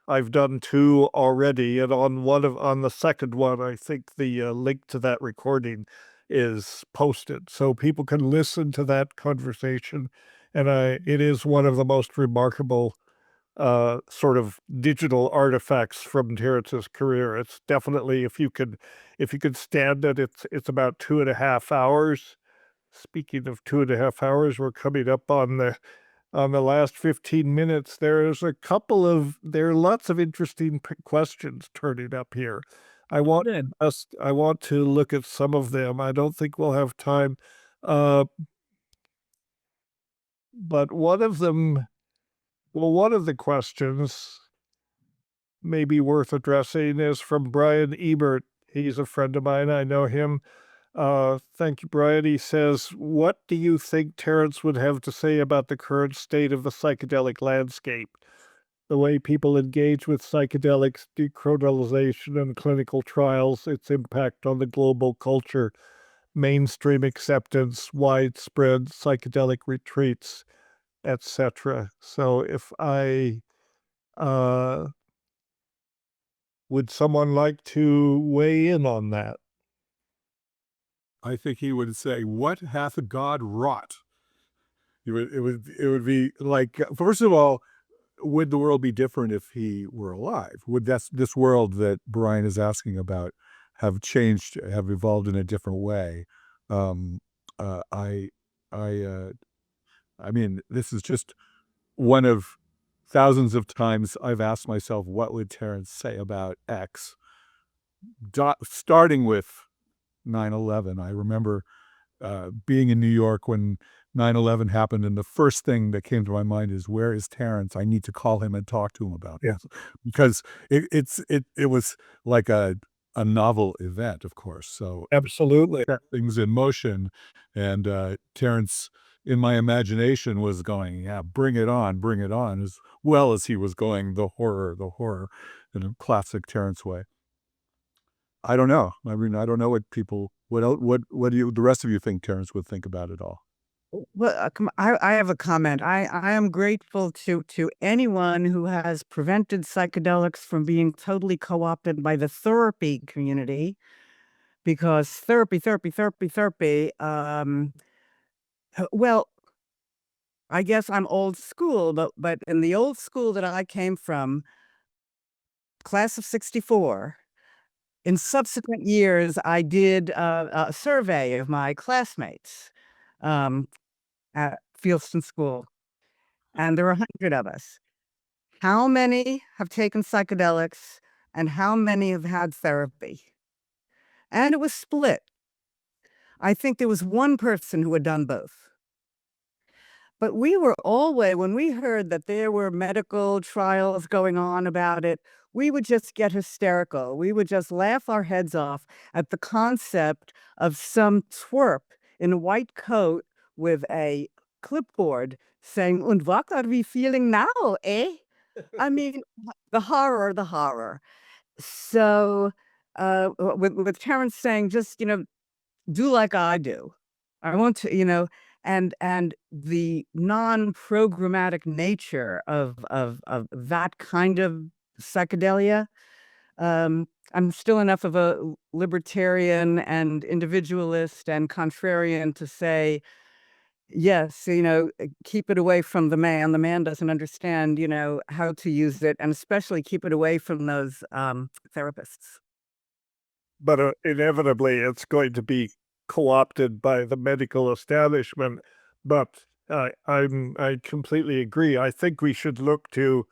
I've done 2 already, and on the second one, I think the link to that recording is posted, so people can listen to that conversation. And it is one of the most remarkable sort of digital artifacts from Terrence's career. It's definitely, if you could stand it, it's about 2.5 hours. Speaking of 2.5 hours, we're coming up on the last 15 minutes. There are lots of interesting questions turning up here. I want Good. I want to look at some of them. I don't think we'll have time. Uh, but one of the questions may be worth addressing is from Brian Ebert. He's a friend of mine. I know him. Thank you, Brian. He says, what do you think Terence would have to say about the current state of the psychedelic landscape? The way people engage with psychedelics, decriminalization, and clinical trials, its impact on the global culture, mainstream acceptance, widespread psychedelic retreats, etc. So uh, would someone like to weigh in on that? I think he would say, "What hath God wrought?" It would be like, first of all, would the world be different if he were alive? Would this world that Brian is asking about have changed, have evolved in a different way? Um, uh, I, I, uh, I mean, this is just one of thousands of times I've asked myself, what would Terence say about X? Starting with 9/11. I remember being in New York when 9/11 happened, and the first thing that came to my mind is, where is Terence? I need to call him and talk to him about this. Because it was like a novel event, of course. So Absolutely. set things in motion, and Terence, in my imagination, was going, "Yeah, bring it on," as well as he was going, the horror, in a classic Terence way. I don't know. I mean, I don't know what do the rest of you think Terence would think about it all? Well, I have a comment. I am grateful to anyone who has prevented psychedelics from being totally co-opted by the therapy community, because therapy. Well, I guess I'm old school, but in the old school that I came from, class of '64, In subsequent years, I did a survey of my classmates at Fieldston School, and there were 100 of us. How many have taken psychedelics and how many have had therapy? And it was split. I think there was one person who had done both. But we were always, when we heard that there were medical trials going on about it, we would just get hysterical. We would just laugh our heads off at the concept of some twerp in a white coat with a clipboard saying, "Und what are we feeling now, eh?" I mean, the horror, the horror. So, with Terence saying, just, do like I do. I want to, and the non-programmatic nature of that kind of psychedelia. I'm still enough of a libertarian and individualist and contrarian to say, yes, keep it away from the man. The man doesn't understand, how to use it, and especially keep it away from those therapists. But inevitably, it's going to be co-opted by the medical establishment. But I completely agree. I think we should look to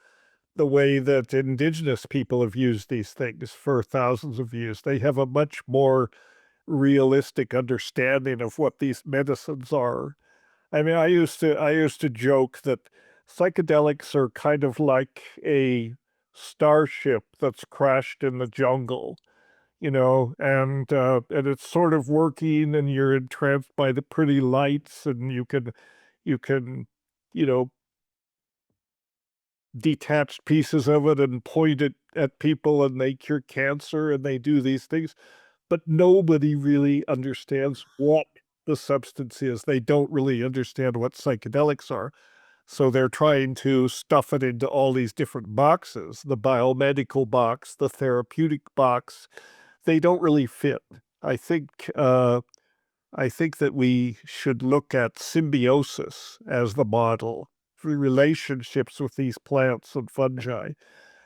the way that indigenous people have used these things for thousands of years. They have a much more realistic understanding of what these medicines are. I mean, I used to joke that psychedelics are kind of like a starship that's crashed in the jungle, and it's sort of working, and you're entranced by the pretty lights, and you can, you know, detach pieces of it and point it at people, and they cure cancer, and they do these things, but nobody really understands what the substance is. They don't really understand what psychedelics are. So they're trying to stuff it into all these different boxes, the biomedical box, the therapeutic box. They don't really fit. I think I think that we should look at symbiosis as the model for relationships with these plants and fungi.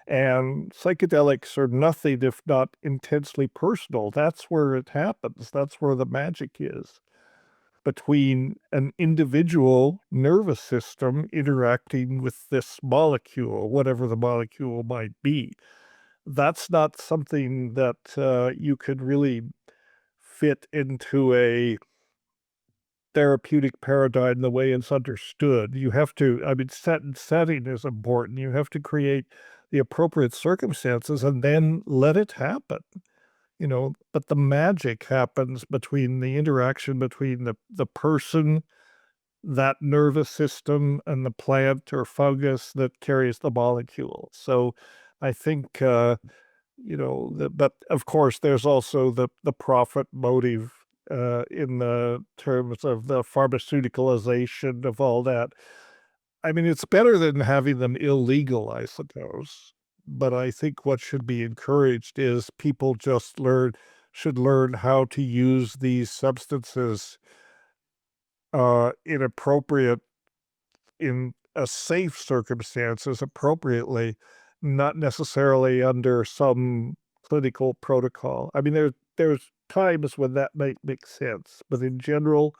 And psychedelics are nothing if not intensely personal. That's where it happens. That's where the magic is, between an individual nervous system interacting with this molecule, whatever the molecule might be. That's not something that you could really fit into a therapeutic paradigm the way it's understood. You have to, I mean, setting is important. You have to create the appropriate circumstances and then let it happen. But the magic happens between the interaction between the person, that nervous system, and the plant or fungus that carries the molecule. So I think, but of course, there's also the profit motive in the terms of the pharmaceuticalization of all that. I mean, it's better than having them illegal, I suppose. But I think what should be encouraged is people should learn how to use these substances inappropriate in a safe circumstances appropriately, not necessarily under some clinical protocol. I mean, there's times when that might make sense, but in general,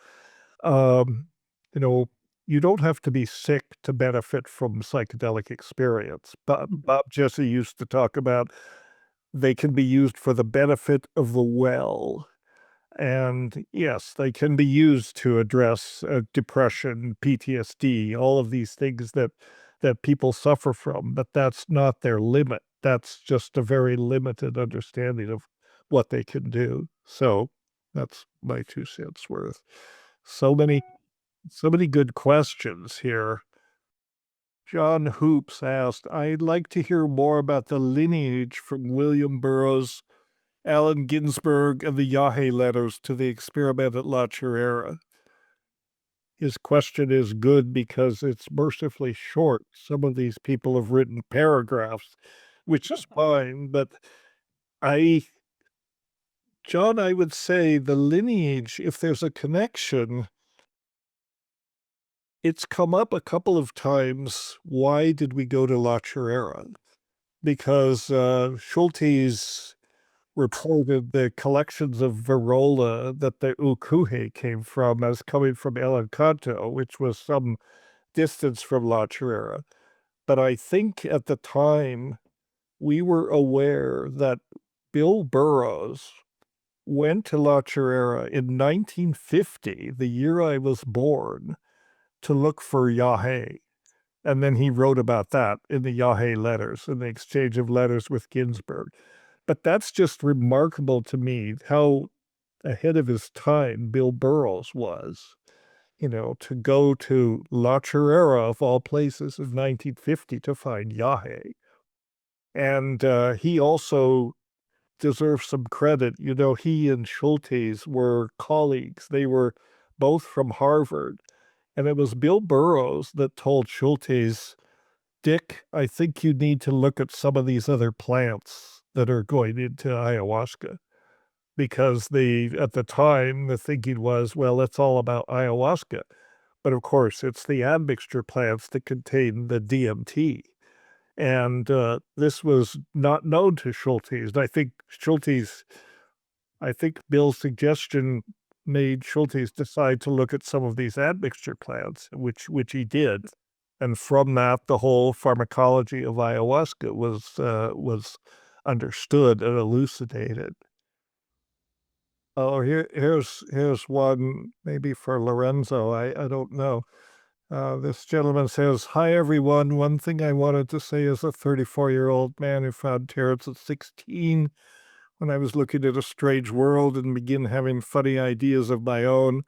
um, you know, you don't have to be sick to benefit from psychedelic experience. But Bob Jesse used to talk about they can be used for the benefit of the well. And yes, they can be used to address depression, PTSD, all of these things that people suffer from, but that's not their limit. That's just a very limited understanding of what they can do. So that's my 2 cents worth. So many good questions here. John Hoops asked, I'd like to hear more about the lineage from William Burroughs, Allen Ginsberg, and the Yahe letters to the experiment at La Chorrera. His question is good because it's mercifully short. Some of these people have written paragraphs, which is fine, but John, I would say the lineage, if there's a connection, it's come up a couple of times. Why did we go to La Chorrera? Because Schultes reported the collections of Verola that the Ukuhe came from as coming from El Encanto, which was some distance from La Chirera. But I think at the time we were aware that Bill Burroughs went to La Chirera in 1950, the year I was born, to look for Yahe. And then he wrote about that in the Yahe letters, in the exchange of letters with Ginsberg. But that's just remarkable to me, how ahead of his time Bill Burroughs was, to go to La Chirera, of all places, in 1950 to find Yahe. And he also deserves some credit. He and Schultes were colleagues. They were both from Harvard. And it was Bill Burroughs that told Schultes, Dick, I think you need to look at some of these other plants that are going into ayahuasca. Because at the time, the thinking was, well, it's all about ayahuasca. But of course, it's the admixture plants that contain the DMT. And this was not known to Schultes. I think Bill's suggestion made Schultes decide to look at some of these admixture plants, which he did. And from that, the whole pharmacology of ayahuasca was understood and elucidated. Oh, here's one maybe for Lorenzo. I don't know. This gentleman says, "Hi everyone. One thing I wanted to say as a 34-year-old man who found Terence at 16 when I was looking at a strange world and began having funny ideas of my own,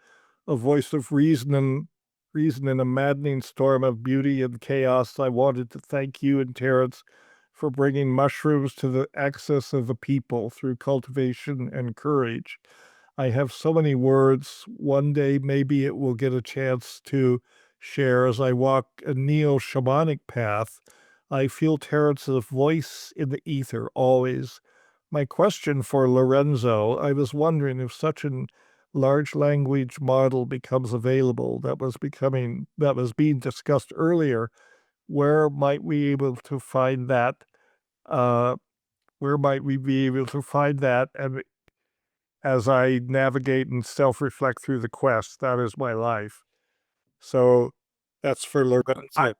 a voice of reason in a maddening storm of beauty and chaos. I wanted to thank you and Terence for bringing mushrooms to the access of the people through cultivation and courage. I have so many words. One day maybe it will get a chance to share as I walk a neo-shamanic path. I feel Terence's voice in the ether always. My question for Lorenzo, I was wondering if such a large language model becomes available that was being discussed earlier, where might we be able to find that? And as I navigate and self-reflect through the quest, that is my life. So that's for Lorenzo.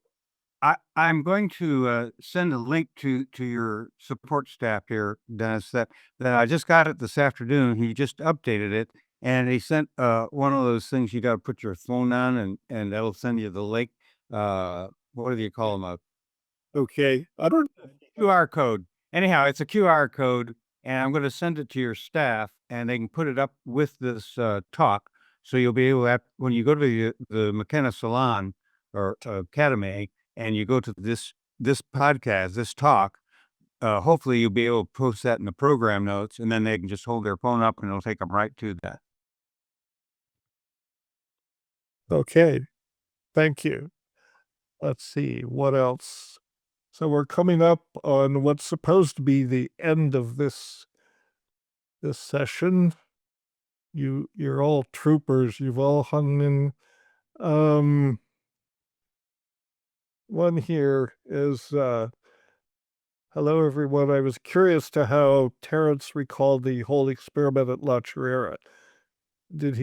I'm going to send a link to your support staff here, Dennis, that I just got it this afternoon. He just updated it, and he sent one of those things you got to put your phone on, and that'll send you the link. What do you call them? Okay. I don't QR code. Anyhow, it's a QR code, and I'm going to send it to your staff, and they can put it up with this talk. So you'll be able to, when you go to the McKenna Salon or Academy, and you go to this podcast, this talk, hopefully you'll be able to post that in the program notes, and then they can just hold their phone up and it'll take them right to that. Okay. Thank you. Let's see, what else? So we're coming up on what's supposed to be the end of this session. You're all troopers. You've all hung in. One here is, hello everyone. I was curious to how Terence recalled the whole experiment at La Chirera. Did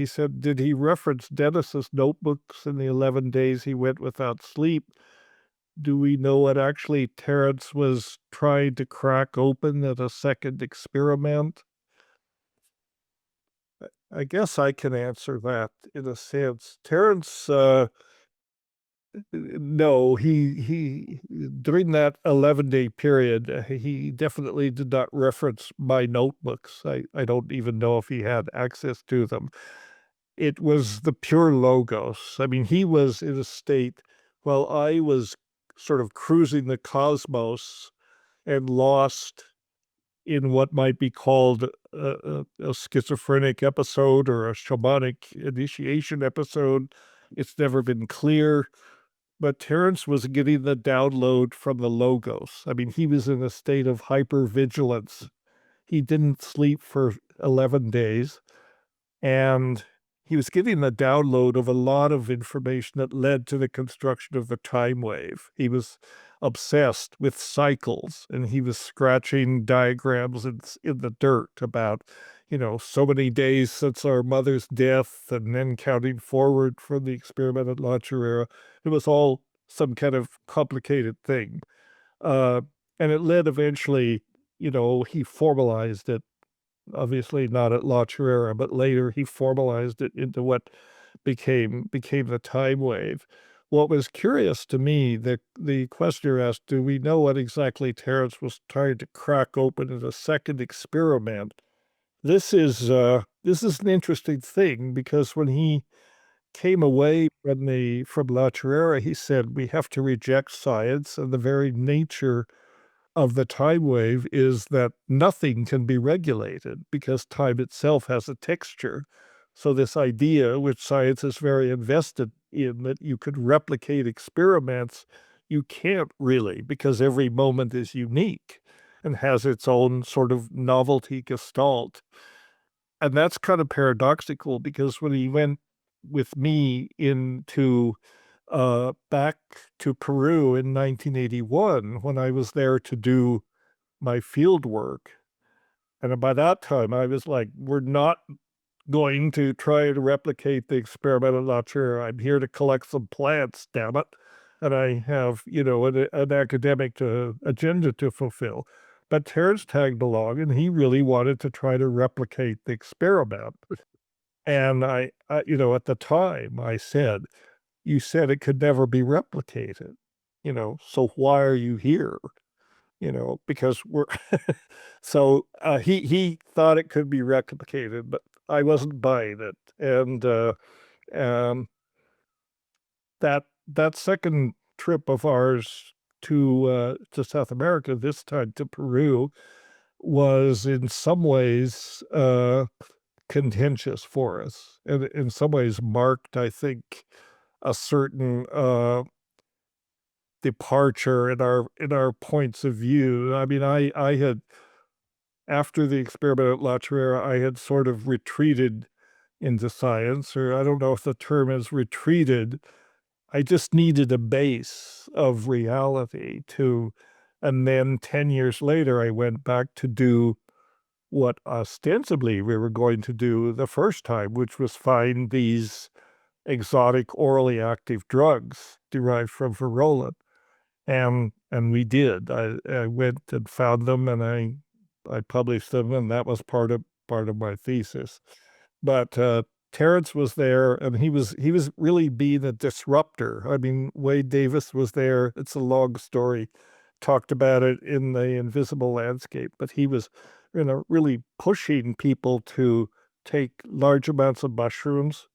he reference Dennis's notebooks in the 11 days he went without sleep? Do we know what actually Terence was trying to crack open at a second experiment? I guess I can answer that in a sense. Terence, no, he during that 11-day period, he definitely did not reference my notebooks. I don't even know if he had access to them. It was the pure logos. I mean, he was in a state while I was sort of cruising the cosmos and lost in what might be called a schizophrenic episode or a shamanic initiation episode. It's never been clear. But Terence was getting the download from the logos. I mean, he was in a state of hypervigilance. He didn't sleep for 11 days. And he was giving the download of a lot of information that led to the construction of the time wave. He was obsessed with cycles, and he was scratching diagrams in the dirt about, so many days since our mother's death, and then counting forward from the experimental launcher era. It was all some kind of complicated thing. And it led eventually, he formalized it, obviously not at La Chirera, but later he formalized it into what became the time wave. What was curious to me, the questioner asked, do we know what exactly Terence was trying to crack open in a second experiment? This is an interesting thing, because when he came away from La Chirera, he said we have to reject science, and the very nature of the time wave is that nothing can be regulated because time itself has a texture. So this idea, which science is very invested in, that you could replicate experiments, you can't really, because every moment is unique and has its own sort of novelty gestalt. And that's kind of paradoxical, because when he went with me into back to Peru in 1981, when I was there to do my field work. And by that time, I was like, we're not going to try to replicate the experimental launcher. I'm here to collect some plants, damn it. And I have, an academic agenda to fulfill. But Terence tagged along, and he really wanted to try to replicate the experiment. And I at the time, I said, you said it could never be replicated, so why are you here? Because we're so he thought it could be replicated, but I wasn't buying it. And um, that second trip of ours to South America, this time to Peru, was in some ways contentious for us, and in some ways marked, I think, a certain departure in our points of view. I mean, I had, after the experiment at La Chirera, I had sort of retreated into science, or I don't know if the term is retreated. I just needed a base of reality and then 10 years later, I went back to do what ostensibly we were going to do the first time, which was find these exotic orally active drugs derived from Varroa. And we did. I went and found them, and I published them, and that was part of my thesis. But Terence was there, and he was really being a disruptor. I mean, Wade Davis was there. It's a long story. Talked about it in The Invisible Landscape, but he was, really pushing people to take large amounts of mushrooms.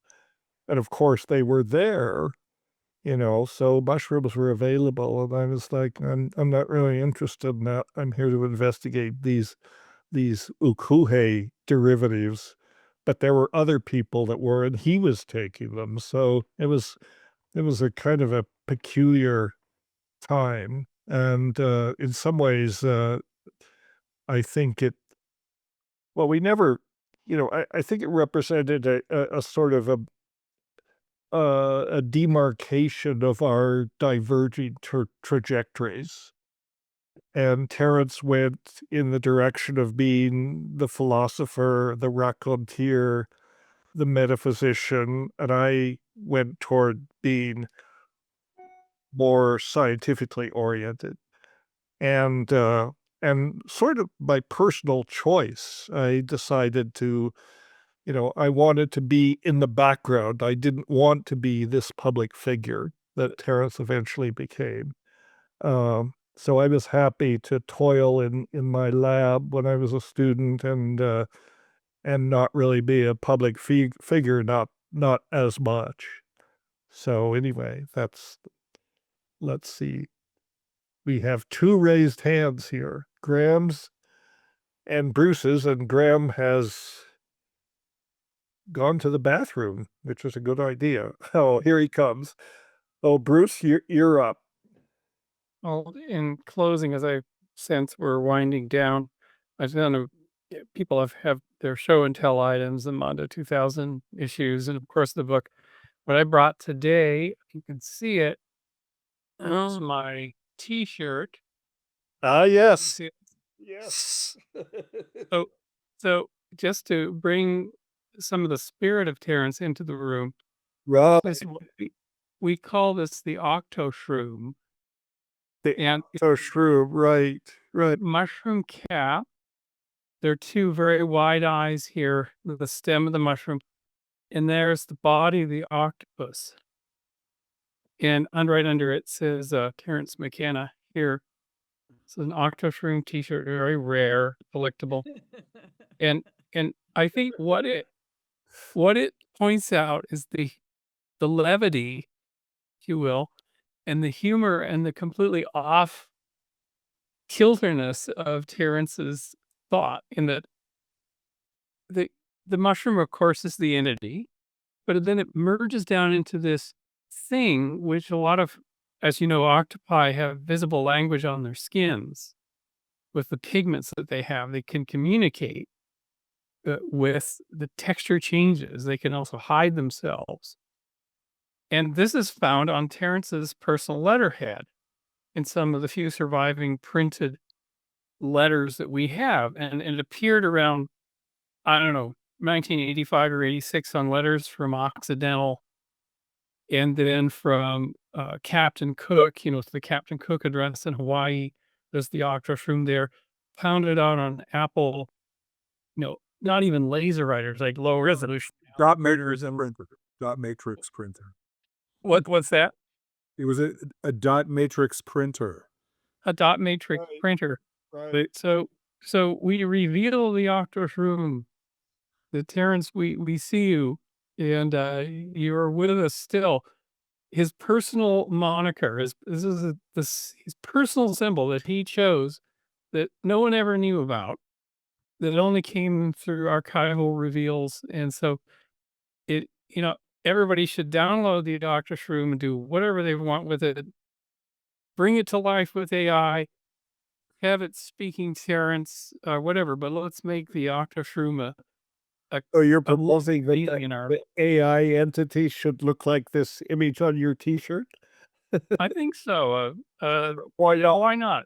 And of course, they were there, so mushrooms were available. And I was like, I'm not really interested in that. I'm here to investigate these ukuhe derivatives. But there were other people that were, and he was taking them. So it was a kind of a peculiar time. And in some ways, I think we never, I think it represented a sort of a demarcation of our diverging trajectories. And Terence went in the direction of being the philosopher, the raconteur, the metaphysician, and I went toward being more scientifically oriented. And sort of by personal choice, I decided to, I wanted to be in the background. I didn't want to be this public figure that Terence eventually became. So I was happy to toil in my lab when I was a student, and not really be a public figure, not as much. So anyway, let's see. We have two raised hands here, Graham's and Bruce's, and Graham has gone to the bathroom, which was a good idea. Oh, here he comes. Oh, Bruce, you're up. Well, in closing, as I sense we're winding down, I just want to, people have their show and tell items, the Mondo 2000 issues, and of course the book. What I brought today, you can see it, is my T-shirt. Ah, You yes. see it? Yes. So just to bring some of the spirit of Terence into the room, Right. we call this the octo shroom. And So shrew, right. mushroom cap. There are two very wide eyes here, the stem of the mushroom, and there's the body of the octopus. And right under it says Terence McKenna here. It's an octo shroom T-shirt, very rare, collectible. and I think what it points out is the levity, if you will, and the humor and the completely off kilterness of Terence's thought, in that the mushroom, of course, is the entity, but then it merges down into this thing, which a lot of, as you know, octopi have visible language on their skins with the pigments that they have. They can communicate with the texture changes. They can also hide themselves. And this is found on Terence's personal letterhead in some of the few surviving printed letters that we have. And it appeared around, I don't know, 1985 or 86 on letters from Occidental, and then from Captain Cook, it's the Captain Cook address in Hawaii. There's the octo shroom there, pounded out on Apple, not even laser writers, like low resolution. Dot matrix printer. Dot matrix printer. What's that? It was a dot matrix printer. A dot matrix Right. printer. Right. So we reveal the octo shroom. The Terence, we see you, and you're with us still. His personal moniker is his personal symbol that he chose, that no one ever knew about, that only came through archival reveals. And so everybody should download the Octo Shroom and do whatever they want with it. Bring it to life with AI, have it speaking Terence, whatever, but let's make the Octo Shroom So you're proposing in our. the AI entity should look like this image on your T-shirt? I think so. Why not? Why not?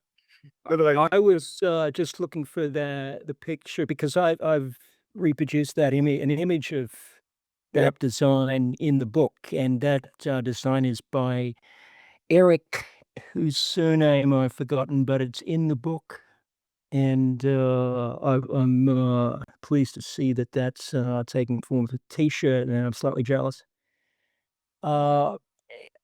I was just looking for the picture because I've reproduced that image, an image of that design in the book, and that design is by Eric, whose surname I've forgotten, but it's in the book, and I'm pleased to see that that's taking form of a T-shirt, and I'm slightly jealous.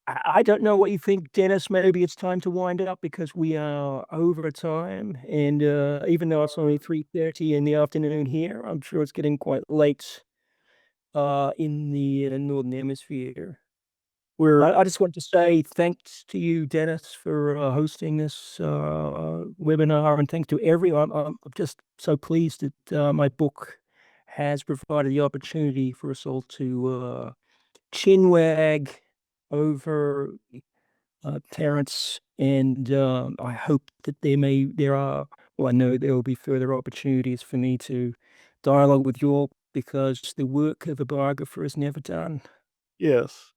I don't know what you think, Dennis. Maybe it's time to wind up because we are over time, and even though it's only 3:30 in the afternoon here, I'm sure it's getting quite late in the Northern Hemisphere. I just want to say thanks to you, Dennis, for hosting this webinar, and thanks to everyone. I'm just so pleased that my book has provided the opportunity for us all to chinwag over Terence, and I hope that I know there will be further opportunities for me to dialogue with you all, because the work of a biographer is never done. Yes.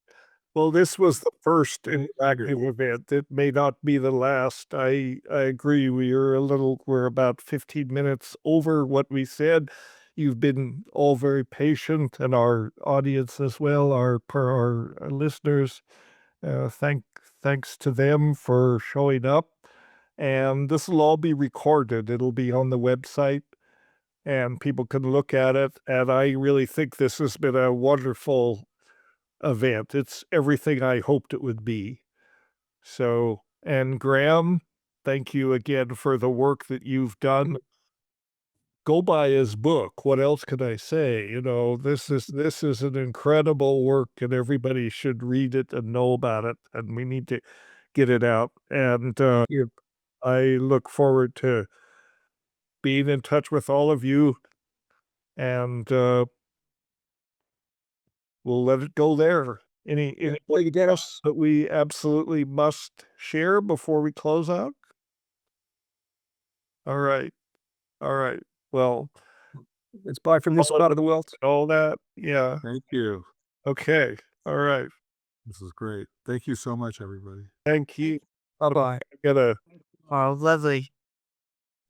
Well, this was the first interactive event. It may not be the last. I agree. We're about 15 minutes over what we said. You've been all very patient, and our audience as well, our listeners. Thanks to them for showing up. And this will all be recorded. It'll be on the website, and people can look at it. And I really think this has been a wonderful event. It's everything I hoped it would be. So, and Graham, thank you again for the work that you've done. Go buy his book. What else can I say? This is an incredible work, and everybody should read it and know about it, and we need to get it out. And I look forward to being in touch with all of you, and we'll let it go there. Anything else that we absolutely must share before we close out? All right. Well, It's bye from this part of the world. all that. Yeah. Thank you. Okay. All right. This is great. Thank you so much, everybody. Thank you. Bye-bye. I gotta Oh, lovely.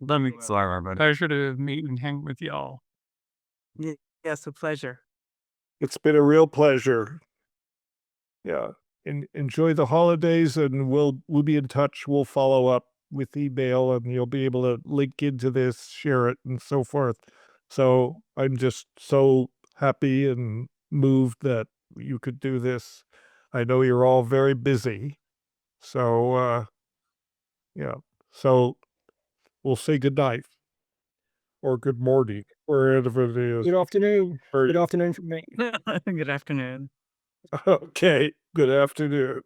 Pleasure to meet and hang with y'all. Yes, a pleasure. It's been a real pleasure. Yeah. Enjoy the holidays, and we'll be in touch. We'll follow up with email, and you'll be able to link into this, share it, and so forth. So I'm just so happy and moved that you could do this. I know you're all very busy. So yeah. So we'll say good night or good morning, wherever it is. Good afternoon. Or- Good afternoon from me. Good afternoon. Okay. Good afternoon.